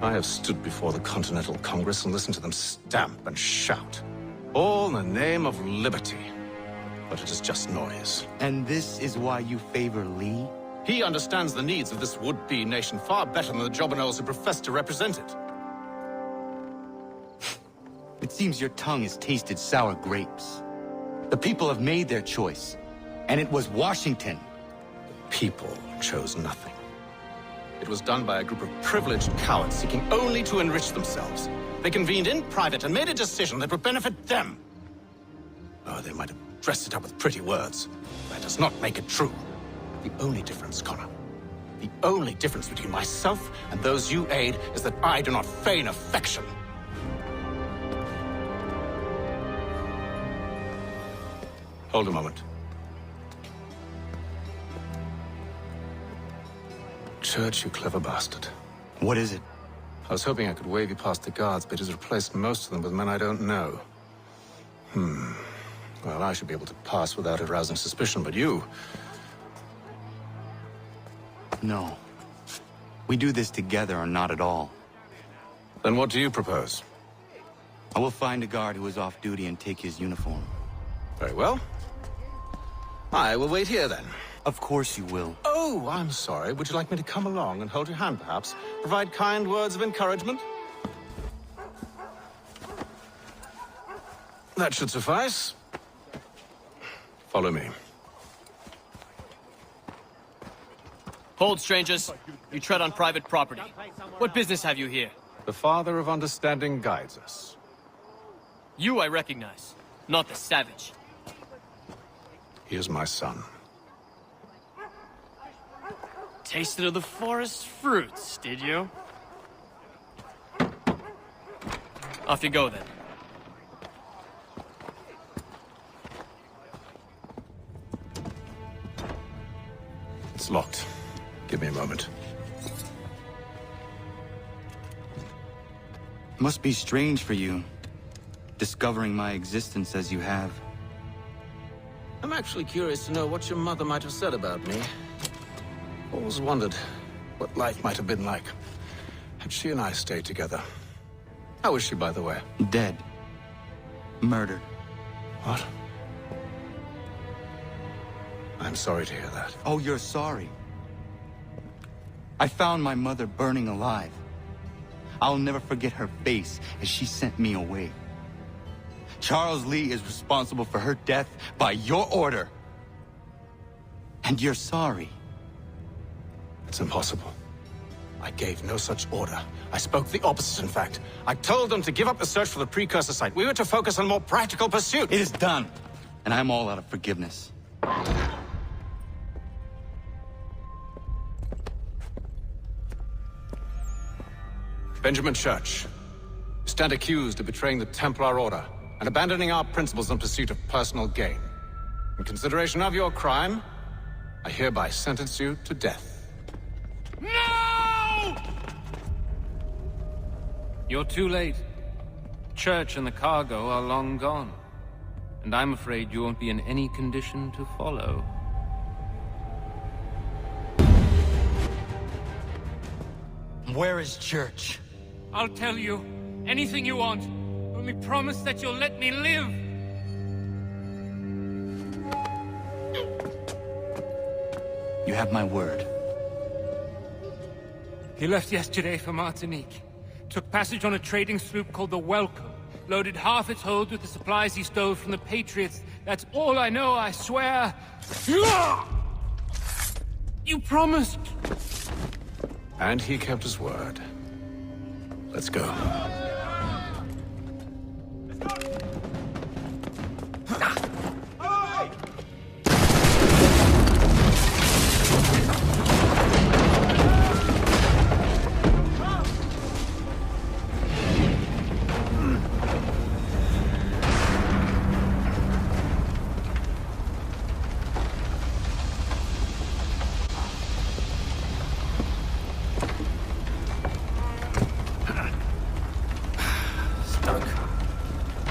[SPEAKER 14] I have stood before the Continental Congress and listened to them stamp and shout. All in the name of liberty. But it is just noise.
[SPEAKER 19] And this is why you favor Lee?
[SPEAKER 14] He understands the needs of this would-be nation far better than the jobberknolls who profess to represent it.
[SPEAKER 19] It seems your tongue has tasted sour grapes. The people have made their choice, and it was Washington.
[SPEAKER 14] The people chose nothing. It was done by a group of privileged cowards seeking only to enrich themselves. They convened in private and made a decision that would benefit them. Oh, they might have dressed it up with pretty words. That does not make it true. The only difference, Connor, the only difference between myself and those you aid is that I do not feign affection. Hold a moment. Church, you clever bastard.
[SPEAKER 19] What is it?
[SPEAKER 14] I was hoping I could wave you past the guards, but he's replaced most of them with men I don't know. Well, I should be able to pass without arousing suspicion, but you...
[SPEAKER 19] No. We do this together or not at all.
[SPEAKER 14] Then what do you propose?
[SPEAKER 19] I will find a guard who is off duty and take his uniform.
[SPEAKER 14] Very well. I will wait here, then.
[SPEAKER 19] Of course you will.
[SPEAKER 14] Oh, I'm sorry. Would you like me to come along and hold your hand, perhaps? Provide kind words of encouragement? That should suffice. Follow me.
[SPEAKER 8] Hold, strangers. You tread on private property. What business have you here?
[SPEAKER 14] The Father of Understanding guides us.
[SPEAKER 8] You I recognize, not the savage.
[SPEAKER 15] He is my son.
[SPEAKER 8] Tasted of the forest fruits, did you? Off you go, then.
[SPEAKER 15] It's locked. Give me a moment.
[SPEAKER 19] Must be strange for you, discovering my existence as you have.
[SPEAKER 14] I'm actually curious to know what your mother might have said about me. Always wondered what life might have been like had she and I stayed together. How is she, by the way?
[SPEAKER 19] Dead. Murdered.
[SPEAKER 15] What? I'm sorry to hear that.
[SPEAKER 19] Oh, you're sorry. I found my mother burning alive. I'll never forget her face as she sent me away. Charles Lee is responsible for her death by your order. And you're sorry.
[SPEAKER 14] It's impossible. I gave no such order. I spoke the opposite, in fact. I told them to give up the search for the precursor site. We were to focus on more practical pursuit.
[SPEAKER 19] It is done. And I'm all out of forgiveness.
[SPEAKER 14] Benjamin Church, you stand accused of betraying the Templar Order and abandoning our principles in pursuit of personal gain. In consideration of your crime, I hereby sentence you to death.
[SPEAKER 8] No! You're too late. Church and the cargo are long gone. And I'm afraid you won't be in any condition to follow.
[SPEAKER 19] Where is Church?
[SPEAKER 8] I'll tell you. Anything you want. Only promise that you'll let me live.
[SPEAKER 19] You have my word.
[SPEAKER 8] He left yesterday for Martinique. Took passage on a trading sloop called the Welcome. Loaded half its hold with the supplies he stole from the Patriots. That's all I know, I swear. You promised.
[SPEAKER 14] And he kept his word. Let's go.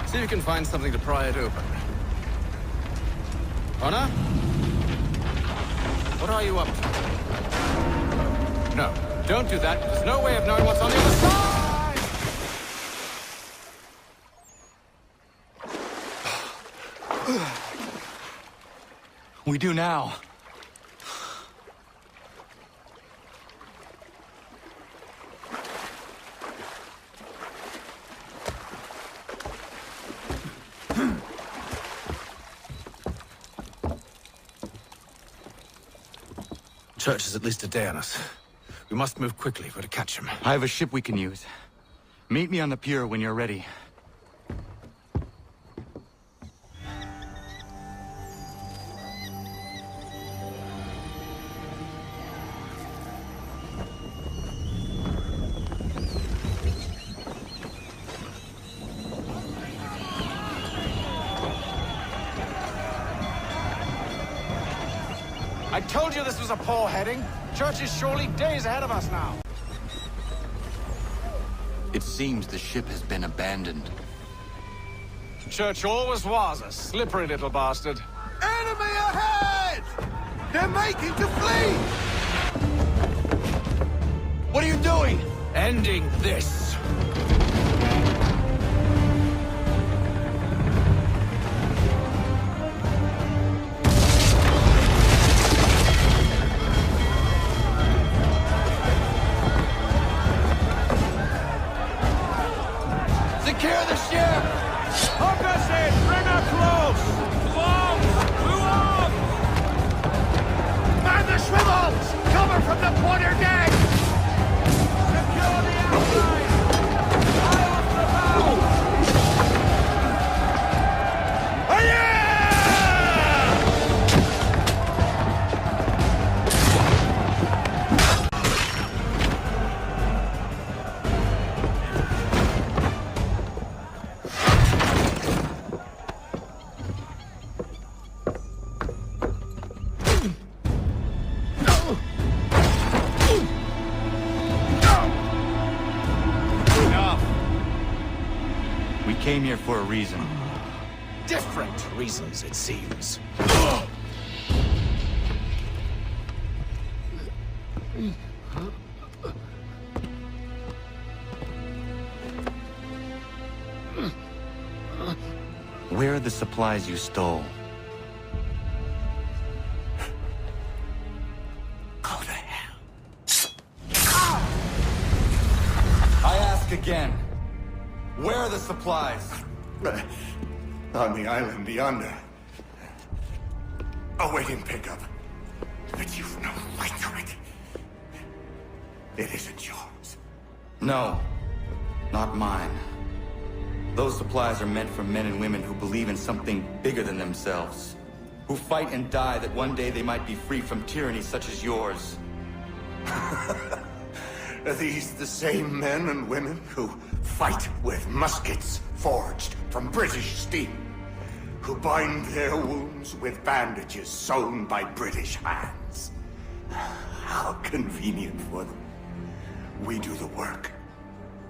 [SPEAKER 14] See if you can find something to pry it open. Connor? What are you up to? No, don't do that. There's no way of knowing what's on the other side!
[SPEAKER 19] We do now.
[SPEAKER 14] Church is at least a day on us. We must move quickly if we're to catch him.
[SPEAKER 19] I have a ship we can use. Meet me on the pier when you're ready.
[SPEAKER 14] I told you this was a poor heading. Church is surely days ahead of us now.
[SPEAKER 25] It seems the ship has been abandoned.
[SPEAKER 14] Church always was a slippery little bastard.
[SPEAKER 11] Enemy ahead! They're making to flee!
[SPEAKER 19] What are you doing?
[SPEAKER 14] Ending this.
[SPEAKER 19] Secure the ship!
[SPEAKER 11] Hook us in! Bring her close! Move on! Man the swivels! Cover from the quarter deck! Secure the outside! Fire off the bow!
[SPEAKER 19] We came here for a reason.
[SPEAKER 14] Different reasons, it seems.
[SPEAKER 19] Where are the supplies you stole?
[SPEAKER 14] Go to hell.
[SPEAKER 19] I ask again. Where are the supplies?
[SPEAKER 9] On the island yonder. Awaiting pickup. But you've no right to it. It isn't yours.
[SPEAKER 19] No. Not mine. Those supplies are meant for men and women who believe in something bigger than themselves. Who fight and die that one day they might be free from tyranny such as yours.
[SPEAKER 9] Are these the same men and women who fight with muskets forged from British steel? Who bind their wounds with bandages sewn by British hands? How convenient for them. We do the work.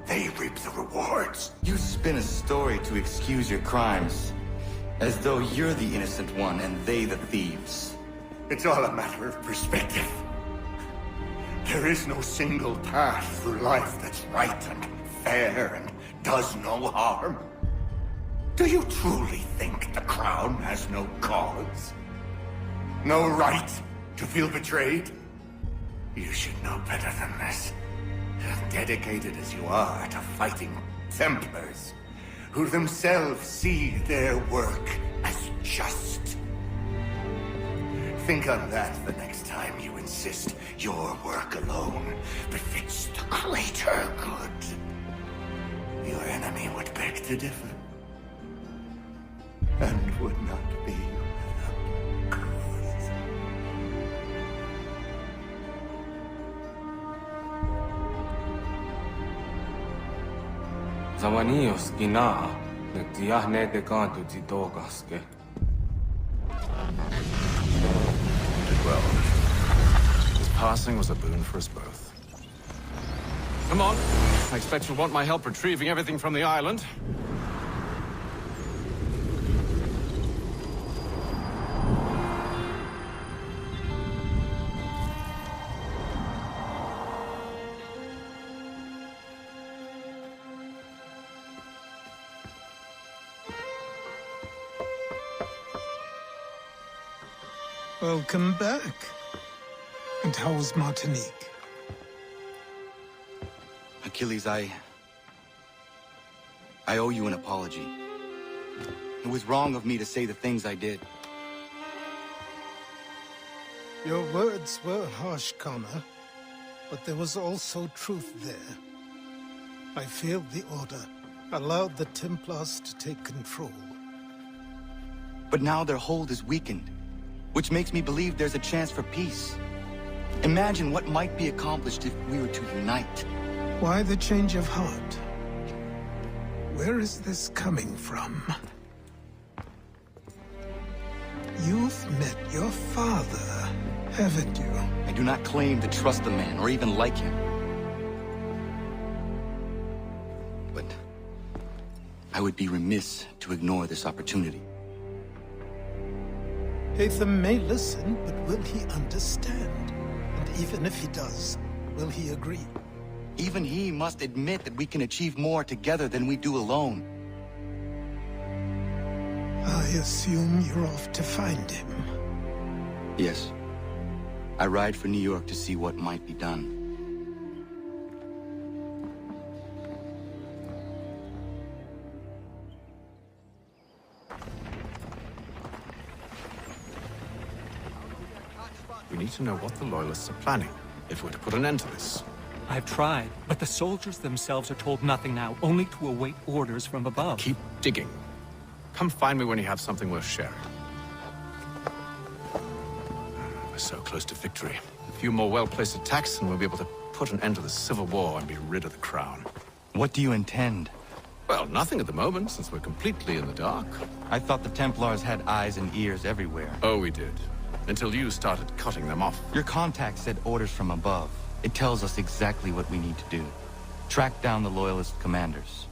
[SPEAKER 9] They reap the rewards.
[SPEAKER 19] You spin a story to excuse your crimes. As though you're the innocent one and they the thieves.
[SPEAKER 9] It's all a matter of perspective. There is no single path through life that's right and fair and does no harm. Do you truly think the Crown has no cause? No right to feel betrayed? You should know better than this. As dedicated as you are to fighting Templars, who themselves see their work as just. Think on that the next time you insist your work alone befits the greater good. Your enemy would beg to differ, and would not be without cause.
[SPEAKER 13] Zawanios gina, nagtiahne de kanto titogaske.
[SPEAKER 14] Did well. His passing was a boon for us both. Come on. I expect you'll want my help retrieving everything from the island.
[SPEAKER 3] Welcome back. And how was Martinique?
[SPEAKER 19] Achilles, I owe you an apology. It was wrong of me to say the things I did.
[SPEAKER 3] Your words were harsh, Connor, but there was also truth there. I failed the Order, allowed the Templars to take control.
[SPEAKER 19] But now their hold is weakened, which makes me believe there's a chance for peace. Imagine what might be accomplished if we were to unite.
[SPEAKER 3] Why the change of heart? Where is this coming from? You've met your father, haven't you?
[SPEAKER 19] I do not claim to trust the man, or even like him. But I would be remiss to ignore this opportunity.
[SPEAKER 3] Hatham may listen, but will he understand? And even if he does, will he agree?
[SPEAKER 19] Even he must admit that we can achieve more together than we do alone.
[SPEAKER 3] I assume you're off to find him.
[SPEAKER 19] Yes. I ride for New York to see what might be done.
[SPEAKER 14] We need to know what the Loyalists are planning, if we're to put an end to this.
[SPEAKER 16] I've tried, but the soldiers themselves are told nothing now, only to await orders from above.
[SPEAKER 14] Keep digging. Come find me when you have something worth sharing. We're so close to victory. A few more well-placed attacks and we'll be able to put an end to the Civil War and be rid of the Crown.
[SPEAKER 19] What do you intend?
[SPEAKER 14] Well, nothing at the moment, since we're completely in the dark.
[SPEAKER 19] I thought the Templars had eyes and ears everywhere.
[SPEAKER 14] Oh, we did. Until you started cutting them off.
[SPEAKER 19] Your contact said orders from above. It tells us exactly what we need to do. Track down the Loyalist commanders.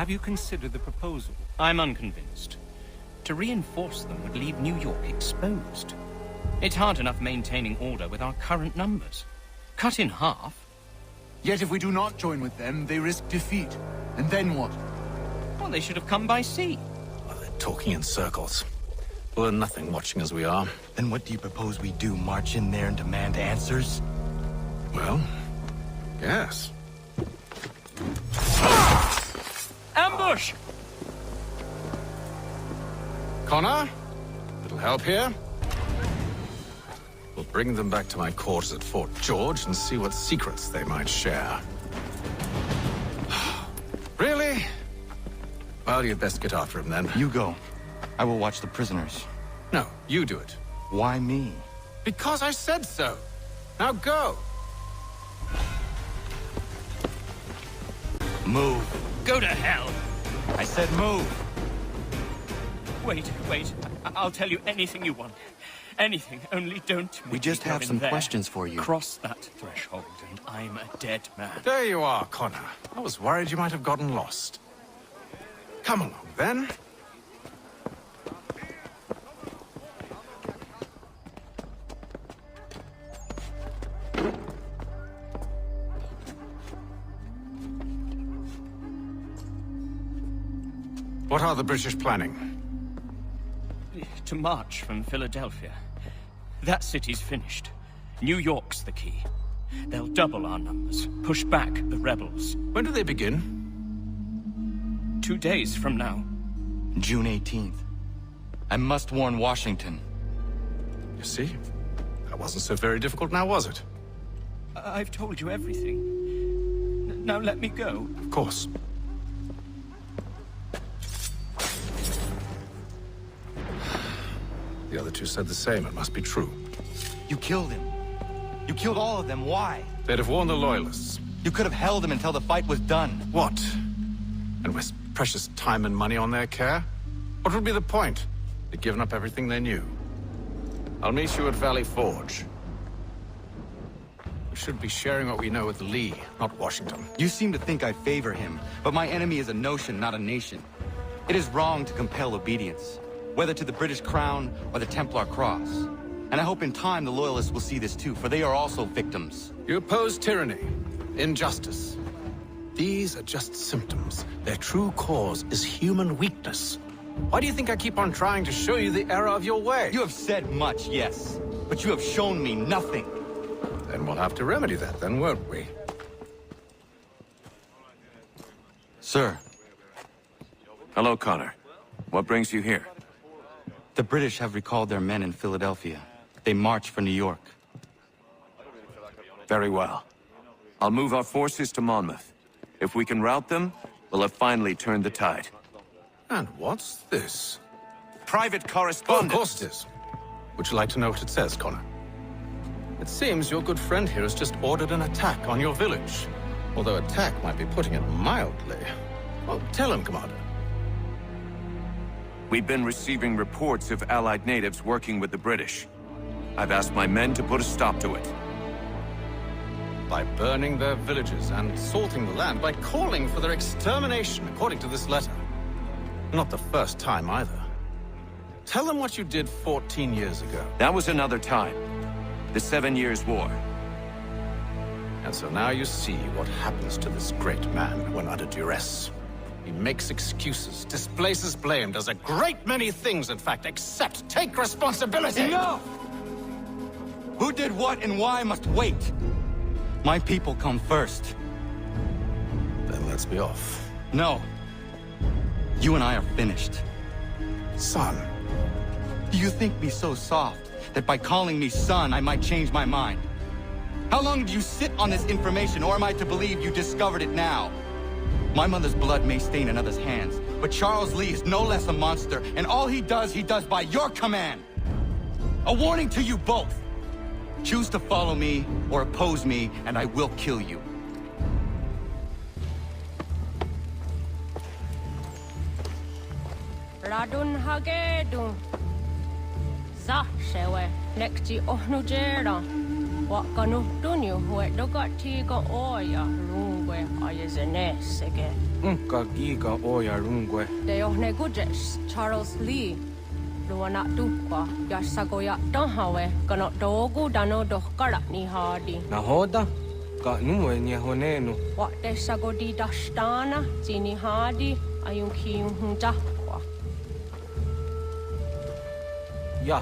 [SPEAKER 16] Have you considered the proposal?
[SPEAKER 7] I'm unconvinced. To reinforce them would leave New York exposed. It's hard enough maintaining order with our current numbers. Cut in half.
[SPEAKER 17] Yet if we do not join with them, they risk defeat. And then what?
[SPEAKER 7] Well, they should have come by sea.
[SPEAKER 15] Well, they're talking in circles. We'll learn nothing watching as we are.
[SPEAKER 12] Then what do you propose we do? March in there and demand answers?
[SPEAKER 15] Well, yes.
[SPEAKER 7] Ambush!
[SPEAKER 15] Connor? Little help here? We'll bring them back to my quarters at Fort George and see what secrets they might share. Really? Well, you'd best get after him then.
[SPEAKER 12] You go. I will watch the prisoners.
[SPEAKER 15] No, you do it.
[SPEAKER 12] Why me?
[SPEAKER 15] Because I said so. Now go.
[SPEAKER 12] Move.
[SPEAKER 7] Go to hell.
[SPEAKER 12] I said move.
[SPEAKER 7] Wait. I'll tell you anything you want. Anything, only don't make
[SPEAKER 12] We just
[SPEAKER 7] me go
[SPEAKER 12] have
[SPEAKER 7] in
[SPEAKER 12] some
[SPEAKER 7] there.
[SPEAKER 12] questions for you.
[SPEAKER 7] Cross that threshold and I'm a dead man.
[SPEAKER 15] There you are, Connor. I was worried you might have gotten lost. Come along, then. What are the British planning?
[SPEAKER 7] To march from Philadelphia. That city's finished. New York's the key. They'll double our numbers, push back the rebels.
[SPEAKER 15] When do they begin?
[SPEAKER 7] 2 days from now.
[SPEAKER 12] June 18th. I must warn Washington.
[SPEAKER 15] You see? That wasn't so very difficult now, was it?
[SPEAKER 7] I've told you everything. Now let me go.
[SPEAKER 15] Of course. The other two said the same. It must be true.
[SPEAKER 12] You killed him. You killed all of them. Why?
[SPEAKER 15] They'd have warned the Loyalists.
[SPEAKER 12] You could have held him until the fight was done.
[SPEAKER 15] What? And waste precious time and money on their care? What would be the point? They'd given up everything they knew. I'll meet you at Valley Forge. We should be sharing what we know with Lee, not Washington.
[SPEAKER 12] You seem to think I favor him, but my enemy is a notion, not a nation. It is wrong to compel obedience, whether to the British Crown or the Templar Cross. And I hope in time the Loyalists will see this too, for they are also victims.
[SPEAKER 15] You oppose tyranny, injustice. These are just symptoms. Their true cause is human weakness. Why do you think I keep on trying to show you the error of your way?
[SPEAKER 12] You have said much, yes, but you have shown me nothing.
[SPEAKER 15] Then we'll have to remedy that then, won't we?
[SPEAKER 12] Sir.
[SPEAKER 21] Hello, Connor. What brings you here?
[SPEAKER 12] The British have recalled their men in Philadelphia. They march for New York.
[SPEAKER 21] Very well. I'll move our forces to Monmouth. If we can rout them, we'll have finally turned the tide.
[SPEAKER 15] And what's this?
[SPEAKER 21] Private
[SPEAKER 15] Oh,
[SPEAKER 21] correspondence.
[SPEAKER 15] of course it is. Would you like to know what it says, Connor? It seems your good friend here has just ordered an attack on your village. Although attack might be putting it mildly. Well, tell him, Commander.
[SPEAKER 21] We've been receiving reports of Allied natives working with the British. I've asked my men to put a stop to it.
[SPEAKER 15] By burning their villages and salting the land, by calling for their extermination, according to this letter. Not the first time, either. Tell them what you did 14 years ago.
[SPEAKER 21] That was another time. The 7 Years' War.
[SPEAKER 15] And so now you see what happens to this great man when under duress. He makes excuses, displaces blame, does a great many things, in fact, except take responsibility!
[SPEAKER 12] Enough! Who did what and why must wait. My people come first.
[SPEAKER 15] Then let's be off.
[SPEAKER 12] No. You and I are finished.
[SPEAKER 15] Son.
[SPEAKER 12] Do you think me so soft that by calling me son, I might change my mind? How long do you sit on this information, or am I to believe you discovered it now? My mother's blood may stain another's hands, but Charles Lee is no less a monster, and all he does by your command. A warning to you both. Choose to follow me or oppose me, and I will kill you.
[SPEAKER 23] Ratonhnhaké dun. Za shewe nekti ohnujera. Wakanu dunyu huet dogati go oya luwe ayezenesege.
[SPEAKER 13] Unka giga oya rungwe.
[SPEAKER 23] De ohne gujes Charles Lee. Luana tukwa yasagoya donhawe kano dogu dano dohkara ni hadi.
[SPEAKER 13] Nahoda? Ka numwe nye honenu.
[SPEAKER 23] What de sagodi dashtana zini hadi ayun kiyun hunjakwa.
[SPEAKER 13] Ya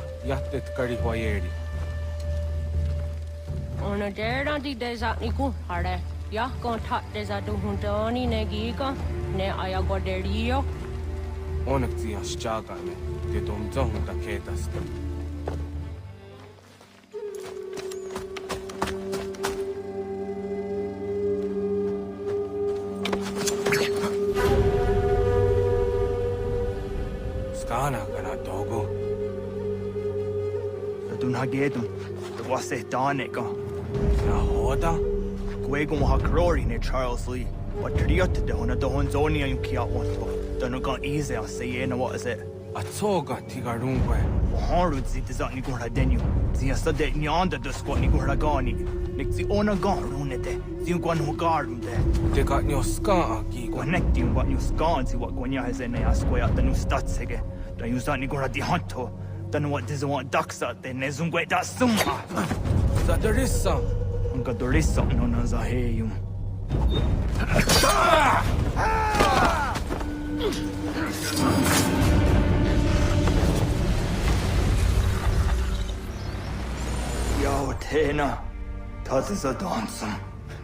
[SPEAKER 13] tet kari hoyeri.
[SPEAKER 23] Ona dera di deza niku hare. Ya kontak deza duhundoni negiga ne ayagoderio.
[SPEAKER 13] Onak tia shaga me. De domzong da ketasta. Skana kana dogo.
[SPEAKER 1] Ratonhnhaké was it Danica.
[SPEAKER 13] Nahoda?
[SPEAKER 1] Gwego Hakrori ne Charles Lee. But Triot de Hona Dohonzonia in Kia Onto. Donogon easy, I say, what is it?
[SPEAKER 13] A toga tigarungwe.
[SPEAKER 1] Harud zit is at Nigura Denu. The Asade Nyanda the squat Nigura Gani. Nick the Ona Garunete. The Guan Garun there.
[SPEAKER 13] They got no scar,
[SPEAKER 1] connecting what you scan to what Guanya has in a square at the new Statsege. Then you start Nigura di Hunto. Then what does want ducks at the Nezungwe that Summa?
[SPEAKER 13] That there is some.
[SPEAKER 1] Unka there is something on Azaheyum. Yo, Tena, das ist a dansum.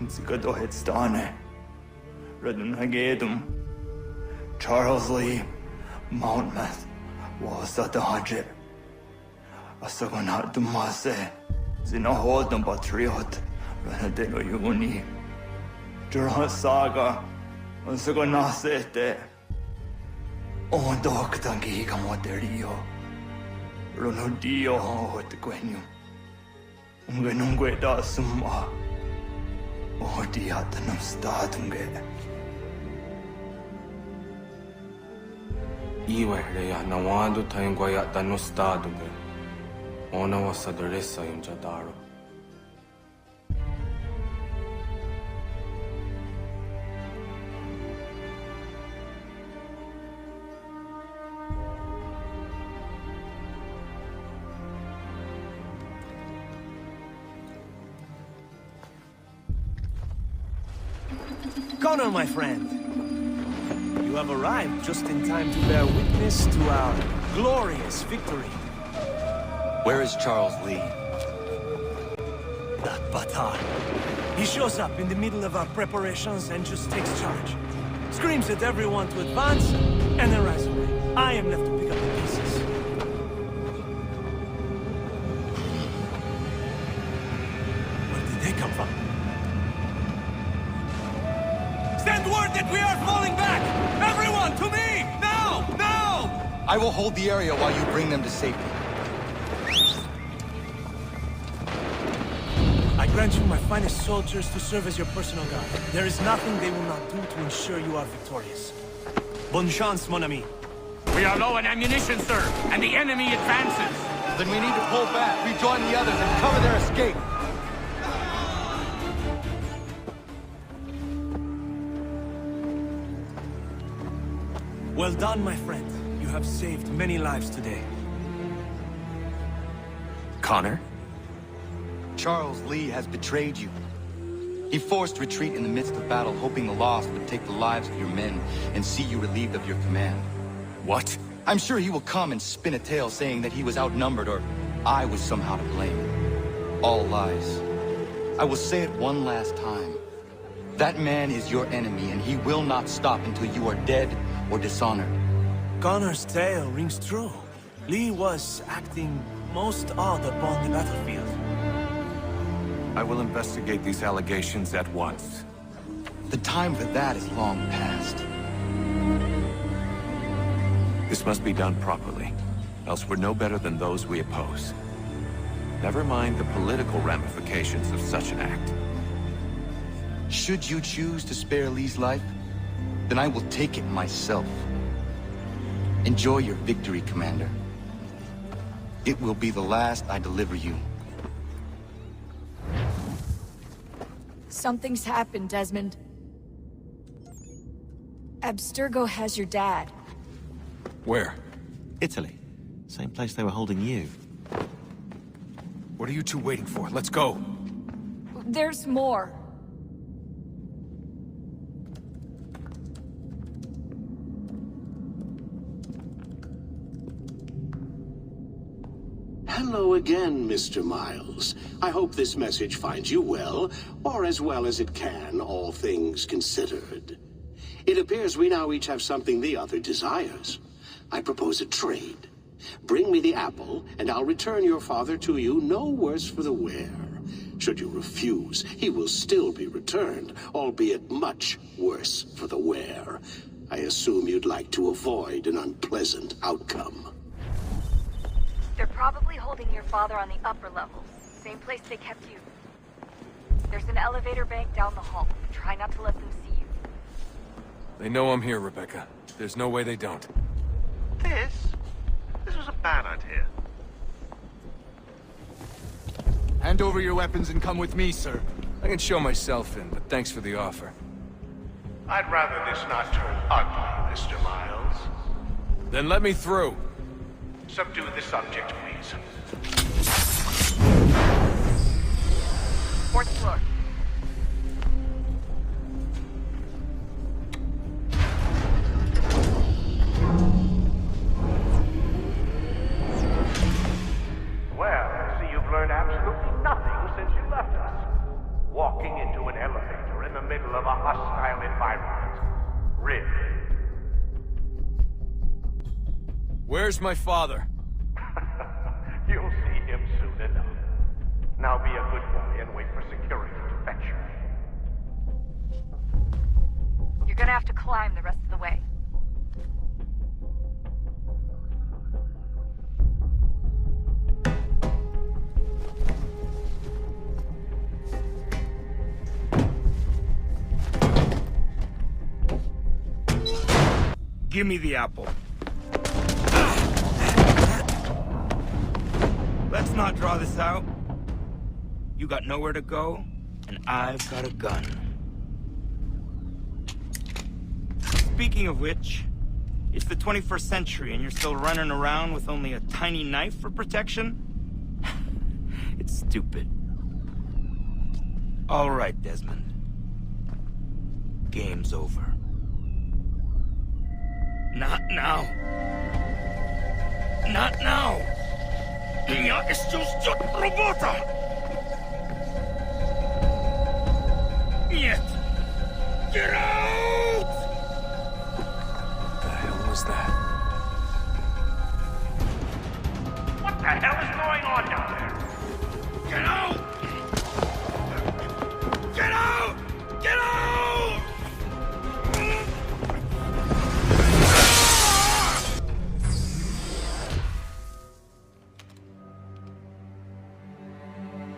[SPEAKER 1] Zika do hitstane. Ratonhnhaké, Charles Lee, Monmouth, was at the hundred. A second hat to Masse, Zina hold them patriot, Ranadeno Uni. Durhan Saga, and second Nasete. Oh, Doctor Giga Moderio. Ronodio, what the Gwenum. Ungenungue da summa. Oh, diatanum statunge.
[SPEAKER 13] Iwe reya nawando tayngwa yata no staduge. Ona wasa deresa yung jadaro.
[SPEAKER 2] Connor, my friend, you have arrived just in time to bear witness to our glorious victory.
[SPEAKER 19] Where is Charles Lee?
[SPEAKER 2] That batard. He shows up in the middle of our preparations and just takes charge. Screams at everyone to advance, and then rides away. I am left to pick up the pieces. Where did they come from? Send word that we are falling back! Everyone, to me! Now! Now!
[SPEAKER 19] I will hold the area while you bring them to safety.
[SPEAKER 2] I grant you my finest soldiers to serve as your personal guard. There is nothing they will not do to ensure you are victorious. Bonne chance, mon ami.
[SPEAKER 8] We are low on ammunition, sir, and the enemy advances.
[SPEAKER 19] Then we need to pull back, rejoin the others, and cover their escape.
[SPEAKER 2] Well done, my friend. You have saved many lives today.
[SPEAKER 21] Connor?
[SPEAKER 19] Charles Lee has betrayed you. He forced retreat in the midst of battle, hoping the loss would take the lives of your men and see you relieved of your command.
[SPEAKER 21] What?
[SPEAKER 19] I'm sure he will come and spin a tale saying that he was outnumbered or I was somehow to blame. All lies. I will say it one last time. That man is your enemy, and he will not stop until you are dead or dishonored.
[SPEAKER 2] Connor's tale rings true. Lee was acting most odd upon the battlefield.
[SPEAKER 21] I will investigate these allegations at once.
[SPEAKER 19] The time for that is long past.
[SPEAKER 21] This must be done properly, else we're no better than those we oppose. Never mind the political ramifications of such an act.
[SPEAKER 19] Should you choose to spare Lee's life, then I will take it myself. Enjoy your victory, Commander. It will be the last I deliver you.
[SPEAKER 5] Something's happened, Desmond. Abstergo has your dad.
[SPEAKER 15] Where?
[SPEAKER 4] Italy. Same place they were holding you.
[SPEAKER 15] What are you two waiting for? Let's go.
[SPEAKER 5] There's more.
[SPEAKER 10] Hello again, Mr. Miles. I hope this message finds you well, or as well as it can, all things considered. It appears we now each have something the other desires. I propose a trade. Bring me the apple, and I'll return your father to you no worse for the wear. Should you refuse, he will still be returned, albeit much worse for the wear. I assume you'd like to avoid an unpleasant outcome.
[SPEAKER 18] They're probably holding your father on the upper levels. Same place they kept you. There's an elevator bank down the hall. Try not to let them see you.
[SPEAKER 15] They know I'm here, Rebecca. There's no way they don't.
[SPEAKER 9] This was a bad idea.
[SPEAKER 17] Hand over your weapons and come with me, sir.
[SPEAKER 15] I can show myself in, but thanks for the offer.
[SPEAKER 9] I'd rather this not turn ugly, Mr. Miles.
[SPEAKER 15] Then let me through.
[SPEAKER 9] Subdue the subject, please.
[SPEAKER 18] Fourth floor.
[SPEAKER 9] Well, I see you've learned absolutely nothing since you left us. Walking into an elevator in the middle of a hostile environment. Really?
[SPEAKER 15] Where's my father?
[SPEAKER 9] You'll see him soon enough. Now be a good boy and wait for security to fetch you.
[SPEAKER 18] You're gonna have to climb the rest of the way.
[SPEAKER 1] Give me the apple. Let's not draw this out. You got nowhere to go, and I've got a gun. Speaking of which, it's the 21st century and you're still running around with only a tiny knife for protection? It's stupid. All right, Desmond. Game's over. Not now. Not now. Я еще ждет работа. Нет. Get out!
[SPEAKER 15] What the hell was that?
[SPEAKER 9] What the hell is going on down there? Get out! Get out! Get out!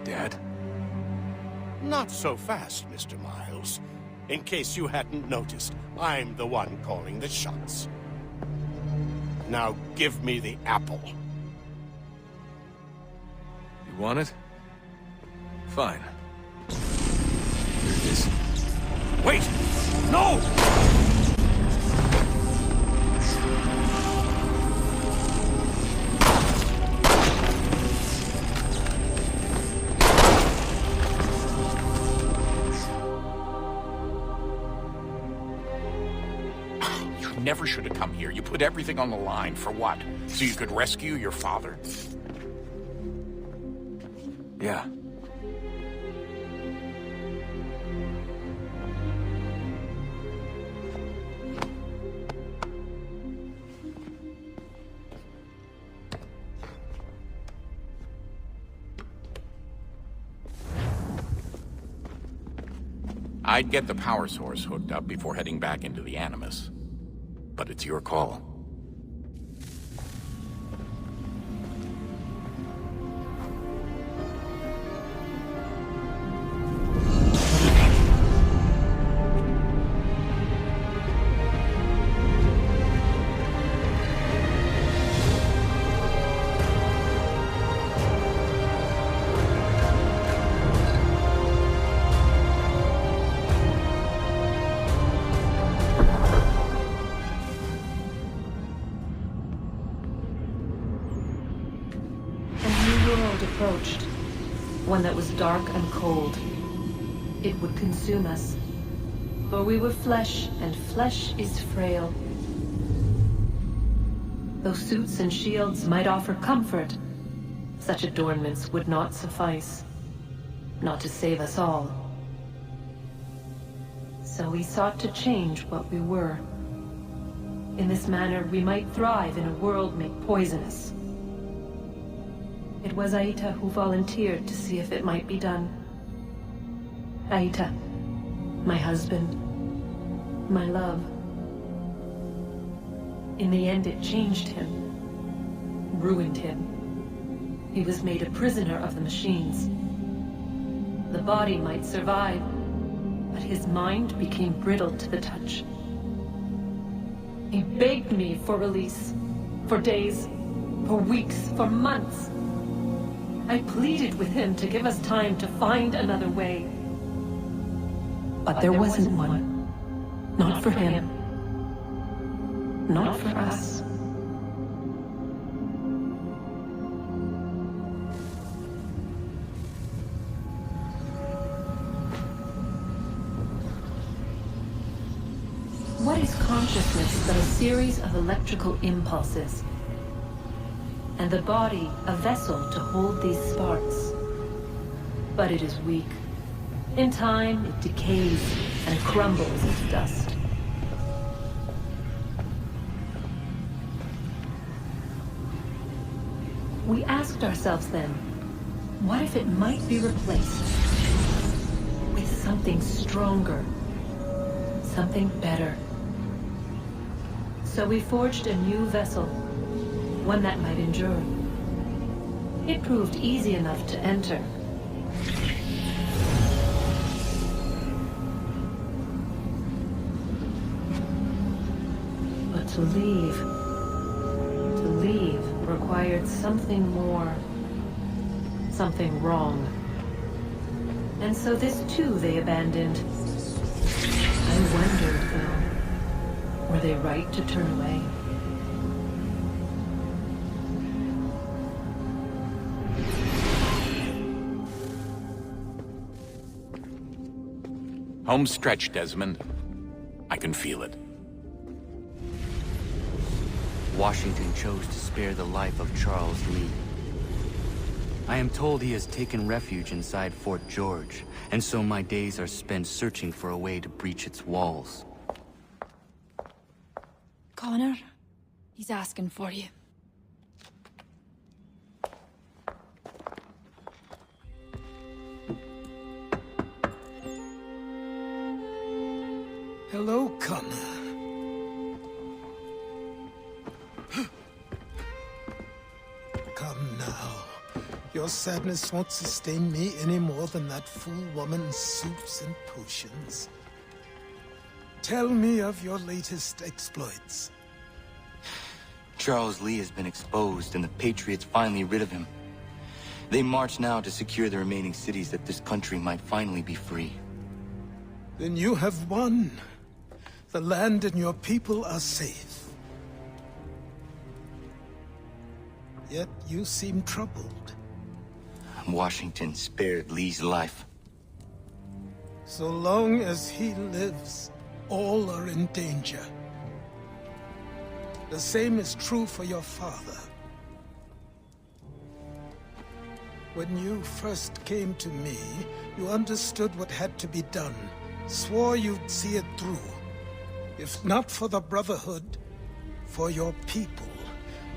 [SPEAKER 15] Dad?
[SPEAKER 9] Not so fast, Mr. Miles. In case you hadn't noticed, I'm the one calling the shots. Now give me the apple.
[SPEAKER 15] You want it? Fine. Here it is.
[SPEAKER 9] Wait! No!
[SPEAKER 20] Never should have come here. You put everything on the line. For what? So you could rescue your father?
[SPEAKER 15] Yeah.
[SPEAKER 20] I'd get the power source hooked up before heading back into the Animus. But it's your call.
[SPEAKER 6] One that was dark and cold. It would consume us. For we were flesh, and flesh is frail. Though suits and shields might offer comfort, such adornments would not suffice. Not to save us all. So we sought to change what we were. In this manner, we might thrive in a world made poisonous. It was Aita who volunteered to see if it might be done. Aita, my husband, my love. In the end, it changed him, ruined him. He was made a prisoner of the machines. The body might survive, but his mind became brittle to the touch. He begged me for release, for days, for weeks, for months. I pleaded with him to give us time to find another way. But there wasn't one. Not for him. Not for us. What is consciousness but a series of electrical impulses? And the body a vessel to hold these sparks. But it is weak. In time, it decays and crumbles into dust. We asked ourselves then, what if it might be replaced with something stronger, something better? So we forged a new vessel, one that might endure. It proved easy enough to enter. But to leave required something more, something wrong. And so this too they abandoned. I wondered, though, were they right to turn away?
[SPEAKER 20] Home stretch, Desmond. I can feel it.
[SPEAKER 11] Washington chose to spare the life of Charles Lee. I am told he has taken refuge inside Fort George, and so my days are spent searching for a way to breach its walls.
[SPEAKER 5] Connor, he's asking for you.
[SPEAKER 3] Hello, Connor. Come now. Your sadness won't sustain me any more than that fool woman's soups and potions. Tell me of your latest exploits.
[SPEAKER 11] Charles Lee has been exposed, and the Patriots finally rid of him. They march now to secure the remaining cities that this country might finally be free.
[SPEAKER 3] Then you have won. The land and your people are safe. Yet you seem troubled.
[SPEAKER 11] Washington spared Lee's life.
[SPEAKER 3] So long as he lives, all are in danger. The same is true for your father. When you first came to me, you understood what had to be done, swore you'd see it through. If not for the Brotherhood, for your people,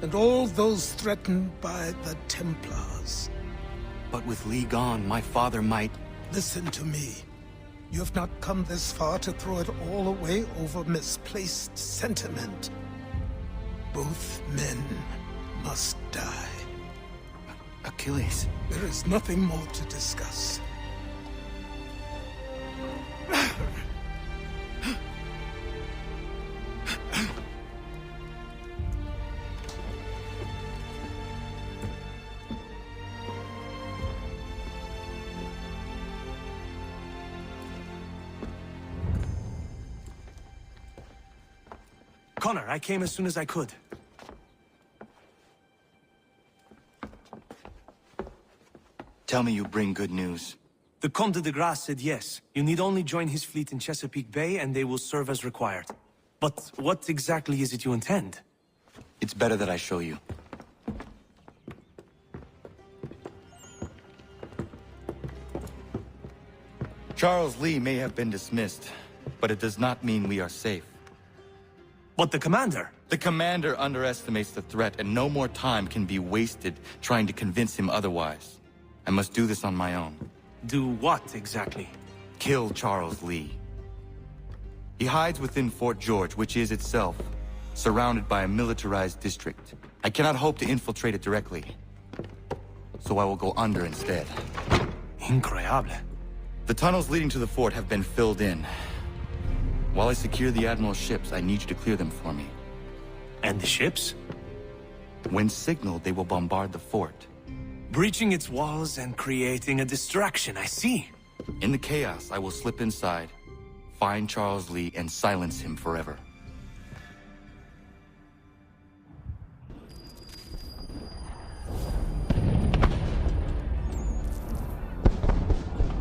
[SPEAKER 3] and all those threatened by the Templars.
[SPEAKER 11] But with Lee gone, my father might...
[SPEAKER 3] Listen to me. You have not come this far to throw it all away over misplaced sentiment. Both men must die.
[SPEAKER 11] Achilles.
[SPEAKER 3] There is nothing more to discuss.
[SPEAKER 2] Connor, I came as soon as I could.
[SPEAKER 11] Tell me you bring good news.
[SPEAKER 2] The Comte de Grasse said yes. You need only join his fleet in Chesapeake Bay and they will serve as required. But what exactly is it you intend?
[SPEAKER 11] It's better that I show you. Charles Lee may have been dismissed, but it does not mean we are safe.
[SPEAKER 2] But the commander?
[SPEAKER 11] The commander underestimates the threat, and no more time can be wasted trying to convince him otherwise. I must do this on my own.
[SPEAKER 2] Do what, exactly?
[SPEAKER 11] Kill Charles Lee. He hides within Fort George, which is itself surrounded by a militarized district. I cannot hope to infiltrate it directly, so I will go under instead.
[SPEAKER 2] Incroyable.
[SPEAKER 11] The tunnels leading to the fort have been filled in. While I secure the Admiral's ships, I need you to clear them for me.
[SPEAKER 2] And the ships?
[SPEAKER 11] When signaled, they will bombard the fort.
[SPEAKER 2] Breaching its walls and creating a distraction, I see.
[SPEAKER 11] In the chaos, I will slip inside, find Charles Lee, and silence him forever.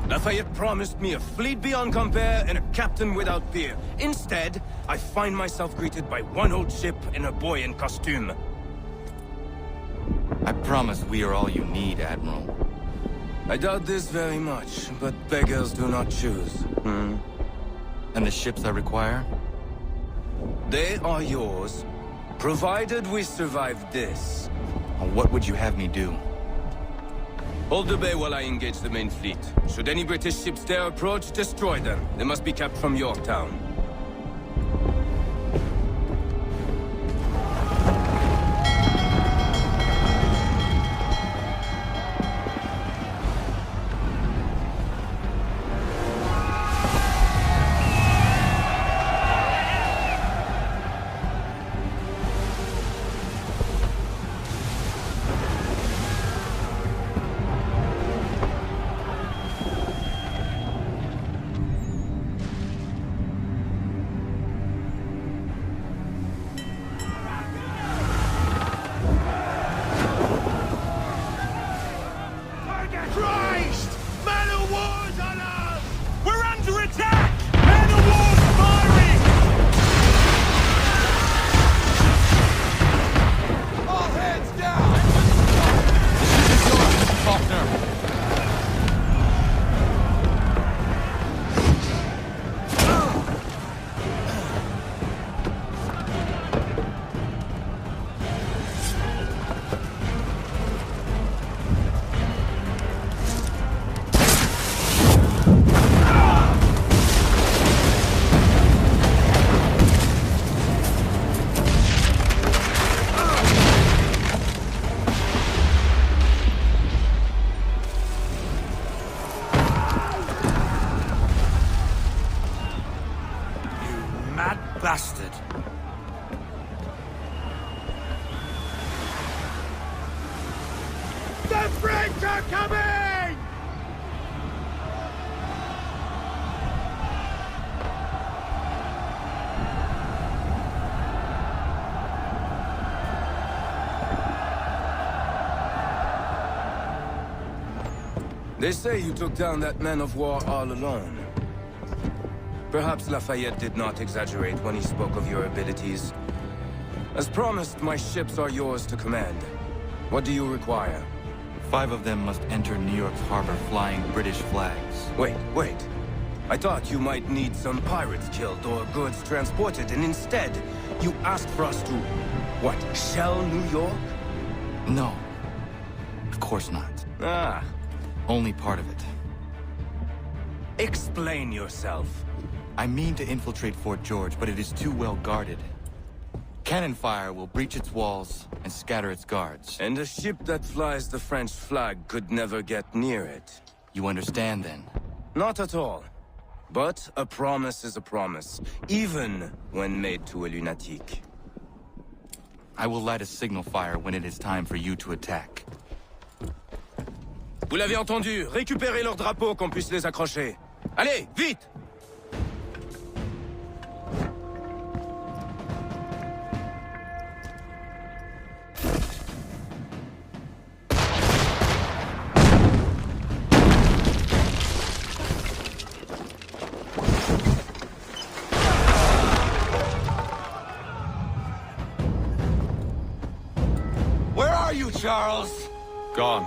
[SPEAKER 12] Lafayette promised me a fleet beyond compare and a captain without peer. Instead, I find myself greeted by one old ship and a boy in costume.
[SPEAKER 11] I promise we are all you need, Admiral.
[SPEAKER 12] I doubt this very much, but beggars do not choose.
[SPEAKER 11] And the ships I require?
[SPEAKER 12] They are yours, provided we survive this.
[SPEAKER 11] What would you have me do?
[SPEAKER 12] Hold the bay while I engage the main fleet. Should any British ships dare approach, destroy them. They must be kept from Yorktown.
[SPEAKER 2] Bastard.
[SPEAKER 9] The French are coming!
[SPEAKER 12] They say you took down that man of war all alone. Perhaps Lafayette did not exaggerate when he spoke of your abilities. As promised, my ships are yours to command. What do you require?
[SPEAKER 11] 5 of them must enter New York's harbor flying British flags.
[SPEAKER 12] Wait. I thought you might need some pirates killed or goods transported, and instead, you asked for us to, what, shell New York?
[SPEAKER 11] No. Of course not.
[SPEAKER 12] Ah.
[SPEAKER 11] Only part of it.
[SPEAKER 12] Explain yourself.
[SPEAKER 11] I mean to infiltrate Fort George, but it is too well guarded. Cannon fire will breach its walls and scatter its guards.
[SPEAKER 12] And a ship that flies the French flag could never get near it.
[SPEAKER 11] You understand, then?
[SPEAKER 12] Not at all. But a promise is a promise, even when made to a lunatic.
[SPEAKER 11] I will light a signal fire when it is time for you to attack.
[SPEAKER 12] Vous l'avez entendu, récupérez leurs drapeaux qu'on puisse les accrocher. Allez, vite! Charles?
[SPEAKER 15] Gone.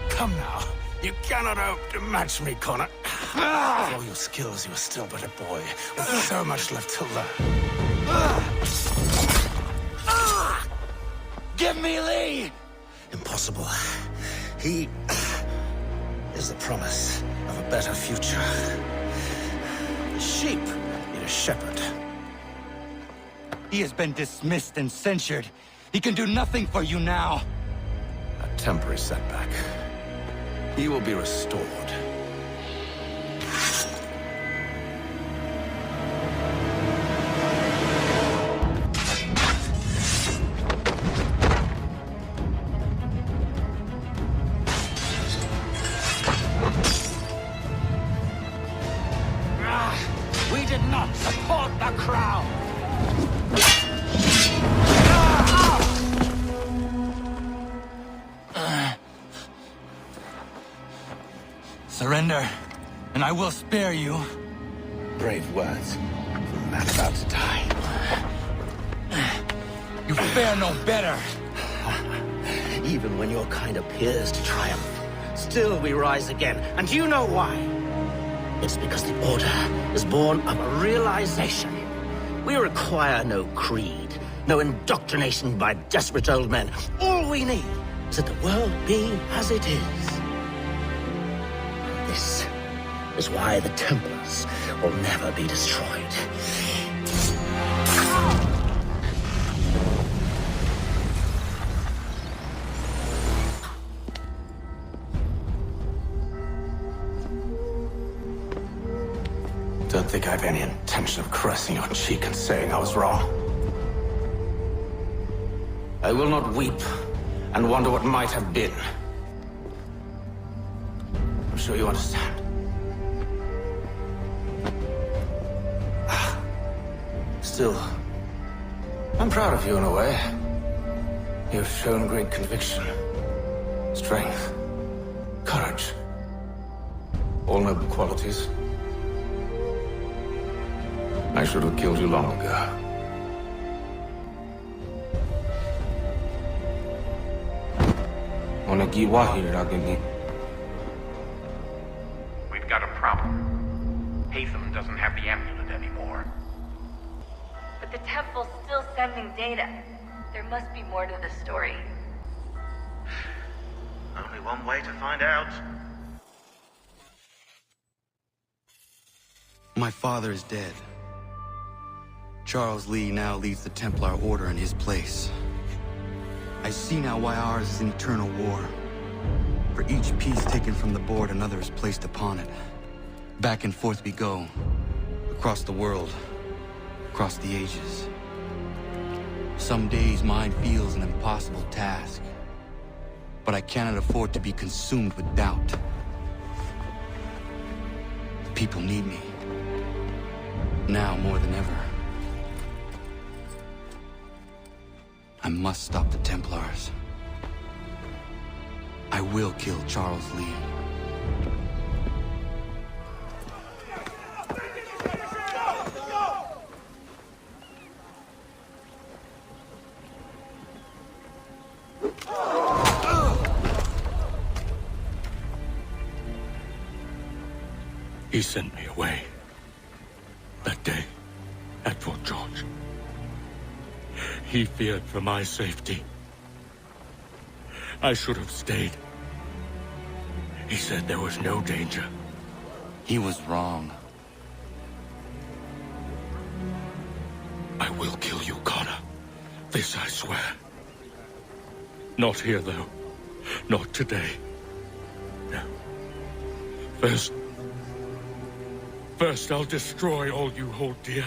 [SPEAKER 12] Come now. You cannot hope to match me, Connor. With all your skills, you are still but a boy, with so much left to learn. Give me Lee! Impossible. He is the promise of a better future. The sheep need a shepherd.
[SPEAKER 11] He has been dismissed and censured. He can do nothing for you now.
[SPEAKER 12] A temporary setback. He will be restored.
[SPEAKER 11] We did not support the crown! Surrender, and I will spare you.
[SPEAKER 12] Brave words from a man about to die.
[SPEAKER 11] You fare no better.
[SPEAKER 12] Even when your kind appears to triumph, still we rise again. And you know why? It's because the Order is born of a realization. We require no creed, no indoctrination by desperate old men. All we need is that the world be as it is. This is why the Templars will never be destroyed. Don't think I have any intention of caressing your cheek and saying I was wrong. I will not weep and wonder what might have been. I'm sure you understand. Still, I'm proud of you in a way. You've shown great conviction, strength, courage. All noble qualities. I should have killed you long ago.
[SPEAKER 20] We've got a problem. Haytham doesn't have the amulet anymore.
[SPEAKER 18] But the temple's still sending data. There must be more to the story.
[SPEAKER 4] Only one way to find out.
[SPEAKER 11] My father is dead. Charles Lee now leads the Templar Order in his place. I see now why ours is an eternal war. For each piece taken from the board, another is placed upon it. Back and forth we go. Across the world. Across the ages. Some days mine feels an impossible task. But I cannot afford to be consumed with doubt. The people need me. Now more than ever. I must stop the Templars. I will kill Charles Lee.
[SPEAKER 14] He sent me away. That day, at Fort George. He feared for my safety. I should have stayed. He said there was no danger.
[SPEAKER 11] He was wrong.
[SPEAKER 14] I will kill you, Connor. This I swear. Not here, though. Not today. No. First I'll destroy all you hold dear.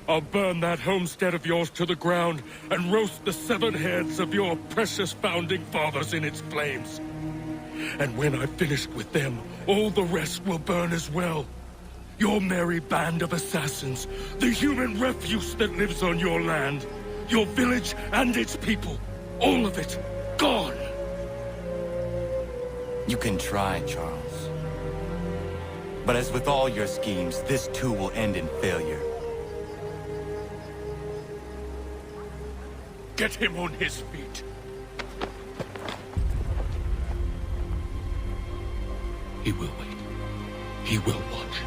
[SPEAKER 14] I'll burn that homestead of yours to the ground and roast the severed heads of your precious founding fathers in its flames. And when I've finished with them, all the rest will burn as well. Your merry band of assassins, the human refuse that lives on your land, your village and its people, all of it, gone.
[SPEAKER 11] You can try, Charles. But as with all your schemes, this too will end in failure.
[SPEAKER 14] Get him on his feet. He will wait. He will watch.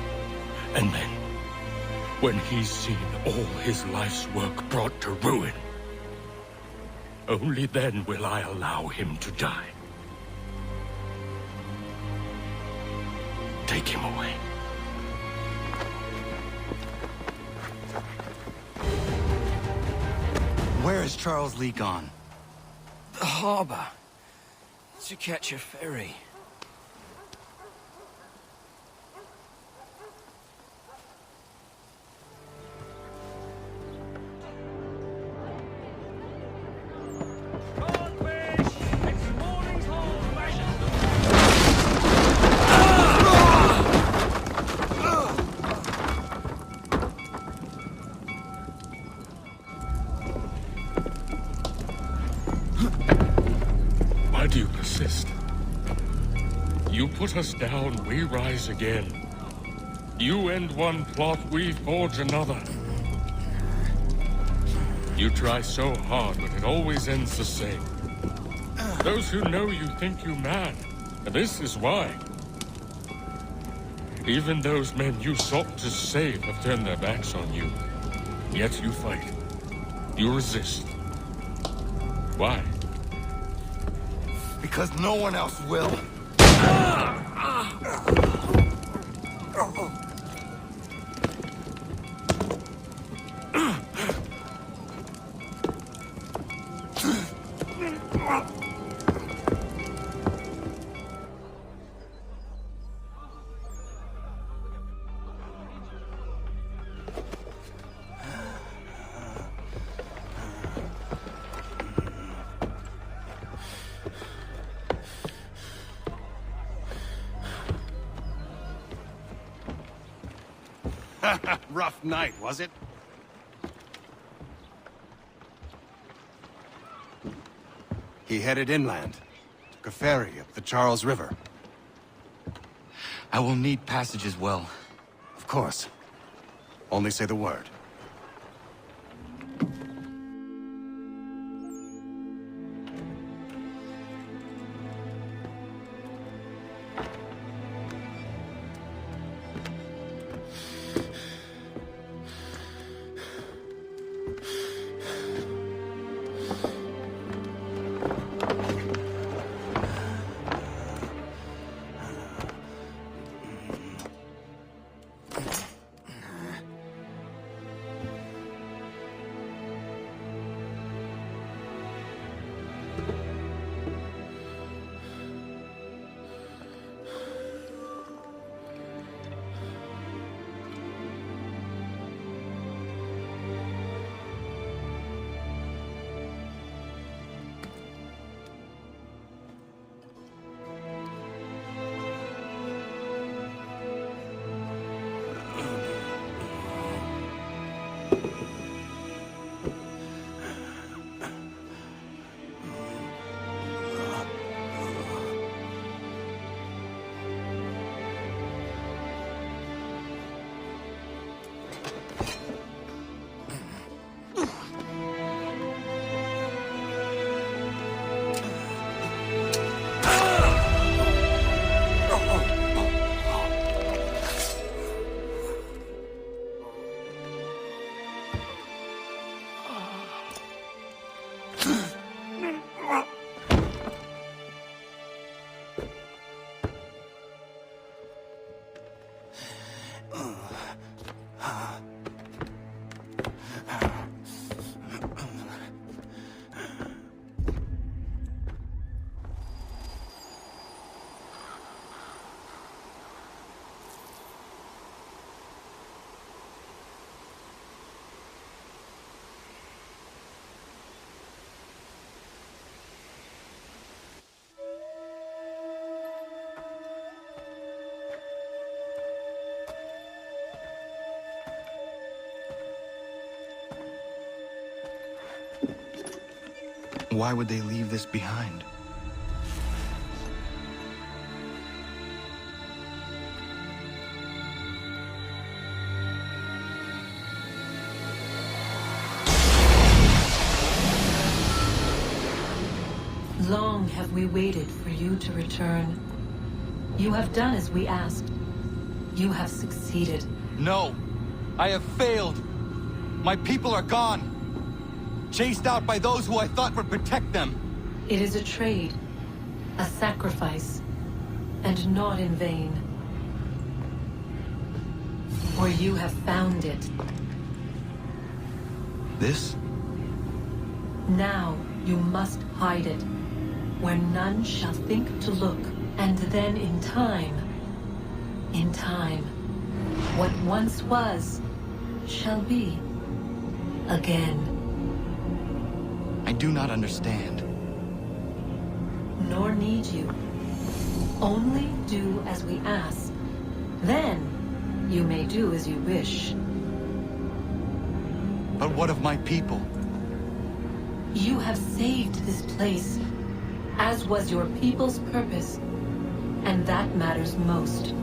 [SPEAKER 14] And then, when he's seen all his life's work brought to ruin, only then will I allow him to die. Take him away.
[SPEAKER 11] Where is Charles Lee gone?
[SPEAKER 2] The harbor. To catch a ferry.
[SPEAKER 14] Put us down, we rise again. You end one plot, we forge another. You try so hard, but it always ends the same. Those who know you think you mad, and this is why. Even those men you sought to save have turned their backs on you. Yet you fight. You resist. Why?
[SPEAKER 12] Because no one else will. Rough night, was it? He headed inland. Took a ferry up the Charles River.
[SPEAKER 11] I will need passage as well.
[SPEAKER 12] Of course. Only say the word.
[SPEAKER 11] Why would they leave this behind?
[SPEAKER 6] Long have we waited for you to return. You have done as we asked. You have succeeded.
[SPEAKER 11] No! I have failed! My people are gone! Chased out by those who I thought would protect them!
[SPEAKER 6] It is a trade, a sacrifice, and not in vain. For you have found it.
[SPEAKER 11] This?
[SPEAKER 6] Now you must hide it, where none shall think to look, and then in time, what once was, shall be, again.
[SPEAKER 11] I do not understand.
[SPEAKER 6] Nor need you. Only do as we ask. Then, you may do as you wish.
[SPEAKER 11] But what of my people?
[SPEAKER 6] You have saved this place, as was your people's purpose, and that matters most.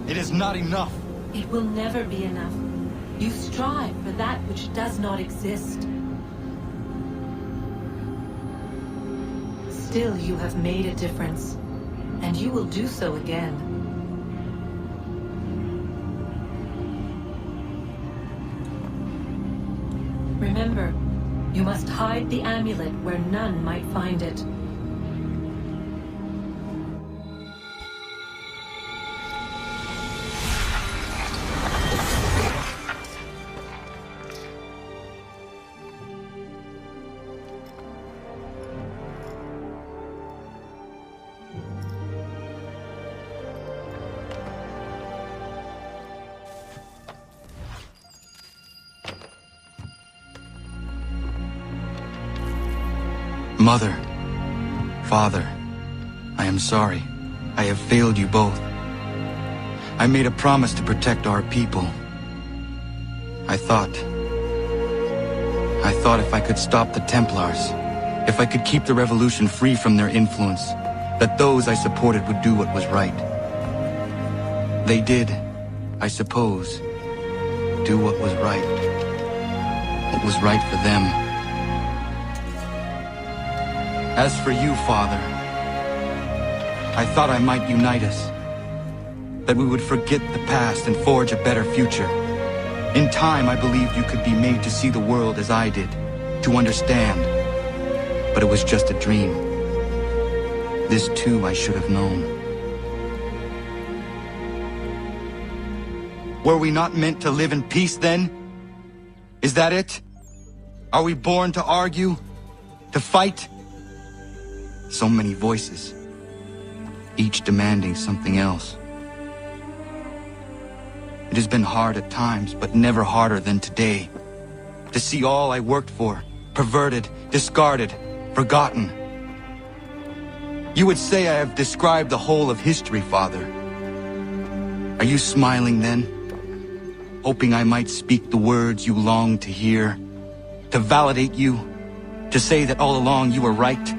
[SPEAKER 11] It is not enough.
[SPEAKER 6] It will never be enough. You strive for that which does not exist. Still, you have made a difference, and you will do so again. Remember, you must hide the amulet where none might find it.
[SPEAKER 11] Mother, Father, I am sorry. I have failed you both. I made a promise to protect our people. I thought if I could stop the Templars, if I could keep the revolution free from their influence, that those I supported would do what was right. They did, I suppose, do what was right. What was right for them. As for you, Father, I thought I might unite us, that we would forget the past and forge a better future. In time, I believed you could be made to see the world as I did, to understand. But it was just a dream. This too I should have known. Were we not meant to live in peace then? Is that it? Are we born to argue? To fight? So many voices, each demanding something else. It has been hard at times, but never harder than today. To see all I worked for, perverted, discarded, forgotten. You would say I have described the whole of history, Father. Are you smiling then? Hoping I might speak the words you long to hear? To validate you? To say that all along you were right?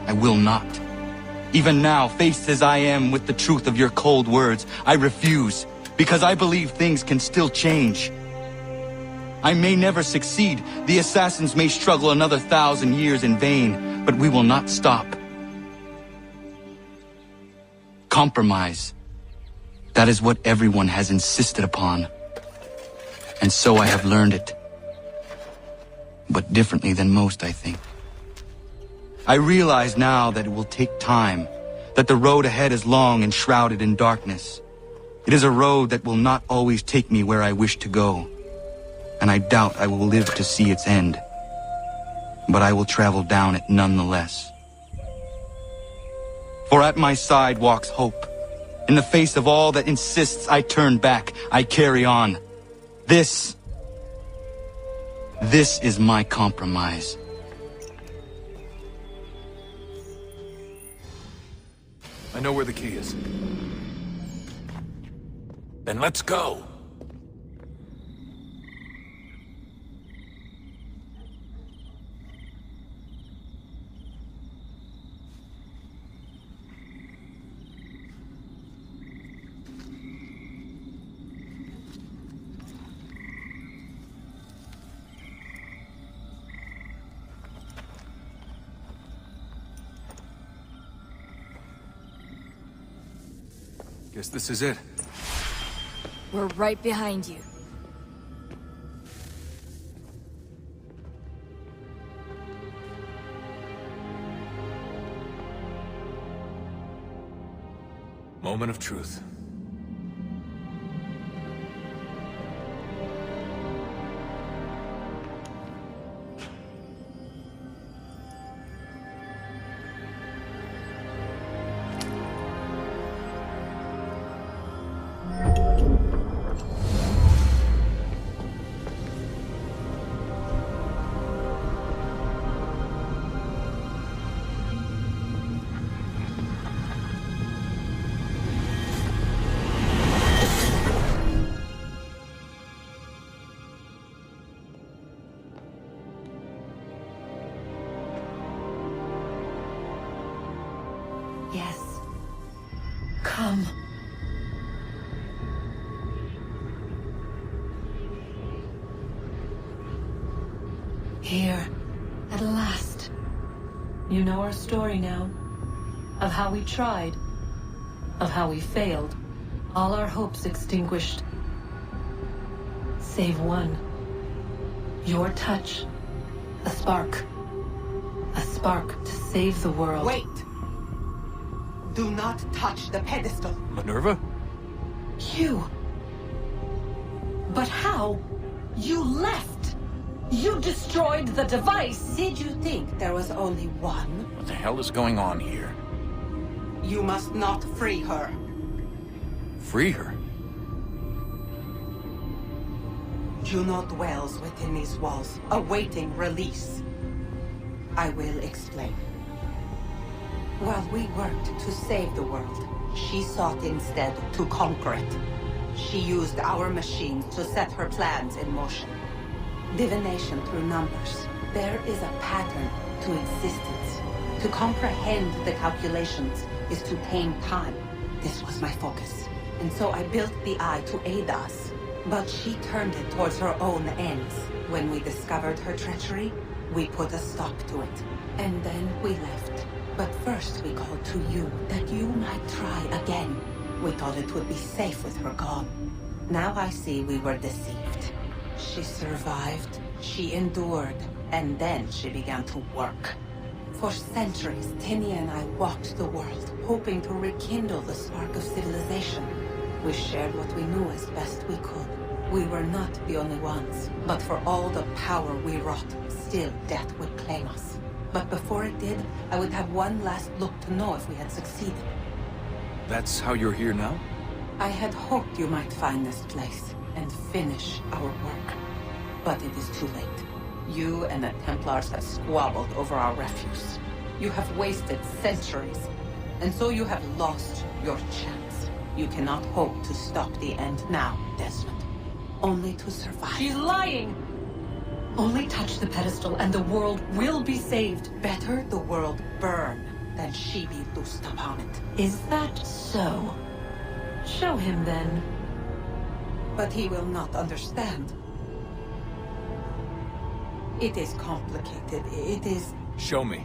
[SPEAKER 11] I will not. Even now, faced as I am with the truth of your cold words, I refuse, because I believe things can still change. I may never succeed. The assassins may struggle another 1,000 years in vain, but we will not stop. Compromise. That is what everyone has insisted upon. And so I have learned it. But differently than most, I think. I realize now that it will take time, that the road ahead is long and shrouded in darkness. It is a road that will not always take me where I wish to go, and I doubt I will live to see its end. But I will travel down it nonetheless. For at my side walks hope. In the face of all that insists I turn back, I carry on. This is my compromise.
[SPEAKER 15] I know where the key is.
[SPEAKER 14] Then let's go.
[SPEAKER 15] Guess this is it.
[SPEAKER 5] We're right behind you.
[SPEAKER 15] Moment of truth.
[SPEAKER 6] Yes. Come. Here, at last. You know our story now. Of how we tried. Of how we failed. All our hopes extinguished. Save one. Your touch. A spark. A spark to save the world.
[SPEAKER 7] Wait! Do not touch the pedestal.
[SPEAKER 15] Minerva?
[SPEAKER 6] You. But how? You left. You destroyed the device.
[SPEAKER 7] Did you think there was only one?
[SPEAKER 20] What the hell is going on here?
[SPEAKER 7] You must not free her.
[SPEAKER 15] Free her?
[SPEAKER 7] Juno dwells within these walls, awaiting release. I will explain. While we worked to save the world, she sought instead to conquer it. She used our machines to set her plans in motion. Divination through numbers. There is a pattern to existence. To comprehend the calculations is to tame time. This was my focus. And so I built the eye to aid us. But she turned it towards her own ends. When we discovered her treachery, we put a stop to it. And then we left. But first we called to you, that you might try again. We thought it would be safe with her gone. Now I see we were deceived. She survived, she endured, and then she began to work. For centuries, Tinia and I walked the world, hoping to rekindle the spark of civilization. We shared what we knew as best we could. We were not the only ones, but for all the power we wrought, still death would claim us. But before it did, I would have one last look to know if we had succeeded.
[SPEAKER 15] That's how you're here now?
[SPEAKER 7] I had hoped you might find this place and finish our work. But it is too late. You and the Templars have squabbled over our refuse. You have wasted centuries, and so you have lost your chance. You cannot hope to stop the end now, Desmond. Only to survive.
[SPEAKER 6] She's lying! Only touch the pedestal and the world will be saved.
[SPEAKER 7] Better the world burn than she be loosed upon it.
[SPEAKER 6] Is that so? Show him then.
[SPEAKER 7] But he will not understand. It is complicated. It is...
[SPEAKER 15] Show me.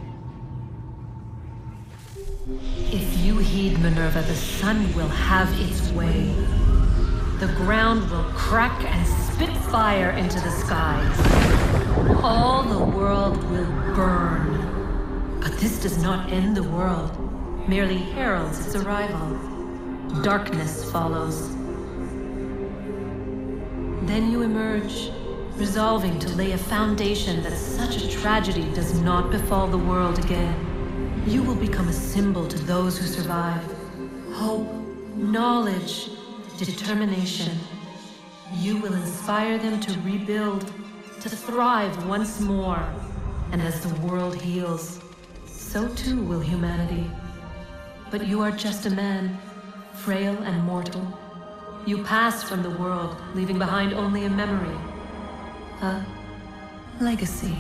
[SPEAKER 6] If you heed Minerva, the sun will have its way. The ground will crack and spit fire into the skies. All the world will burn. But this does not end the world, merely heralds its arrival. Darkness follows. Then you emerge, resolving to lay a foundation that such a tragedy does not befall the world again. You will become a symbol to those who survive. Hope, knowledge, determination. You will inspire them to rebuild, to thrive once more. And as the world heals, so too will humanity. But you are just a man, frail and mortal. You pass from the world, leaving behind only a memory. A legacy.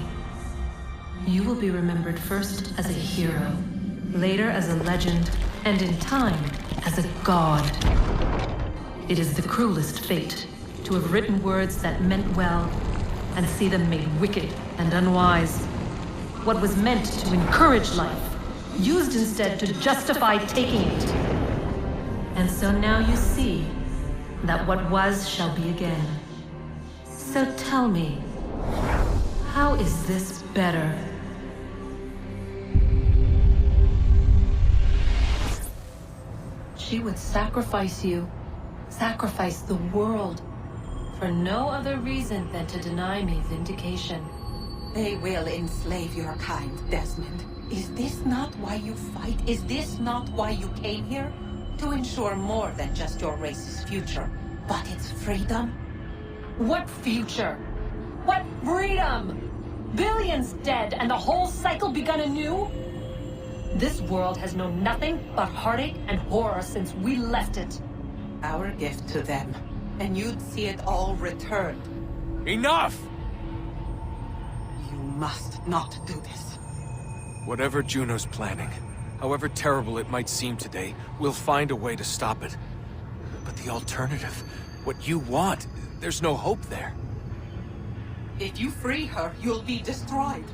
[SPEAKER 6] You will be remembered first as a hero, later as a legend, and in time, as a god. It is the cruelest fate, to have written words that meant well, and see them made wicked and unwise. What was meant to encourage life, used instead to justify taking it. And so now you see that what was shall be again. So tell me, how is this better? She would sacrifice you, sacrifice the world, for no other reason than to deny me vindication.
[SPEAKER 7] They will enslave your kind, Desmond. Is this not why you fight? Is this not why you came here? To ensure more than just your race's future, but its freedom?
[SPEAKER 6] What future? What freedom? Billions dead and the whole cycle begun anew? This world has known nothing but heartache and horror since we left it.
[SPEAKER 7] Our gift to them, and you'd see it all returned.
[SPEAKER 15] Enough!
[SPEAKER 7] You must not do this.
[SPEAKER 15] Whatever Juno's planning, however terrible it might seem today, we'll find a way to stop it. But the alternative, what you want, there's no hope there.
[SPEAKER 7] If you free her, you'll be destroyed.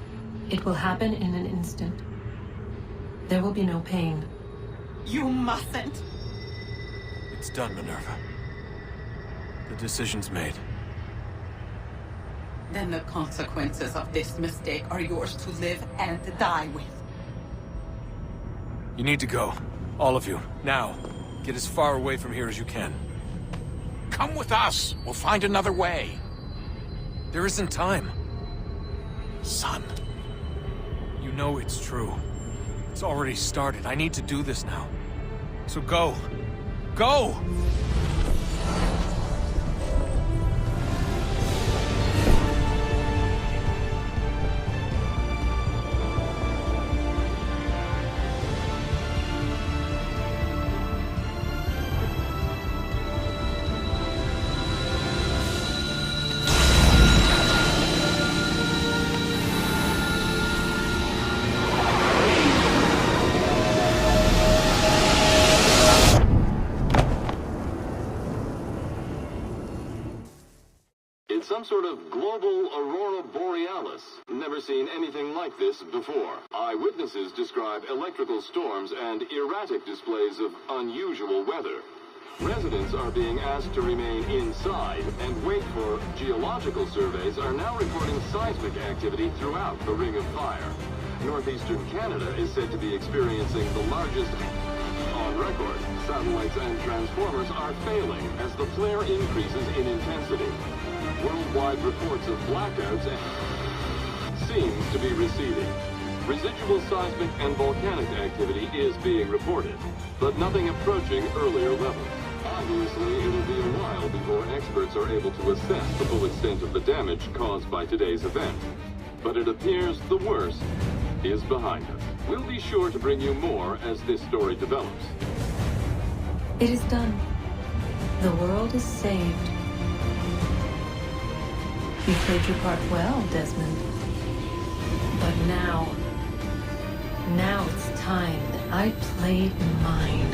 [SPEAKER 6] It will happen in an instant. There will be no pain.
[SPEAKER 7] You mustn't.
[SPEAKER 15] It's done, Minerva. The decision's made.
[SPEAKER 7] Then the consequences of this mistake are yours to live and die with.
[SPEAKER 15] You need to go. All of you. Now. Get as far away from here as you can.
[SPEAKER 20] Come with us. We'll find another way.
[SPEAKER 15] There isn't time.
[SPEAKER 20] Son.
[SPEAKER 15] You know it's true. It's already started. I need to do this now. So go. Go!
[SPEAKER 16] Some sort of global aurora borealis. Never seen anything like this before. Eyewitnesses describe electrical storms and erratic displays of unusual weather. Residents are being asked to remain inside and wait for geological surveys are now reporting seismic activity throughout the Ring of Fire. Northeastern Canada is said to be experiencing the largest on record. Satellites and transformers are failing as the flare increases in intensity. Worldwide reports of blackouts seems to be receding. Residual seismic and volcanic activity is being reported, but nothing approaching earlier levels. Obviously, it'll be a while before experts are able to assess the full extent of the damage caused by today's event. But it appears the worst is behind us. We'll be sure to bring you more as this story develops.
[SPEAKER 6] It is done. The world is saved. You played your part well, Desmond. But now it's time that I played mine.